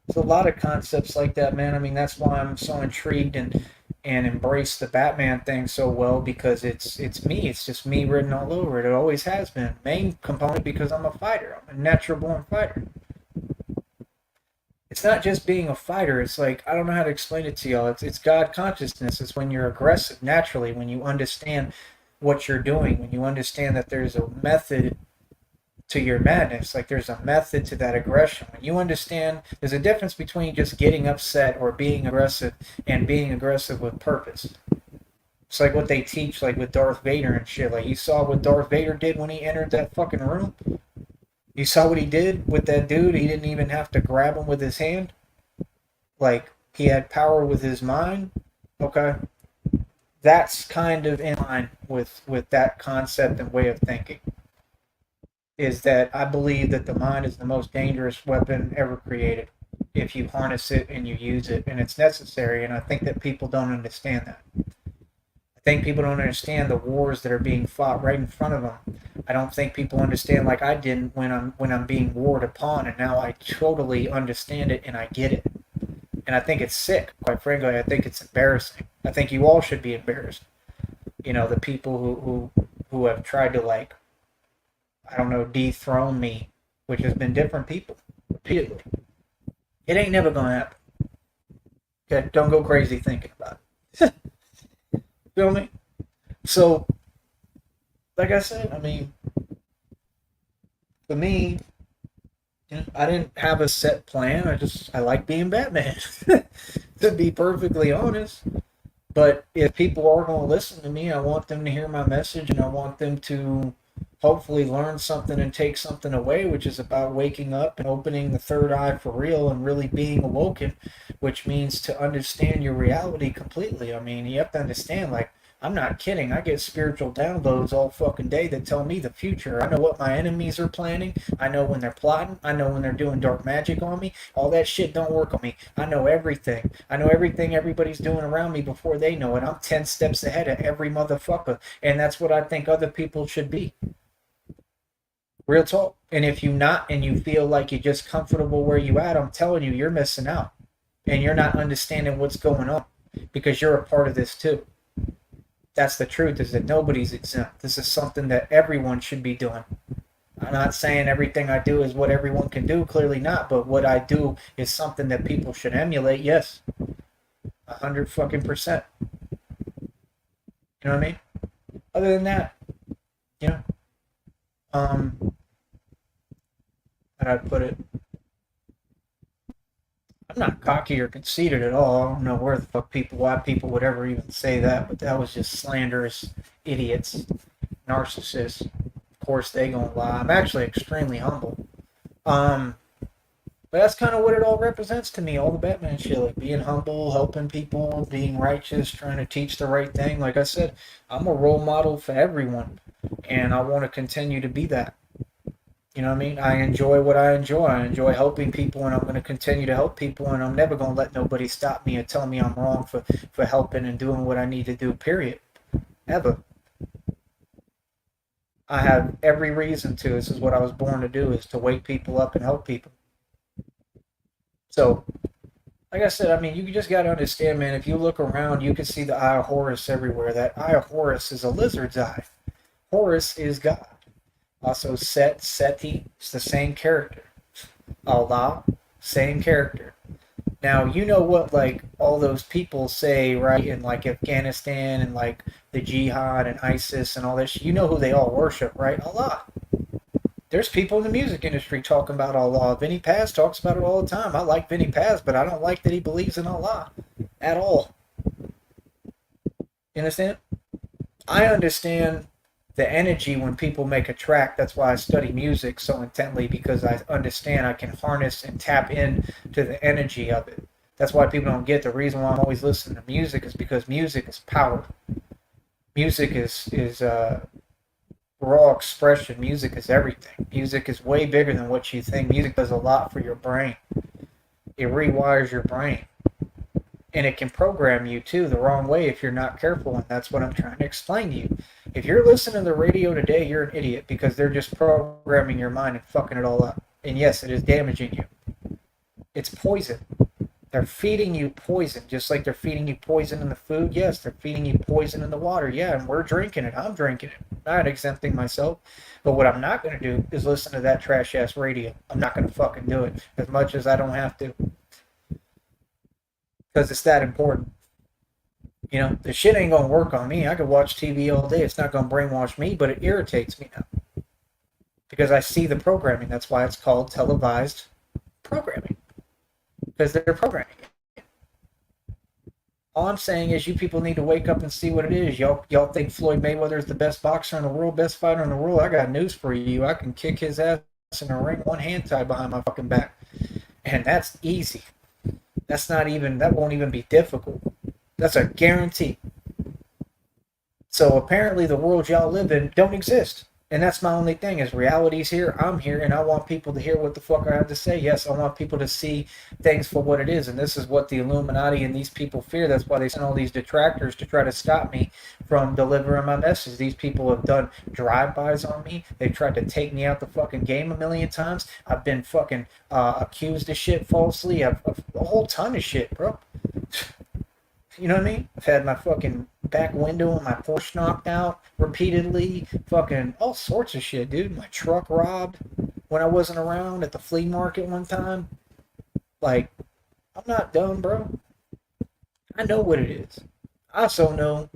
There's a lot of concepts like that, man. I mean, that's why I'm so intrigued and embrace the Batman thing so well, because it's me. It's just me written all over it. It always has been. Main component because I'm a fighter. I'm a natural born fighter. It's not just being a fighter. It's like, I don't know how to explain it to y'all. It's God consciousness. It's when you're aggressive naturally, when you understand what you're doing, when you understand that there's a method to your madness. Like there's a method to that aggression. When you understand there's a difference between just getting upset or being aggressive and being aggressive with purpose. It's like what they teach like with Darth Vader and shit. Like you saw what Darth Vader did when he entered that fucking room. You saw what he did with that dude. He didn't even have to grab him with his hand. Like he had power with his mind. Okay. That's kind of in line with that concept and way of thinking. Is that I believe that the mind is the most dangerous weapon ever created if you harness it and you use it, and it's necessary. And I think that people don't understand that. I think people don't understand the wars that are being fought right in front of them. I don't think people understand like I didn't when I'm being warred upon, and now I totally understand it and I get it. And I think it's sick. Quite frankly, I think it's embarrassing. I think you all should be embarrassed. You know, the people who have tried to like, I don't know, dethrone me, which has been different people repeatedly. It ain't never gonna happen. Okay, don't go crazy thinking about it. Feel me? So, like I said, I mean, for me, you know, I didn't have a set plan. I like being Batman, to be perfectly honest. But if people are going to listen to me, I want them to hear my message, and I want them to hopefully learn something and take something away, which is about waking up and opening the third eye for real and really being awoken, which means to understand your reality completely. I mean, you have to understand, like, I'm not kidding. I get spiritual downloads all fucking day that tell me the future. I know what my enemies are planning. I know when they're plotting. I know when they're doing dark magic on me. All that shit don't work on me. I know everything. I know everything everybody's doing around me before they know it. I'm 10 steps ahead of every motherfucker. And that's what I think other people should be. Real talk. And if you're not and you feel like you're just comfortable where you at, I'm telling you, you're missing out. And you're not understanding what's going on. Because you're a part of this too. That's the truth, is that nobody's exempt. This is something that everyone should be doing. I'm not saying everything I do is what everyone can do, clearly not, but what I do is something that people should emulate, yes. 100%. You know what I mean? Other than that, you know, how do I put it? I'm not cocky or conceited at all. I don't know why people would ever even say that, but that was just slanderous idiots, narcissists. Of course, they gonna lie. I'm actually extremely humble. But that's kind of what it all represents to me. All the Batman shit, like being humble, helping people, being righteous, trying to teach the right thing. Like I said, I'm a role model for everyone, and I want to continue to be that. You know what I mean? I enjoy what I enjoy. I enjoy helping people, and I'm going to continue to help people, and I'm never going to let nobody stop me or tell me I'm wrong for helping and doing what I need to do, period. Ever. I have every reason to. This is what I was born to do, is to wake people up and help people. So, like I said, I mean, you just got to understand, man, if you look around, you can see the Eye of Horus everywhere. That Eye of Horus is a lizard's eye. Horus is God. Also, Set, Seti, it's the same character. Allah, same character. Now, you know what, like, all those people say, right, in, like, Afghanistan and, like, the Jihad and ISIS and all this. You know who they all worship, right? Allah. There's people in the music industry talking about Allah. Vinny Paz talks about it all the time. I like Vinny Paz, but I don't like that he believes in Allah at all. You understand? I understand the energy when people make a track. That's why I study music so intently, because I understand I can harness and tap in to the energy of it. That's why people don't get the reason why I'm always listening to music, is because music is power. Music is raw expression. Music is everything. Music is way bigger than what you think. Music does a lot for your brain. It rewires your brain. And it can program you, too, the wrong way if you're not careful, and that's what I'm trying to explain to you. If you're listening to the radio today, you're an idiot, because they're just programming your mind and fucking it all up. And yes, it is damaging you. It's poison. They're feeding you poison, just like they're feeding you poison in the food. Yes, they're feeding you poison in the water. Yeah, and we're drinking it. I'm drinking it. I'm not exempting myself. But what I'm not going to do is listen to that trash-ass radio. I'm not going to fucking do it, as much as I don't have to. because it's that important. You know, the shit ain't gonna work on me. I could watch TV all day. It's not gonna brainwash me, but it irritates me now because I see the programming. That's why it's called televised programming, because they're programming. All I'm saying is you people need to wake up and see what it is. Y'all think Floyd Mayweather is the best boxer in the world, best fighter in the world? I got news for you. I can kick his ass in a ring, one hand tied behind my fucking back. And that's easy. That won't even be difficult. That's a guarantee. So apparently the world y'all live in don't exist. And that's my only thing is reality's here, I'm here, and I want people to hear what the fuck I have to say. Yes, I want people to see things for what it is, and this is what the Illuminati and these people fear. That's why they send all these detractors to try to stop me from delivering my message. These people have done drive-bys on me. They've tried to take me out the fucking game a million times. I've been fucking accused of shit falsely. A whole ton of shit, bro. You know what I mean? I've had my fucking back window and my Porsche knocked out repeatedly. Fucking all sorts of shit, dude. My truck robbed when I wasn't around at the flea market one time. Like, I'm not dumb, bro. I know what it is. I also know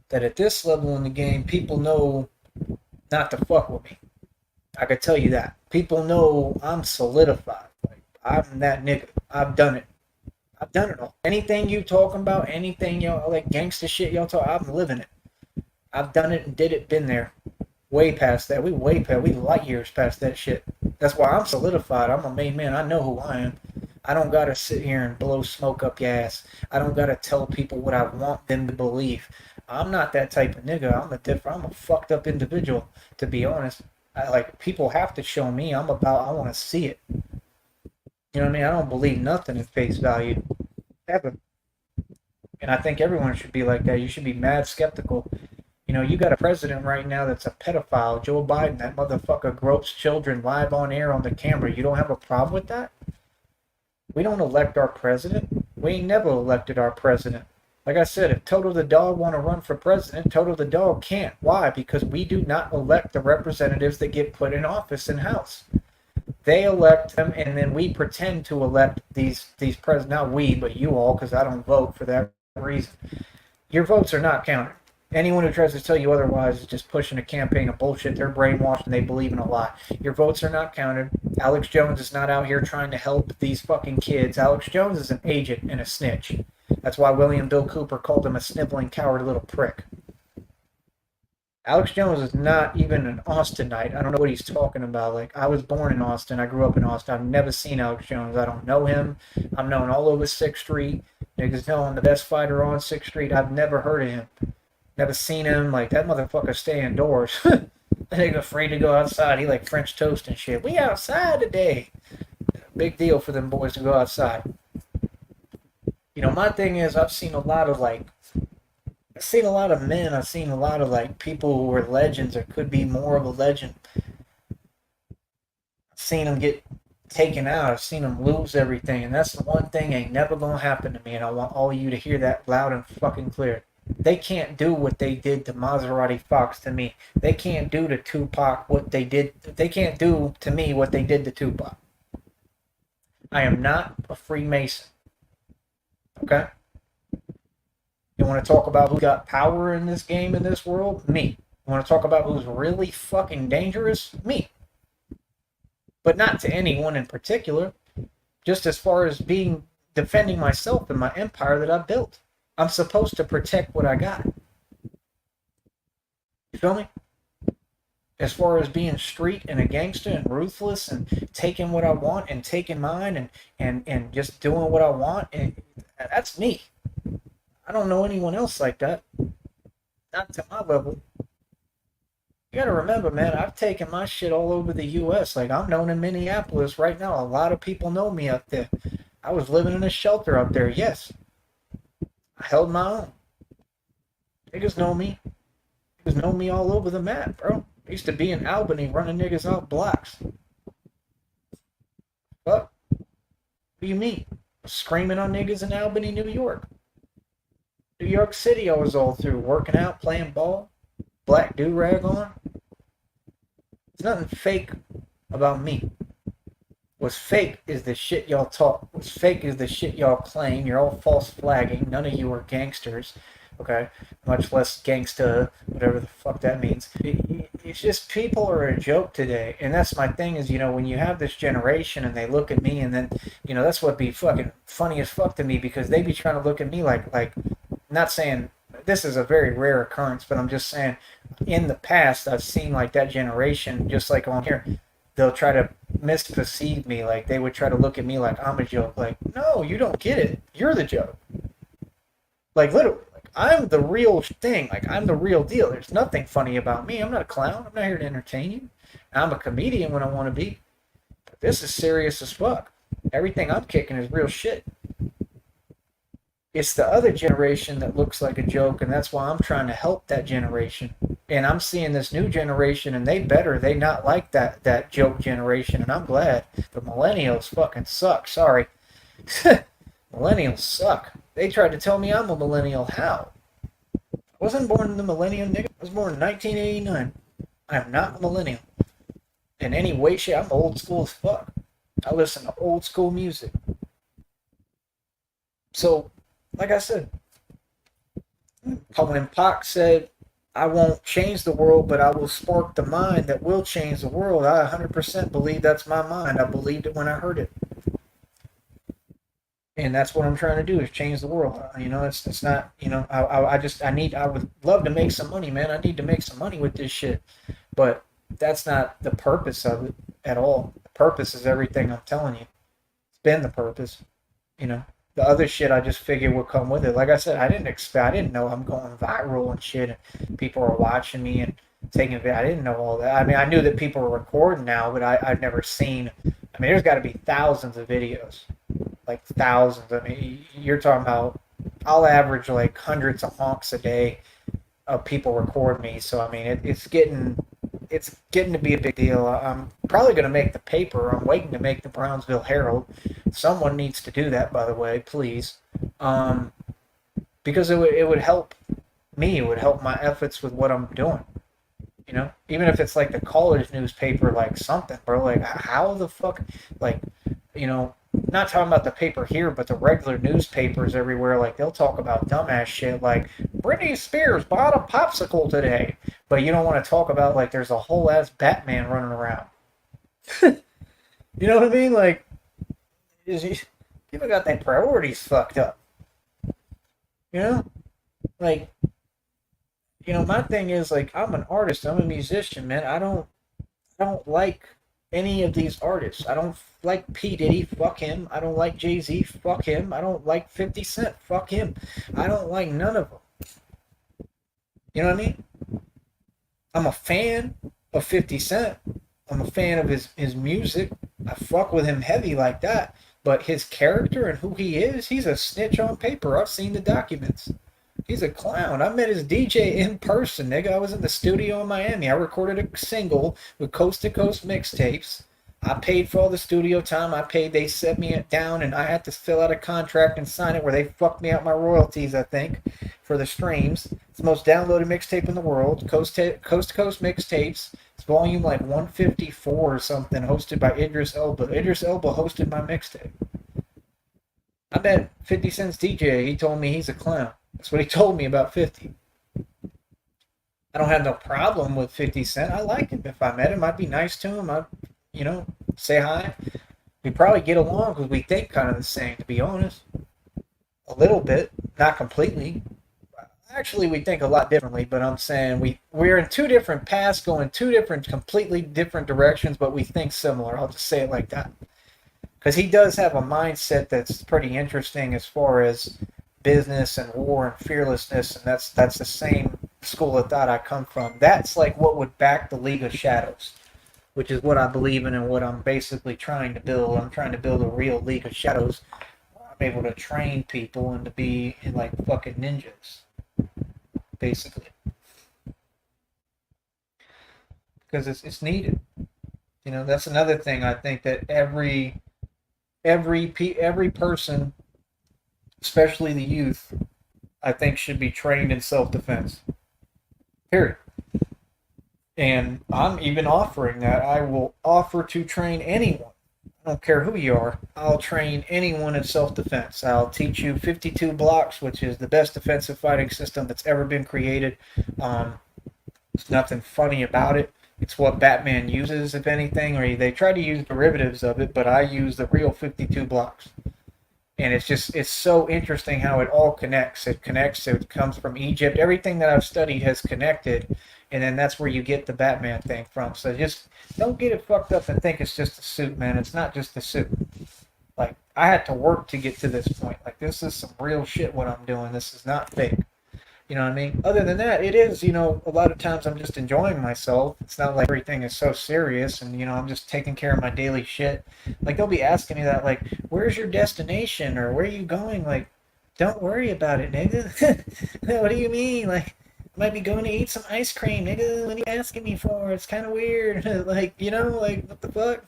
that at this level in the game, people know not to fuck with me. I can tell you that. People know I'm solidified. Like, I'm that nigga. I've done it. I've done it all. Anything you talking about, anything y'all like gangster shit y'all talk, I'm living it. I've done it and did it, been there. Way past that. We light years past that shit. That's why I'm solidified. I'm a main man. I know who I am. I don't gotta sit here and blow smoke up your ass. I don't gotta tell people what I want them to believe. I'm not that type of nigga. I'm a fucked up individual, to be honest. People have to show me. I want to see it. You know what I mean? I don't believe nothing at face value, ever. And I think everyone should be like that. You should be mad skeptical. You know, you got a president right now that's a pedophile, Joe Biden. That motherfucker gropes children live on air on the camera. You don't have a problem with that? We don't elect our president. We ain't never elected our president. Like I said, if Toto the dog want to run for president, Toto the dog can't. Why? Because we do not elect the representatives that get put in office in House. They elect them, and then we pretend to elect these presidents. Not we, but you all, because I don't vote for that reason. Your votes are not counted. Anyone who tries to tell you otherwise is just pushing a campaign of bullshit. They're brainwashed and they believe in a lie. Your votes are not counted. Alex Jones is not out here trying to help these fucking kids. Alex Jones is an agent and a snitch. That's why William Bill Cooper called him a sniveling, coward little prick. Alex Jones is not even an Austinite. I don't know what he's talking about. Like, I was born in Austin. I grew up in Austin. I've never seen Alex Jones. I don't know him. I'm known all over 6th Street. Niggas know I'm the best fighter on 6th Street. I've never heard of him. Never seen him. Like, that motherfucker stay indoors. That nigga afraid to go outside. He like French toast and shit. We outside today. Big deal for them boys to go outside. You know, my thing is I've seen a lot of men. I've seen a lot of people who were legends or could be more of a legend. I've seen them get taken out. I've seen them lose everything. And that's the one thing ain't never going to happen to me. And I want all of you to hear that loud and fucking clear. They can't do what they did to Maserati Fox to me. They can't do to Tupac what they did. They can't do to me what they did to Tupac. I am not a Freemason. Okay? You want to talk about who got power in this game, in this world? Me. You want to talk about who's really fucking dangerous? Me. But not to anyone in particular. Just as far as defending myself and my empire that I built. I'm supposed to protect what I got. You feel me? As far as being street and a gangster and ruthless and taking what I want and taking mine and just doing what I want, and that's me. I don't know anyone else like that. Not to my level. You gotta remember, man, I've taken my shit all over the U.S. Like, I'm known in Minneapolis right now. A lot of people know me up there. I was living in a shelter up there, yes. I held my own. Niggas know me. Niggas know me all over the map, bro. I used to be in Albany running niggas off blocks. What? What do you mean? Screaming on niggas in Albany, New York. New York City I was all through. Working out, playing ball. Black do-rag on. There's nothing fake about me. What's fake is the shit y'all talk. What's fake is the shit y'all claim. You're all false flagging. None of you are gangsters, okay? Much less gangsta, whatever the fuck that means. It's just people are a joke today, and that's my thing. Is when you have this generation and they look at me, and then that's what be fucking funny as fuck to me because they be trying to look at me like, not saying this is a very rare occurrence, but I'm just saying, in the past I've seen like that generation, just like on here they'll try to misperceive me. Like they would try to look at me like I'm a joke. Like, no, you don't get it. You're the joke. Like literally, like I'm the real thing. Like I'm the real deal. There's nothing funny about me. I'm not a clown. I'm not here to entertain you. I'm a comedian when I want to be. But this is serious as fuck. Everything I'm kicking is real shit. It's the other generation that looks like a joke, and that's why I'm trying to help that generation. And I'm seeing this new generation, and they not like that joke generation, and I'm glad. The millennials fucking suck. Sorry. Millennials suck. They tried to tell me I'm a millennial. How? I wasn't born in the millennium, nigga. I was born in 1989. I am not a millennial. In any way, shape, I'm old school as fuck. I listen to old school music. So, like I said, when Pac said, I won't change the world, but I will spark the mind that will change the world, I 100% believe that's my mind. I believed it when I heard it. And that's what I'm trying to do, is change the world. It's not, I would love to make some money, man. I need to make some money with this shit. But that's not the purpose of it at all. The purpose is everything I'm telling you. It's been the purpose, The other shit I just figured would come with it. Like I said, I didn't know I'm going viral and shit, and people are watching me and taking it. I didn't know all that. I mean, I knew that people were recording now, but I've never seen. I mean, there's got to be thousands of videos, like thousands. I mean, you're talking about. I'll average like hundreds of honks a day of people record me. So I mean, it's getting to be a big deal. I'm probably going to make the paper. I'm waiting to make the Brownsville Herald. Someone needs to do that, by the way, please. Because it would help me. It would help my efforts with what I'm doing. Even if it's like the college newspaper, like something, bro. Like, how the fuck, like, not talking about the paper here, but the regular newspapers everywhere, like, they'll talk about dumbass shit, like, Britney Spears bought a popsicle today. But you don't want to talk about, like, there's a whole ass Batman running around. You know what I mean? Like, people got their priorities fucked up. Like, my thing is, like, I'm an artist. I'm a musician, man. I don't like any of these artists. I don't like P. Diddy. Fuck him. I don't like Jay-Z. Fuck him. I don't like 50 Cent. Fuck him. I don't like none of them. You know what I mean? I'm a fan of 50 Cent. I'm a fan of his music. I fuck with him heavy like that. But his character and who he is, he's a snitch on paper. I've seen the documents. He's a clown. I met his DJ in person, nigga. I was in the studio in Miami. I recorded a single with Coast to Coast Mixtapes. I paid for all the studio time. They set me down, and I had to fill out a contract and sign it where they fucked me out my royalties, I think, for the streams. It's the most downloaded mixtape in the world. Coast to Coast Mixtapes. It's volume like 154 or something, hosted by Idris Elba. Idris Elba hosted my mixtape. I met 50 Cent's DJ. He told me he's a clown. That's what he told me about 50. I don't have no problem with 50 Cent. I like him. If I met him, I'd be nice to him. I'd, say hi. We probably get along because we think kind of the same, to be honest. A little bit. Not completely. Actually, we think a lot differently, but I'm saying we're in two different paths, going completely different directions, but we think similar. I'll just say it like that. Because he does have a mindset that's pretty interesting as far as business and war and fearlessness, and that's the same school of thought I come from. That's like what would back the League of Shadows, which is what I believe in and what I'm basically trying to build. I'm trying to build a real League of Shadows. I'm able to train people and to be like fucking ninjas, basically, because it's needed. That's another thing. I think that every person, especially the youth, I think should be trained in self-defense. Period. And I'm even offering that. I will offer to train anyone. I don't care who you are. I'll train anyone in self-defense. I'll teach you 52 blocks, which is the best defensive fighting system that's ever been created. Um, there's nothing funny about it. It's what Batman uses, if anything, or they try to use derivatives of it, but I use the real 52 blocks. And it's so interesting how it all connects. It comes from Egypt. Everything that I've studied has connected, and then that's where you get the Batman thing from. So just don't get it fucked up and think it's just a suit, man. It's not just a suit. Like, I had to work to get to this point. Like, this is some real shit what I'm doing. This is not fake. You know what I mean? Other than that, it is, a lot of times I'm just enjoying myself. It's not like everything is so serious and, I'm just taking care of my daily shit. Like, they'll be asking me that, like, where's your destination or where are you going? Like, don't worry about it, nigga. What do you mean? Like, I might be going to eat some ice cream, nigga. What are you asking me for? It's kind of weird. Like, like, what the fuck?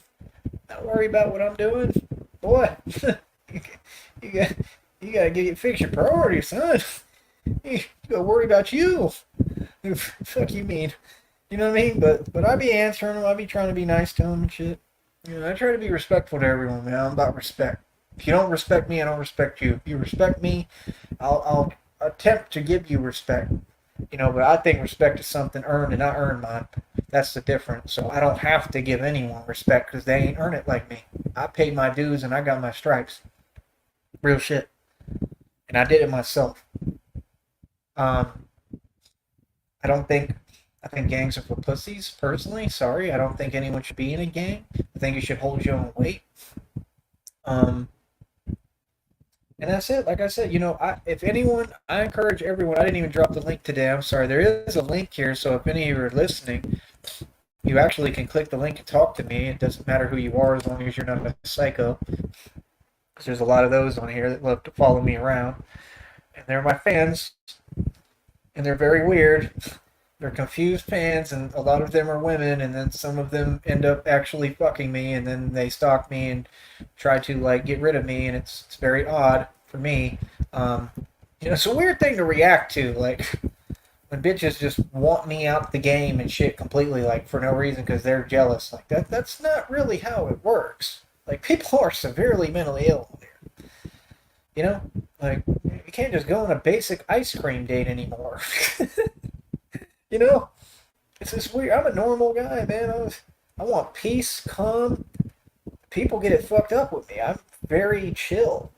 Don't worry about what I'm doing. Boy, you got, you gotta fix your priorities, son. You gotta worry about you. Fuck you mean? You know what I mean? But I be answering them. I be trying to be nice to them and shit. I try to be respectful to everyone, man. I'm about respect. If you don't respect me, I don't respect you. If you respect me, I'll attempt to give you respect. But I think respect is something earned and I earn mine. That's the difference. So I don't have to give anyone respect because they ain't earn it like me. I paid my dues and I got my stripes. Real shit. And I did it myself. I think gangs are for pussies, personally. Sorry, I don't think anyone should be in a gang. I think you should hold your own weight. And that's it. Like I said, if anyone, I encourage everyone. I didn't even drop the link today. I'm sorry. There is a link here, so if any of you are listening, you actually can click the link and talk to me. It doesn't matter who you are as long as you're not a psycho. Because there's a lot of those on here that love to follow me around. And they're my fans. And they're very weird. They're confused fans, and a lot of them are women, and then some of them end up actually fucking me, and then they stalk me and try to, like, get rid of me, and it's very odd for me. It's a weird thing to react to, like, when bitches just want me out the game and shit completely, like, for no reason because they're jealous. Like, that's not really how it works. Like, people are severely mentally ill here. Like, you can't just go on a basic ice cream date anymore. It's just weird. I'm a normal guy, man. I want peace, calm. People get it fucked up with me. I'm very chill.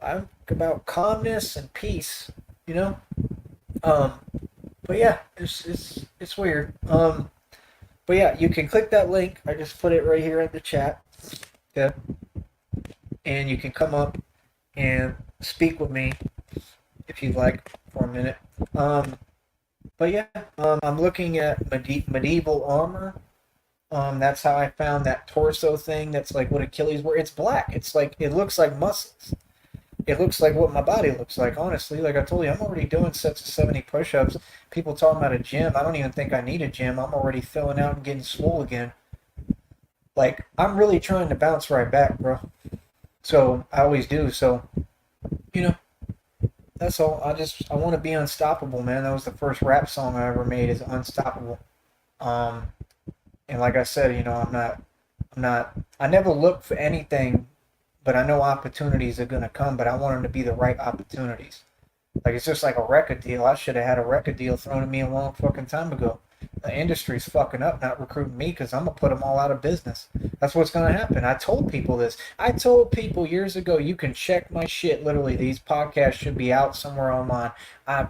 I'm about calmness and peace. But yeah, it's weird. But yeah, you can click that link. I just put it right here in the chat. Okay. And you can come up and speak with me if you'd like for a minute. But yeah, I'm looking at medieval armor. That's how I found that torso thing. That's like what Achilles wore. It's black. It's like it looks like muscles. It looks like what my body looks like. Honestly, like I told you, I'm already doing sets of 70 push-ups. People talking about a gym. I don't even think I need a gym. I'm already filling out and getting swole again. Like, I'm really trying to bounce right back, bro. So I always do. So, that's all. I want to be unstoppable, man. That was the first rap song I ever made, is Unstoppable. And like I said, I never look for anything, but I know opportunities are going to come, but I want them to be the right opportunities. Like, it's just like a record deal. I should have had a record deal thrown at me a long fucking time ago. The industry's fucking up, not recruiting me, because I'm going to put them all out of business. That's what's going to happen. I told people this. I told people years ago, you can check my shit. Literally, these podcasts should be out somewhere online.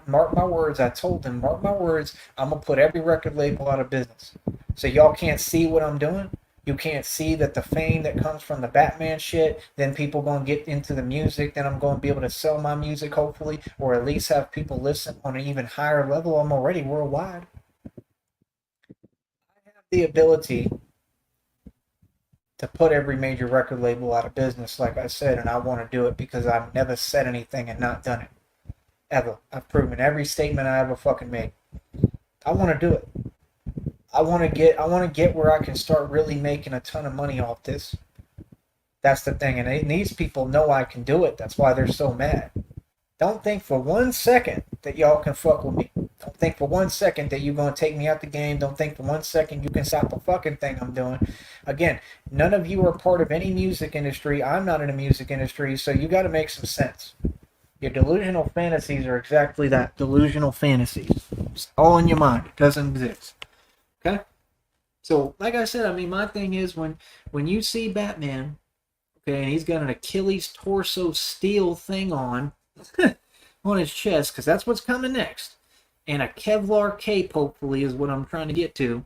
Mark my words. I told them, mark my words, I'm going to put every record label out of business. So y'all can't see what I'm doing. You can't see that the fame that comes from the Batman shit, then people going to get into the music, then I'm going to be able to sell my music, hopefully, or at least have people listen on an even higher level. I'm already worldwide. The ability to put every major record label out of business, like I said, and I want to do it because I've never said anything and not done it. Ever. I've proven every statement I ever fucking made. I want to do it. I want to get where I can start really making a ton of money off this. That's the thing. And these people know I can do it. That's why they're so mad. Don't think for 1 second that y'all can fuck with me. Don't think for 1 second that you're going to take me out the game. Don't think for 1 second you can stop the fucking thing I'm doing. Again, none of you are part of any music industry. I'm not in the music industry, so you got to make some sense. Your delusional fantasies are exactly that, delusional fantasies. It's all in your mind. It doesn't exist. Okay? So, like I said, I mean, my thing is when you see Batman, okay, and he's got an Achilles torso steel thing on his chest, because that's what's coming next, and a Kevlar cape, hopefully, is what I'm trying to get to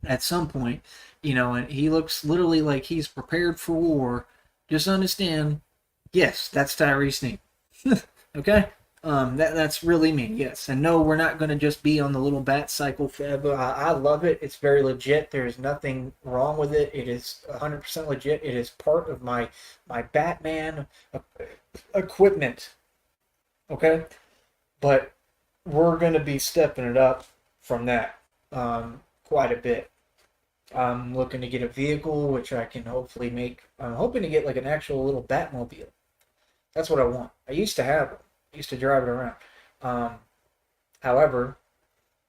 at some point, and he looks literally like he's prepared for war. Just understand, yes, that's Tyrese Sneak. Okay? That's really me, yes. And no, we're not going to just be on the little bat cycle forever. I love it. It's very legit. There's nothing wrong with it. It is 100% legit. It is part of my Batman equipment. Okay? But we're going to be stepping it up from that quite a bit. I'm looking to get a vehicle, which I can hopefully make. I'm hoping to get like an actual little Batmobile. That's what I want. I used to have it. I used to drive it around. However,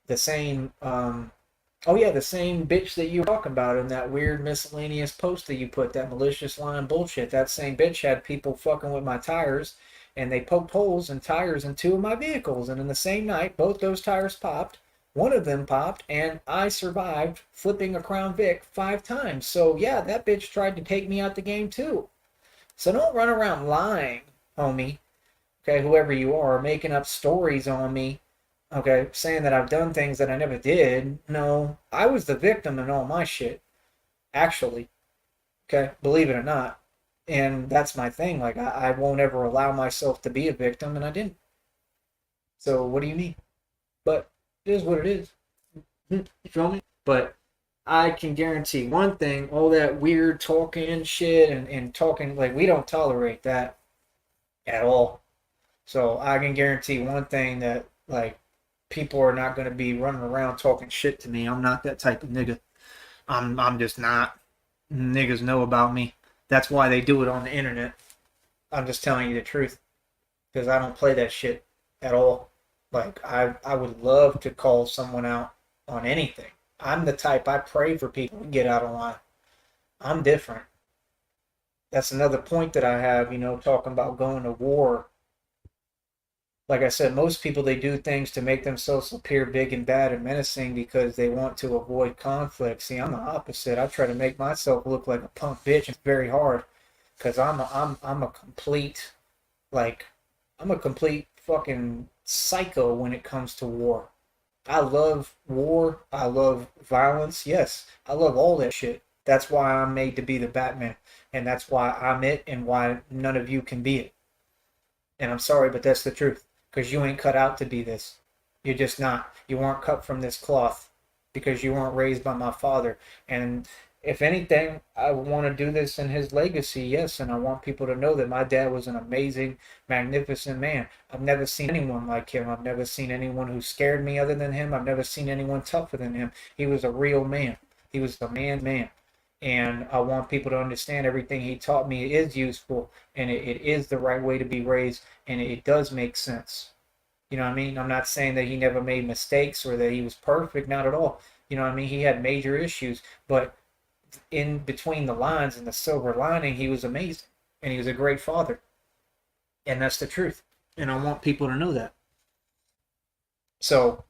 the same, the same bitch that you were talking about in that weird miscellaneous post that you put, that malicious line bullshit, that same bitch had people fucking with my tires, and they poked holes in tires in 2 of my vehicles, and in the same night, both those tires popped. One of them popped, and I survived flipping a Crown Vic 5 times. So, yeah, that bitch tried to take me out the game, too. So don't run around lying, homie, okay, whoever you are, making up stories on me, okay, saying that I've done things that I never did. No, I was the victim in all my shit, actually, okay, believe it or not. And that's my thing. Like, I won't ever allow myself to be a victim, and I didn't. So what do you mean? But it is what it is. You feel me? But I can guarantee one thing, all that weird talking and shit and talking, like, we don't tolerate that at all. So I can guarantee one thing, that, like, people are not going to be running around talking shit to me. I'm not that type of nigga. I'm just not. Niggas know about me. That's why they do it on the internet. I'm just telling you the truth. Because I don't play that shit at all. Like, I would love to call someone out on anything. I'm the type, I pray for people to get out of line. I'm different. That's another point that I have, talking about going to war. Like I said, most people, they do things to make themselves appear big and bad and menacing because they want to avoid conflict. See, I'm the opposite. I try to make myself look like a punk bitch. It's very hard because I'm a complete, like, I'm a complete fucking psycho when it comes to war. I love war. I love violence. Yes, I love all that shit. That's why I'm made to be the Batman. And that's why I'm it and why none of you can be it. And I'm sorry, but that's the truth. Because you ain't cut out to be this. You're just not. You weren't cut from this cloth. Because you weren't raised by my father. And if anything, I want to do this in his legacy, yes. And I want people to know that my dad was an amazing, magnificent man. I've never seen anyone like him. I've never seen anyone who scared me other than him. I've never seen anyone tougher than him. He was a real man. He was a man. And I want people to understand everything he taught me is useful, and it is the right way to be raised, and it does make sense. You know what I mean? I'm not saying that he never made mistakes or that he was perfect, not at all. You know what I mean? He had major issues, but in between the lines and the silver lining, he was amazing, and he was a great father. And that's the truth. And I want people to know that. So,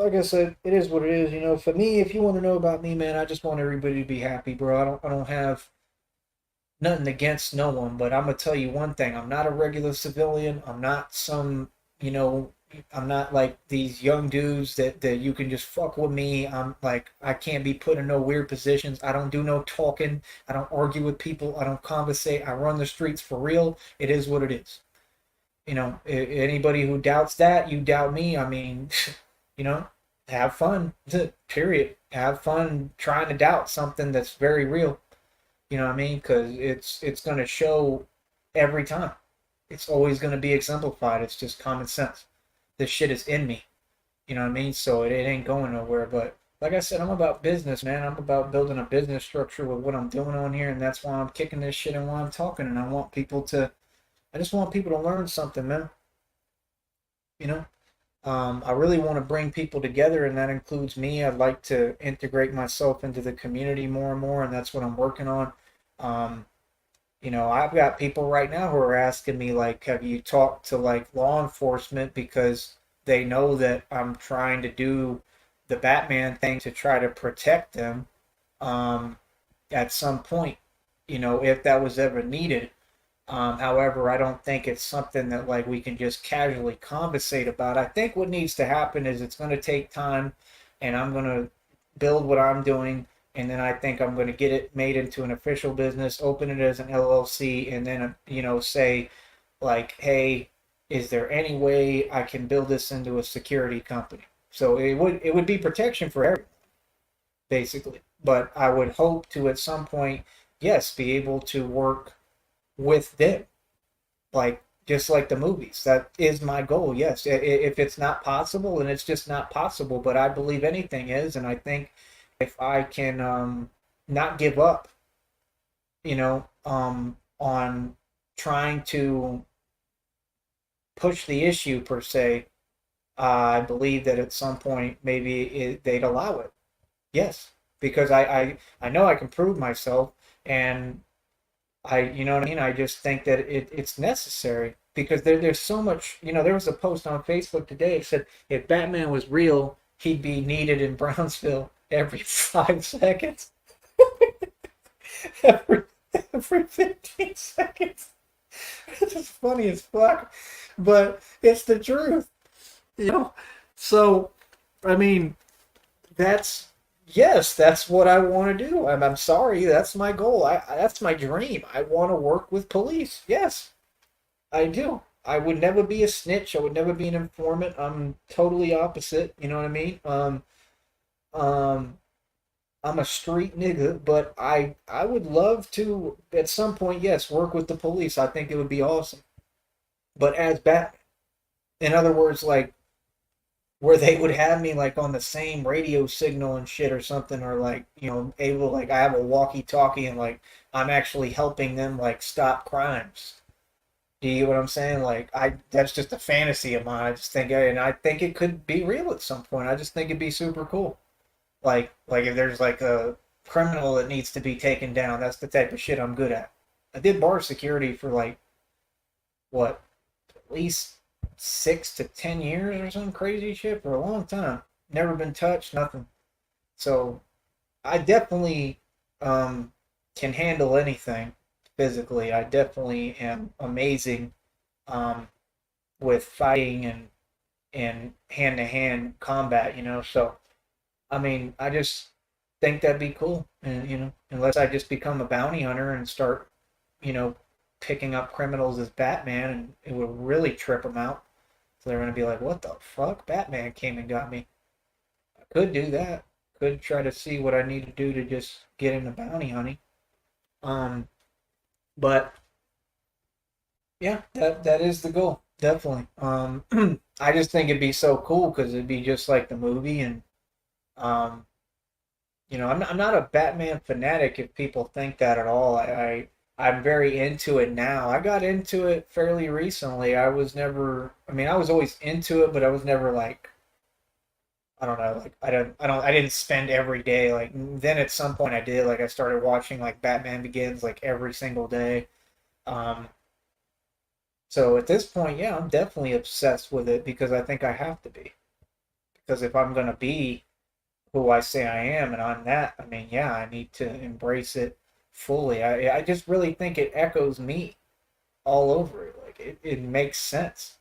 like I said, it is what it is. For me, if you want to know about me, man, I just want everybody to be happy, bro. I don't have nothing against no one, but I'm gonna tell you one thing. I'm not a regular civilian. I'm not some, I'm not like these young dudes that you can just fuck with me. I'm like, I can't be put in no weird positions. I don't do no talking. I don't argue with people. I don't conversate. I run the streets for real. It is what it is. Anybody who doubts that, you doubt me. I mean, have fun, period. Have fun trying to doubt something that's very real. You know what I mean? Because it's going to show every time. It's always going to be exemplified. It's just common sense. This shit is in me. You know what I mean? So it ain't going nowhere. But like I said, I'm about business, man. I'm about building a business structure with what I'm doing on here. And that's why I'm kicking this shit and why I'm talking. And I just want people to learn something, man. you know. I really want to bring people together, and that includes me. I'd like to integrate myself into the community more and more, and that's what I'm working on. Um, I've got people right now who are asking me, like, have you talked to like law enforcement because they know that I'm trying to do the Batman thing to try to protect them at some point, if that was ever needed. However, I don't think it's something that like we can just casually conversate about. I think what needs to happen is it's going to take time, and I'm going to build what I'm doing, and then I think I'm going to get it made into an official business, open it as an LLC, and then say like, hey, is there any way I can build this into a security company? So it would be protection for everyone, basically. But I would hope to at some point, yes, be able to work with them, like just like the movies. That is my goal. Yes, if it's not possible, and it's just not possible, but I believe anything is, and I think if I can not give up, on trying to push the issue per se, I believe that at some point maybe they'd allow it. Yes, because I know I can prove myself, and you know what I mean? I just think that it's necessary because there's so much, there was a post on Facebook today that said if Batman was real, he'd be needed in Brownsville every 5 seconds, every, every 15 seconds. It's just funny as fuck, but it's the truth, you know? So, I mean, that's yes, that's what I want to do. I'm sorry, that's my goal. That's my dream. I want to work with police. Yes, I do. I would never be a snitch. I would never be an informant. I'm totally opposite. You know what I mean? Um, I'm a street nigga, but I would love to at some point, yes, work with the police. I think it would be awesome. But as Batman, in other words, like where they would have me like on the same radio signal and shit or something, or like able, like I have a walkie talkie and like I'm actually helping them like stop crimes. Do you get what I'm saying? Like that's just a fantasy of mine. I just think, and I think it could be real at some point. I just think it'd be super cool. Like if there's like a criminal that needs to be taken down, that's the type of shit I'm good at. I did bar security for like what, at least 6 to 10 years or some crazy shit for a long time. Never been touched, nothing. So I definitely um, can handle anything physically. I definitely am amazing um, with fighting and hand to hand combat. So I mean, I just think that'd be cool. And unless I just become a bounty hunter and start, you know, picking up criminals as Batman, and it would really trip them out. So they're gonna be like, "What the fuck? Batman came and got me." I could do that. Could try to see what I need to do to just get into bounty hunting. Um, but yeah, that is the goal, definitely. I just think it'd be so cool because it'd be just like the movie, and um, I'm not a Batman fanatic if people think that at all. I'm very into it now. I got into it fairly recently. I was never, I mean, I was always into it, but I was never like, I don't know, like I didn't spend every day. Like then at some point I did. Like I started watching like Batman Begins like every single day. Um, so at this point, yeah, I'm definitely obsessed with it because I think I have to be. Because if I'm gonna be who I say I am, and I'm that, I mean, yeah, I need to embrace it fully. I just really think it echoes me all over it. Like it makes sense.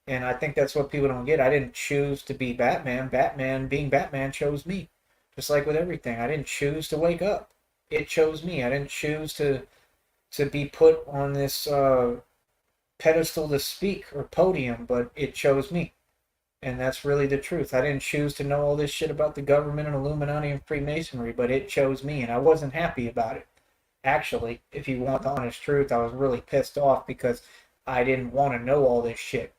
And I think that's what people don't get. I didn't choose to be Batman. Batman being Batman chose me. Just like with everything. I didn't choose to wake up. It chose me. I didn't choose to be put on this pedestal to speak or podium, but it chose me. And that's really the truth. I didn't choose to know all this shit about the government and Illuminati and Freemasonry, but it chose me, and I wasn't happy about it. Actually, if you want the honest truth, I was really pissed off because I didn't want to know all this shit.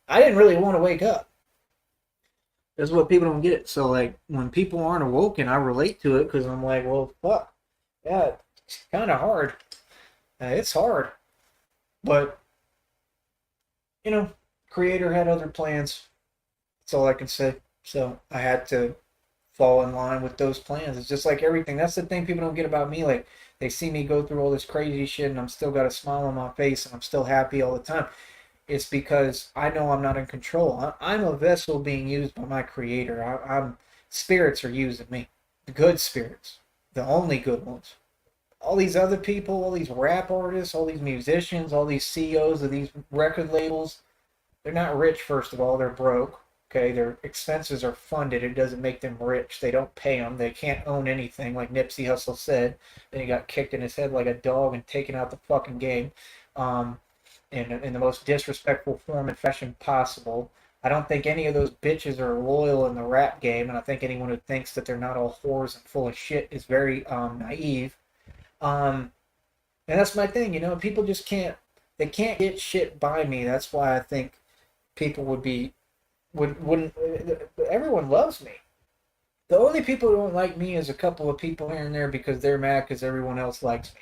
I didn't really want to wake up. That's what people don't get. So, like, when people aren't awoken, I relate to it because I'm like, well, fuck. Yeah, it's kind of hard. It's hard. But, you know, creator had other plans. That's all I can say. So I had to fall in line with those plans. It's just like everything. That's the thing people don't get about me. Like they see me go through all this crazy shit and I'm still got a smile on my face and I'm still happy all the time. It's because I know I'm not in control. I'm a vessel being used by my creator. I'm spirits are using me. The good spirits. The only good ones. All these other people, all these rap artists, all these musicians, all these CEOs of these record labels, they're not rich, first of all. They're broke. Okay, their expenses are funded. It doesn't make them rich. They don't pay them. They can't own anything, like Nipsey Hussle said. Then he got kicked in his head like a dog and taken out the fucking game, um, in the most disrespectful form and fashion possible. I don't think any of those bitches are loyal in the rap game, and I think anyone who thinks that they're not all whores and full of shit is very naive. Um, and that's my thing, people just can't, they can't get shit by me. That's why I think people wouldn't, everyone loves me. The only people who don't like me is a couple of people here and there because they're mad because everyone else likes me.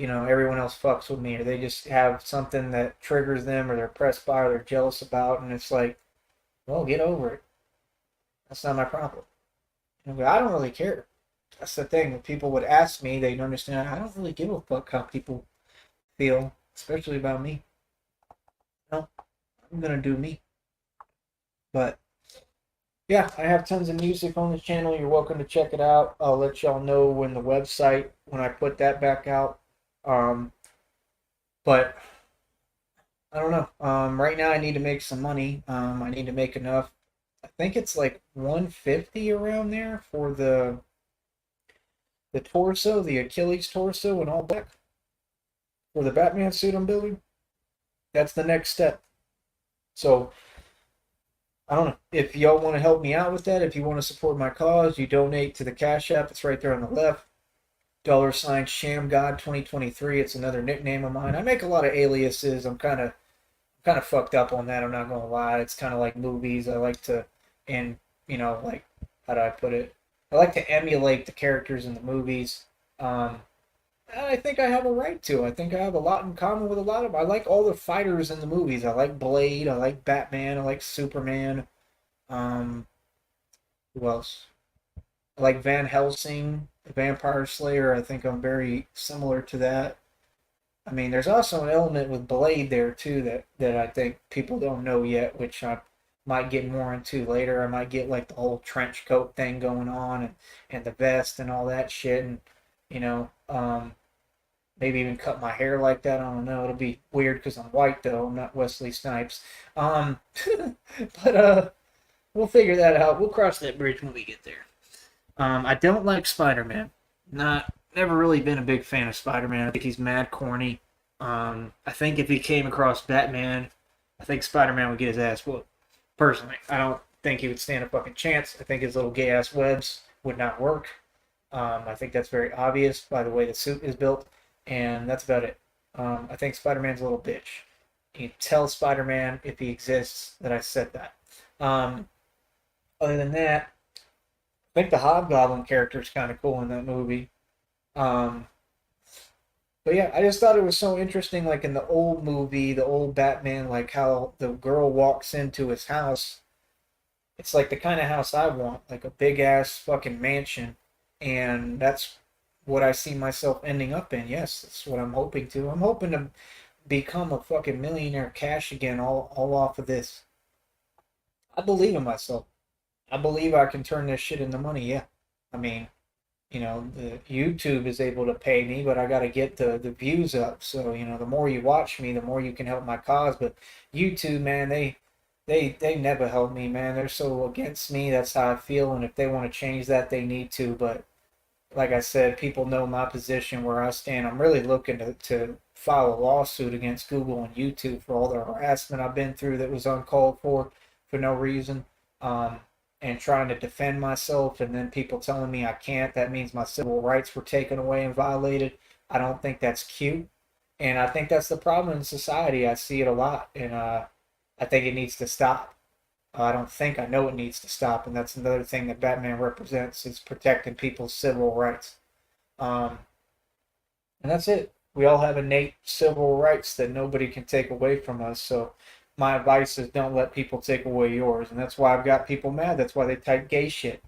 Everyone else fucks with me, or they just have something that triggers them, or they're pressed by, or they're jealous about, and it's like, well, get over it. That's not my problem. But I don't really care. That's the thing. If people would ask me, they'd understand. I don't really give a fuck how people feel, especially about me. No, I'm gonna do me. But yeah, I have tons of music on the channel. You're welcome to check it out. I'll let y'all know when I put that back out. But I don't know. Right now I need to make some money. I need to make enough. I think it's like 150 around there for the torso, the Achilles torso and all black for the Batman suit I'm building. That's the next step. So I don't know. If y'all want to help me out with that, if you want to support my cause, you donate to the Cash App. It's right there on the left. $ Sham God 2023. It's another nickname of mine. I make a lot of aliases. I'm kind of fucked up on that. I'm not gonna lie. It's kind of like movies. I like to, and like, how do I put it? I like to emulate the characters in the movies. And I think I have a right to. I think I have a lot in common with a lot of them. I like all the fighters in the movies. I like Blade. I like Batman. I like Superman. Um, who else? I like Van Helsing, the Vampire Slayer. I think I'm very similar to that. I mean, there's also an element with Blade there too that I think people don't know yet, which I might get more into later. I might get like the whole trench coat thing going on and the vest and all that shit, and you know, maybe even cut my hair like that. I don't know. It'll be weird because I'm white though. I'm not Wesley Snipes. Um, but we'll figure that out. We'll cross that bridge when we get there. I don't like Spider-Man. Never really been a big fan of Spider-Man. I think he's mad corny. I think if he came across Batman, I think Spider-Man would get his ass whooped. Personally, I don't think he would stand a fucking chance. I think his little gay ass webs would not work. I think that's very obvious by the way the suit is built, and that's about it. I think Spider-Man's a little bitch. You can tell Spider-Man, if he exists, that I said that. Other than that, I think the Hobgoblin character is kind of cool in that movie. Um, but yeah, I just thought it was so interesting, like in the old movie, the old Batman, like how the girl walks into his house. It's like the kind of house I want, like a big ass fucking mansion. And that's what I see myself ending up in. Yes, that's what I'm hoping to. I'm hoping to become a fucking millionaire cash again, all off of this. I believe in myself. I believe I can turn this shit into money, yeah. I mean, the YouTube is able to pay me, but I got to get the views up. So, the more you watch me, the more you can help my cause. But YouTube, man, they never help me, man. They're so against me. That's how I feel. And if they want to change that, they need to. But like I said, people know my position where I stand. I'm really looking to file a lawsuit against Google and YouTube for all the harassment I've been through that was uncalled for no reason. And trying to defend myself, and then people telling me I can't. That means my civil rights were taken away and violated. I don't think that's cute, and I think that's the problem in society. I see it a lot, and I think it needs to stop. I don't think I know it needs to stop, and that's another thing that Batman represents is protecting people's civil rights. Um, and that's it. We all have innate civil rights that nobody can take away from us. So my advice is don't let people take away yours. And that's why I've got people mad. That's why they type gay shit.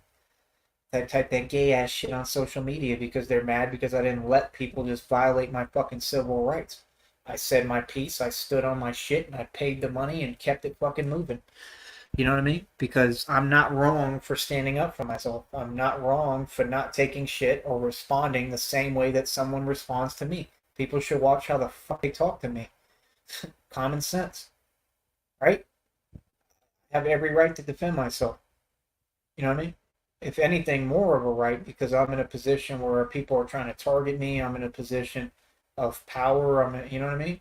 They type that gay ass shit on social media because they're mad because I didn't let people just violate my fucking civil rights. I said my piece, I stood on my shit, and I paid the money and kept it fucking moving. You know what I mean? Because I'm not wrong for standing up for myself. I'm not wrong for not taking shit or responding the same way that someone responds to me. People should watch how the fuck they talk to me. Common sense, right? I have every right to defend myself. You know what I mean? If anything, more of a right because I'm in a position where people are trying to target me. I'm in a position of power. You know what I mean?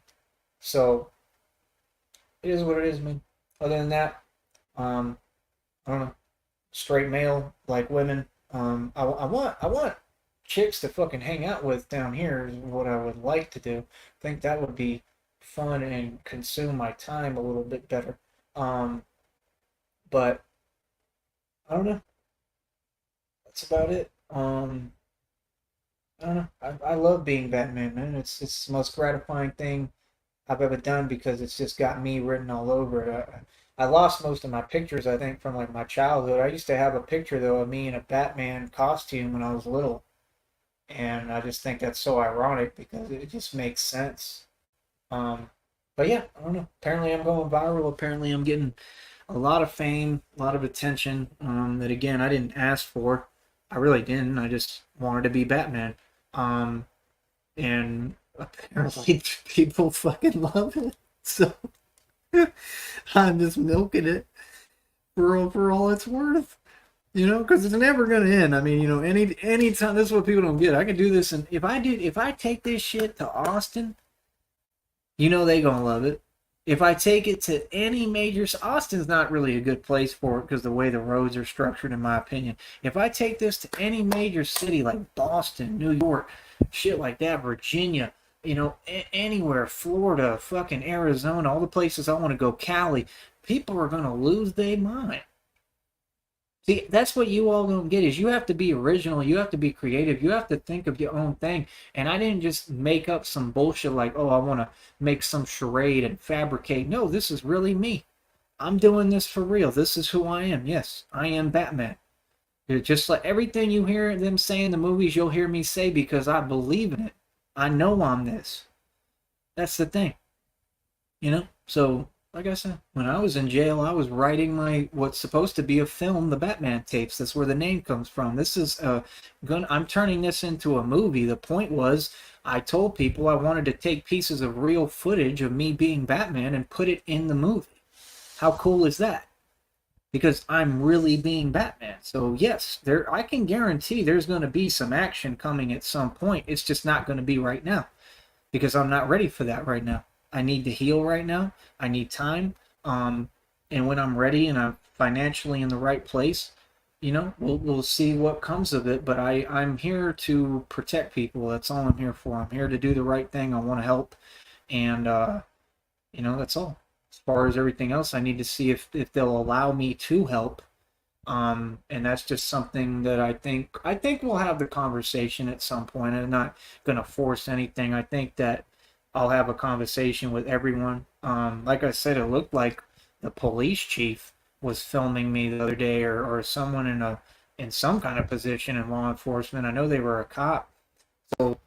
So it is what it is, man. Other than that, um, I don't know. Straight male, like women. I want chicks to fucking hang out with down here is what I would like to do. I think that would be fun and consume my time a little bit better. Um, but I don't know. That's about it. I don't know. I love being Batman, man. It's the most gratifying thing I've ever done because it's just got me written all over it. I lost most of my pictures, I think, from like my childhood. I used to have a picture though of me in a Batman costume when I was little, and I just think that's so ironic because it just makes sense. Um, but yeah, I don't know. Apparently, I'm going viral. Apparently, I'm getting a lot of fame, a lot of attention. That again, I didn't ask for. I really didn't. I just wanted to be Batman. Um, and apparently, people fucking love it. So I'm just milking it for all it's worth. You know, because it's never gonna end. I mean, you know, any time. This is what people don't get. I can do this, and if I take this shit to Austin, you know they gonna love it. If I take it to any major, Austin's not really a good place for it because the way the roads are structured, in my opinion. If I take this to any major city like Boston, New York, shit like that, Virginia, you know, anywhere, Florida, fucking Arizona, all the places I want to go, Cali, people are gonna lose their mind. See, that's what you all don't get is you have to be original, you have to be creative, you have to think of your own thing. And I didn't just make up some bullshit like, oh, I want to make some charade and fabricate. No, this is really me. I'm doing this for real. This is who I am. Yes, I am Batman. Just like everything you hear them say in the movies, you'll hear me say because I believe in it. I know I'm this. That's the thing. You know? So, like I said, when I was in jail, I was writing my what's supposed to be a film, the Batman tapes. That's where the name comes from. This is I'm turning this into a movie. The point was, I told people I wanted to take pieces of real footage of me being Batman and put it in the movie. How cool is that? Because I'm really being Batman. So yes, I can guarantee there's going to be some action coming at some point. It's just not going to be right now because I'm not ready for that right now. I need to heal right now. I need time. And when I'm ready and I'm financially in the right place, you know, we'll see what comes of it. But I'm here to protect people. That's all I'm here for. I'm here to do the right thing. I want to help, and you know, that's all. As far as everything else, I need to see if they'll allow me to help. And that's just something that I think we'll have the conversation at some point. I'm not gonna force anything. I think that I'll have a conversation with everyone. Like I said, it looked like the police chief was filming me the other day, or someone in some kind of position in law enforcement. I know they were a cop. So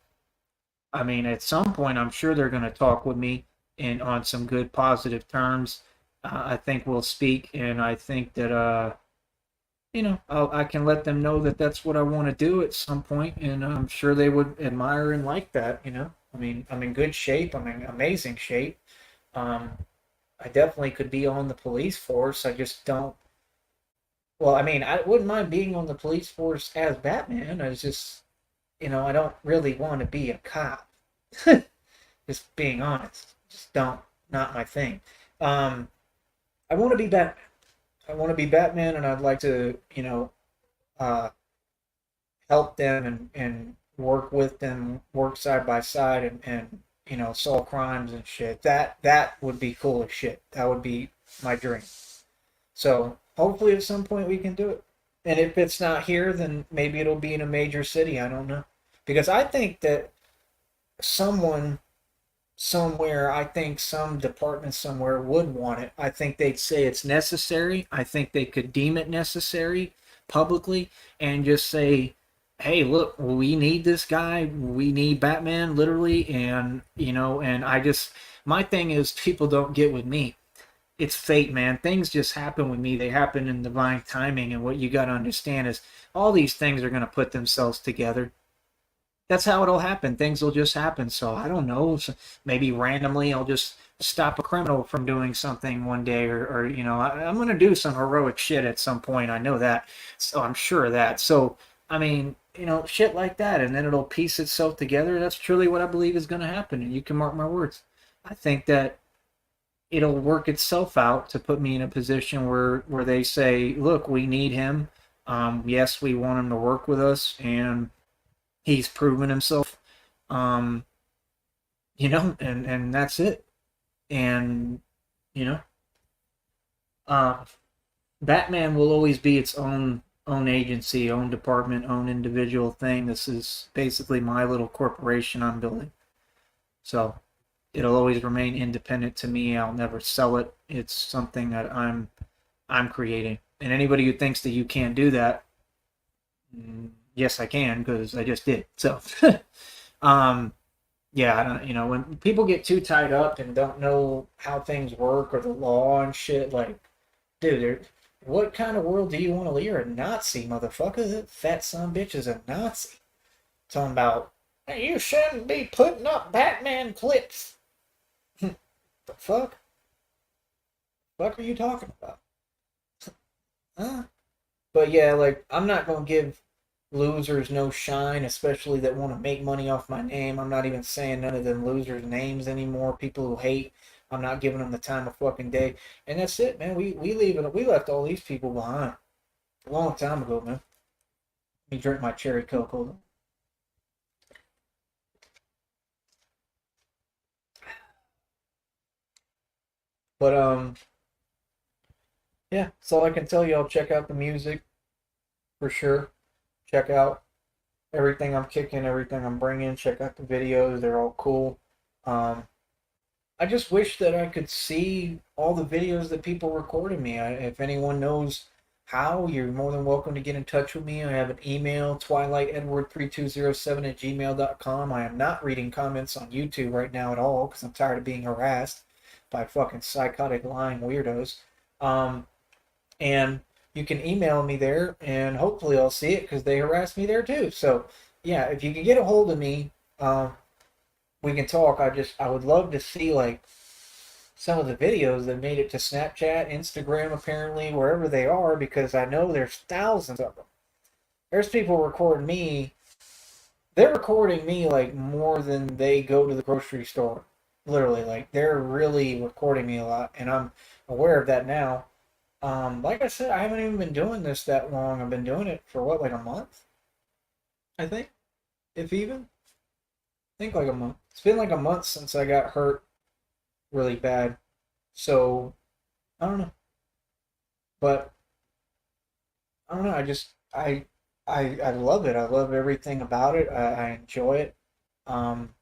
I mean, at some point, I'm sure they're going to talk with me and on some good positive terms. I think we'll speak, and I think that you know, I can let them know that that's what I want to do at some point, and I'm sure they would admire and like that. You know, I mean, I'm in good shape. I'm in amazing shape. Um, I definitely could be on the police force. I just don't. Well, I mean, I wouldn't mind being on the police force as Batman. I was just, you know, I don't really want to be a cop. Just being honest, just don't, not my thing. Um, I want to be Batman. I want to be Batman, and I'd like to, you know, uh, help them and work with them, work side by side, and you know, solve crimes and shit. That would be cool as shit. That would be my dream. So hopefully at some point we can do it. And if it's not here, then maybe it'll be in a major city. I don't know, because I think that someone somewhere, I think some department somewhere would want it. I think they'd say it's necessary. I think they could deem it necessary publicly and just say, hey, look, we need this guy. We need Batman, literally. And, and my thing is, people don't get with me. It's fate, man. Things just happen with me. They happen in divine timing. And what you got to understand is all these things are going to put themselves together. That's how it'll happen. Things will just happen. So I don't know. So maybe randomly I'll just stop a criminal from doing something one day, or I'm going to do some heroic shit at some point. I know that. So I'm sure of that. So, I mean, shit like that. And then it'll piece itself together. That's truly what I believe is going to happen. And you can mark my words. I think that it'll work itself out to put me in a position where they say, look, we need him. Yes, we want him to work with us. And he's proven himself, um, and that's it. And you know, uh, Batman will always be its own agency, own department, own individual thing. This is basically my little corporation I'm building, so it'll always remain independent to me. I'll never sell it. It's something that I'm creating. And anybody who thinks that you can't do that, yes, I can because I just did. So, um, yeah, I don't, when people get too tied up and don't know how things work or the law and shit, like, dude, what kind of world do you want to live? You're a Nazi, motherfucker. That fat son bitch is a Nazi. Talking about, "Hey, you shouldn't be putting up Batman clips." The fuck? Fuck are you talking about? Huh? But yeah, like, I'm not gonna give losers no shine, especially that want to make money off my name. I'm not even saying none of them losers' names anymore. People who hate, I'm not giving them the time of fucking day. And that's it, man. We left all these people behind a long time ago, man. Let me drink my cherry coke. Hold on. But yeah, that's all I can tell you. I'll check out the music for sure. Check out everything I'm kicking, everything I'm bringing. Check out the videos; they're all cool. Um, I just wish that I could see all the videos that people recorded me. If anyone knows how, you're more than welcome to get in touch with me. I have an email, twilightedward3207@gmail.com. I am not reading comments on YouTube right now at all because I'm tired of being harassed by fucking psychotic lying weirdos. Um, and you can email me there, and hopefully I'll see it because they harass me there too. So, yeah, if you can get a hold of me, we can talk. I would love to see like some of the videos that made it to Snapchat, Instagram, apparently wherever they are, because I know there's thousands of them. There's people recording me. They're recording me like more than they go to the grocery store. Literally, like they're really recording me a lot, and I'm aware of that now. Like I said, I haven't even been doing this that long. I've been doing it for what, like a month, I think, if even. I think like a month. It's been like a month since I got hurt really bad. So I don't know, but I don't know. I love it. I love everything about it. I enjoy it. Um,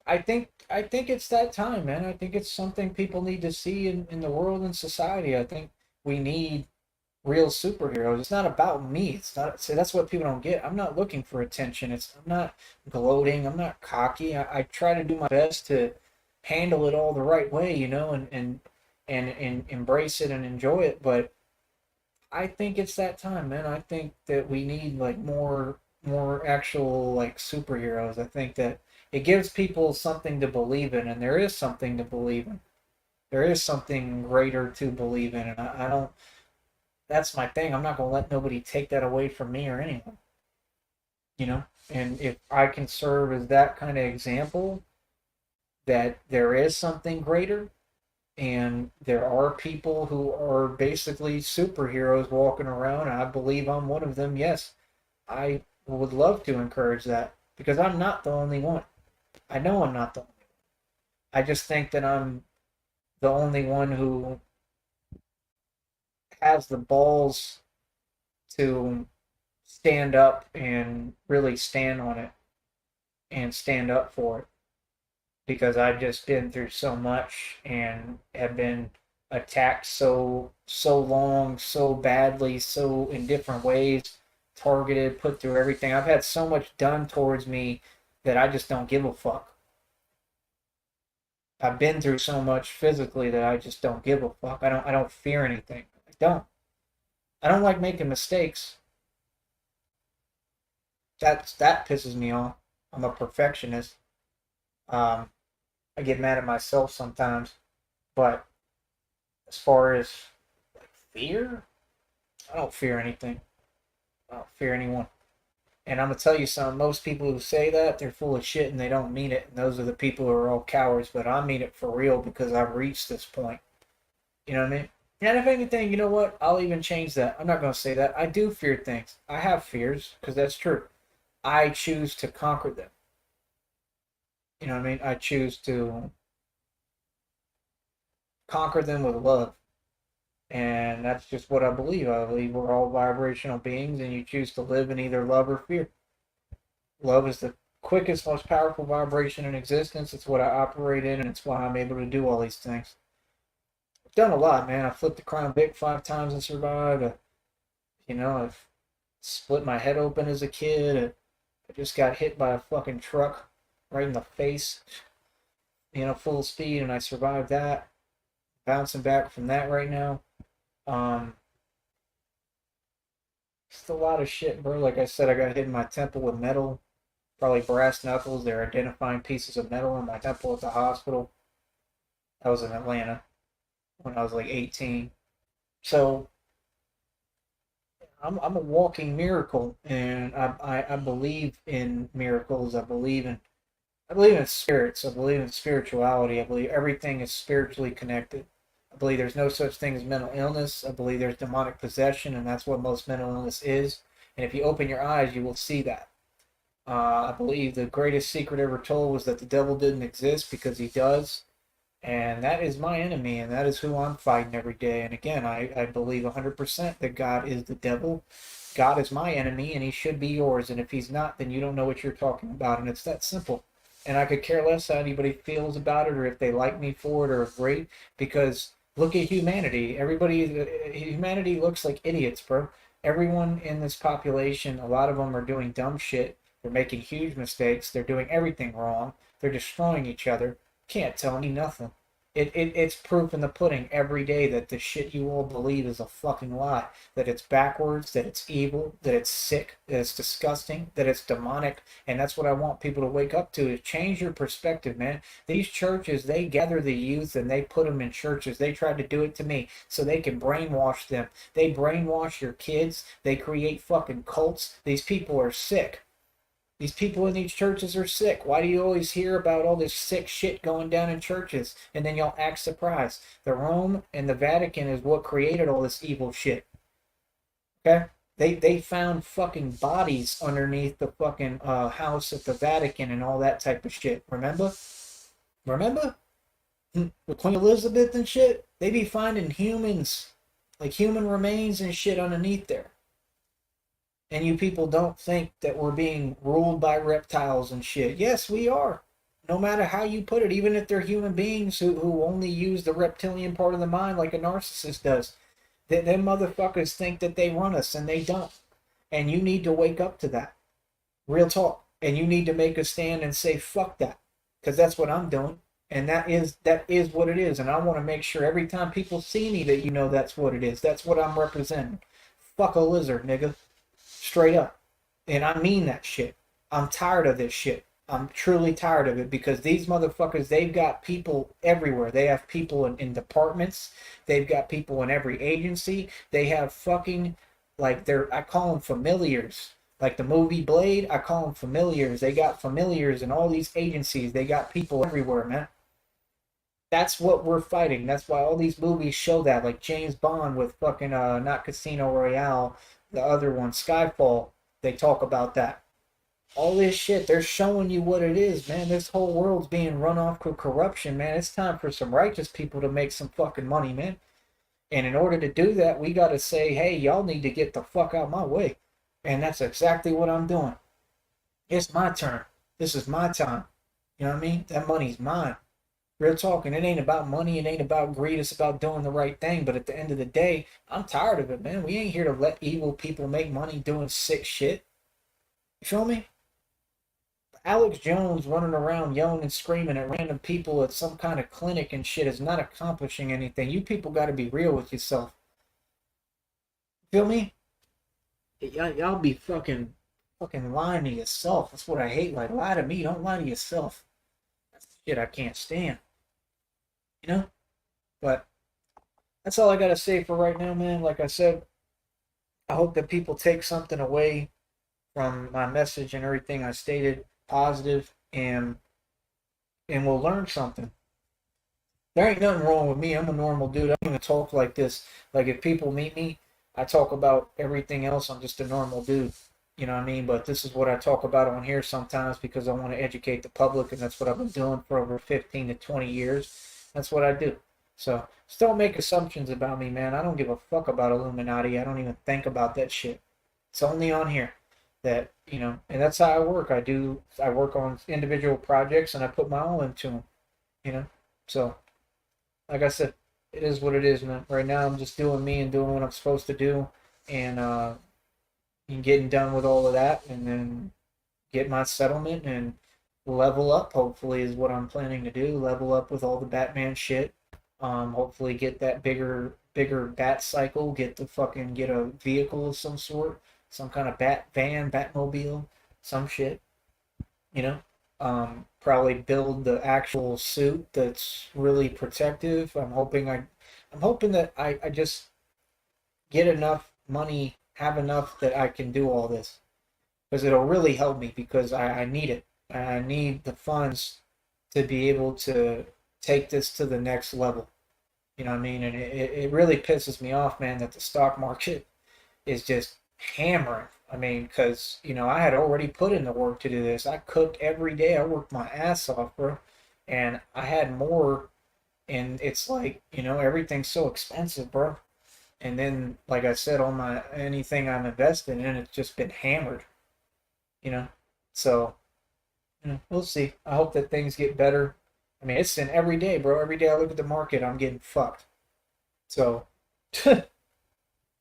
I think it's that time, man. I think it's something people need to see in the world and society. I think we need real superheroes. It's not about me. It's not. So that's what people don't get. I'm not looking for attention. I'm not gloating. I'm not cocky. I try to do my best to handle it all the right way, and embrace it and enjoy it. But I think it's that time, man. I think that we need like more actual like superheroes. I think that it gives people something to believe in, and there is something to believe in. There is something greater to believe in, and I don't. That's my thing. I'm not gonna let nobody take that away from me or anyone. You know. And if I can serve as that kind of example, that there is something greater, and there are people who are basically superheroes walking around, and I believe I'm one of them. Yes, I would love to encourage that because I'm not the only one. I know I'm not the only one. I just think that I'm the only one who has the balls to stand up and really stand on it and stand up for it. because I've just been through so much and have been attacked so long, so badly, so in different ways, targeted, put through everything. I've had so much done towards me that I just don't give a fuck. I've been through so much physically that I just don't give a fuck. I don't fear anything. I don't. I don't like making mistakes. That pisses me off. I'm a perfectionist. Um, I get mad at myself sometimes, but as far as like fear, I don't fear anything. I don't fear anyone. And I'm gonna tell you something. Most people who say that, they're full of shit and they don't mean it. And those are the people who are all cowards. But I mean it for real because I've reached this point. You know what I mean? And if anything, you know what? I'll even change that. I'm not gonna say that. I do fear things. I have fears because that's true. I choose to conquer them. You know what I mean? I choose to conquer them with love. And that's just what I believe. I believe we're all vibrational beings, and you choose to live in either love or fear. Love is the quickest, most powerful vibration in existence. It's what I operate in, and it's why I'm able to do all these things. I've done a lot, man. I flipped the Crown Vic 5 times and survived. I've split my head open as a kid. I just got hit by a fucking truck right in the face, full speed, and I survived that. Bouncing back from that right now. Um, Just a lot of shit, bro. Like I said, I got hit in my temple with metal, probably brass knuckles. They're identifying pieces of metal in my temple at the hospital. I was in Atlanta when I was like 18. So I'm a walking miracle, and I believe in miracles. I believe in spirits. I believe in spirituality. I believe everything is spiritually connected. I believe there's no such thing as mental illness. I believe there's demonic possession, and that's what most mental illness is. And if you open your eyes, you will see that. I believe the greatest secret ever told was that the devil didn't exist because he does. And that is my enemy, and that is who I'm fighting every day. And again, I believe 100% that God is the devil. God is my enemy, and he should be yours. And if he's not, then you don't know what you're talking about. And it's that simple. And I could care less how anybody feels about it or if they like me for it or agree, because look at humanity. Humanity looks like idiots, bro. Everyone in this population, a lot of them are doing dumb shit. They're making huge mistakes. They're doing everything wrong. They're destroying each other. Can't tell me nothing. It's proof in the pudding every day that the shit you all believe is a fucking lie. That it's backwards, that it's evil, that it's sick, that it's disgusting, that it's demonic. And that's what I want people to wake up to, is change your perspective, man. These churches, they gather the youth and they put them in churches. They tried to do it to me so they can brainwash them. They brainwash your kids. They create fucking cults. These people are sick. These people in these churches are sick. Why do you always hear about all this sick shit going down in churches? And then y'all act surprised. The Rome and the Vatican is what created all this evil shit. Okay? They found fucking bodies underneath the fucking house at the Vatican and all that type of shit. Remember? Remember? With Queen Elizabeth and shit? They be finding humans, like human remains and shit underneath there. And you people don't think that we're being ruled by reptiles and shit. Yes, we are. No matter how you put it, even if they're human beings who only use the reptilian part of the mind like a narcissist does. Them motherfuckers think that they run us and they don't. And you need to wake up to that. Real talk. And you need to make a stand and say, fuck that. Because that's what I'm doing. And that is what it is. And I want to make sure every time people see me that you know that's what it is. That's what I'm representing. Fuck a lizard, nigga. Straight up. And I mean that shit. I'm tired of this shit. I'm truly tired of it because these motherfuckers, they've got people everywhere. They have people in departments. They've got people in every agency. They have fucking, like, I call them familiars. Like the movie Blade, I call them familiars. They got familiars in all these agencies. They got people everywhere, man. That's what we're fighting. That's why all these movies show that, like James Bond with fucking not Casino Royale, the other one, Skyfall. They talk about that. All this shit, they're showing you what it is, man. This whole world's being run off with corruption, man. It's time for some righteous people to make some fucking money, man. And in order to do that, we got to say, hey, y'all need to get the fuck out my way. And that's exactly what I'm doing. It's my turn. This is my time. You know what I mean? That money's mine. Real talking, it ain't about money, it ain't about greed, it's about doing the right thing. But at the end of the day, I'm tired of it, man. We ain't here to let evil people make money doing sick shit. You feel me? Alex Jones running around yelling and screaming at random people at some kind of clinic and shit is not accomplishing anything. You people got to be real with yourself. Feel me? Y'all be fucking lying to yourself. That's what I hate. Like, lie to me, don't lie to yourself. That's the shit I can't stand. You know? But that's all I got to say for right now, man. Like I said, I hope that people take something away from my message and everything I stated, positive, and will learn something. There ain't nothing wrong with me. I'm a normal dude. I'm gonna talk like this. Like if people meet me, I talk about everything else. I'm just a normal dude. You know what I mean? But this is what I talk about on here sometimes because I want to educate the public, and that's what I've been doing for over 15 to 20 years. That's what I do. So just don't make assumptions about me, man. I don't give a fuck about Illuminati. I don't even think about that shit. It's only on here that, and that's how I work. I work on individual projects and I put my all into them, you know? So, like I said, it is what it is, man. Right now I'm just doing me and doing what I'm supposed to do and getting done with all of that and then get my settlement and level up, hopefully, is what I'm planning to do. Level up with all the Batman shit. Hopefully get that bigger bat cycle, get a vehicle of some sort, some kind of bat van, Batmobile, some shit, you know. Probably build the actual suit that's really protective. I'm hoping that I just get enough money, have enough that I can do all this because it'll really help me because I need it. I need the funds to be able to take this to the next level. You know what I mean? And it really pisses me off, man, that the stock market is just hammering. I mean, because, I had already put in the work to do this. I cooked every day. I worked my ass off, bro. And I had more. And it's like, everything's so expensive, bro. And then, like I said, anything I'm invested in, it's just been hammered, you know? So, we'll see. I hope that things get better. I mean, it's an every day, bro. Every day I look at the market, I'm getting fucked. So, I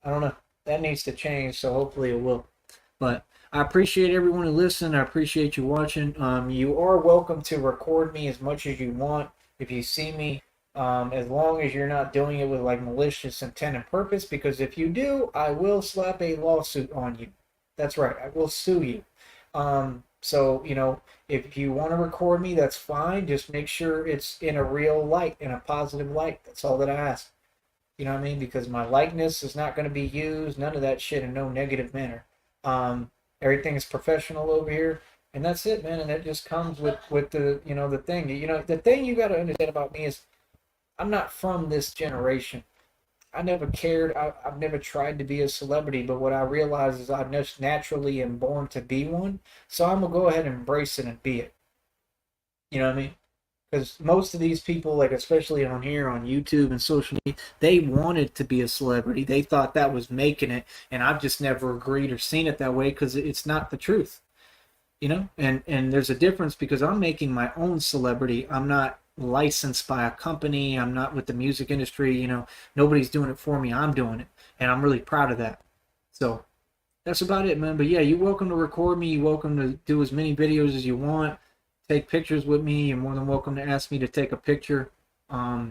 don't know. That needs to change, so hopefully it will. But I appreciate everyone who listened. I appreciate you watching. You are welcome to record me as much as you want if you see me, as long as you're not doing it with like malicious intent and purpose. Because if you do, I will slap a lawsuit on you. That's right, I will sue you. So if you want to record me, that's fine. Just make sure it's in a real light, in a positive light. That's all that I ask. You know what I mean? Because my likeness is not going to be used, none of that shit in no negative manner. Everything is professional over here, and that's it, man. And it just comes with the thing. The thing you got to understand about me is I'm not from this generation. I never cared. I've never tried to be a celebrity, but what I realize is I just naturally am born to be one. So I'm gonna go ahead and embrace it and be it. You know what I mean? Because most of these people, like especially on here on YouTube and social media, they wanted to be a celebrity. They thought that was making it, and I've just never agreed or seen it that way because it's not the truth, And there's a difference because I'm making my own celebrity. I'm not licensed by a company. I'm not with the music industry. Nobody's doing it for me. I'm doing it, and I'm really proud of that. So that's about it, man. But yeah, you're welcome to record me. You're welcome to do as many videos as you want. Take pictures with me. You're more than welcome to ask me to take a picture. I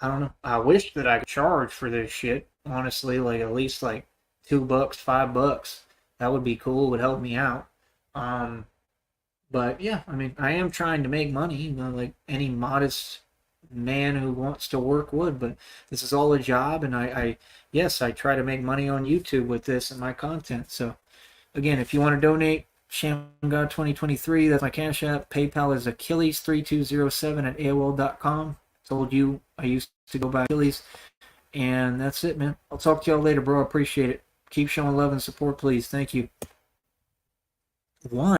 don't know. I wish that I could charge for this shit. Honestly, like at least like $2, $5. That would be cool. It would help me out. Um, but yeah, I mean, I am trying to make money, like any modest man who wants to work would. But this is all a job, and yes, I try to make money on YouTube with this and my content. So again, if you want to donate, ShamGod 2023, that's my Cash App. PayPal is Achilles3207 at AOL.com. Told you I used to go by Achilles. And that's it, man. I'll talk to y'all later, bro. I appreciate it. Keep showing love and support, please. Thank you. One.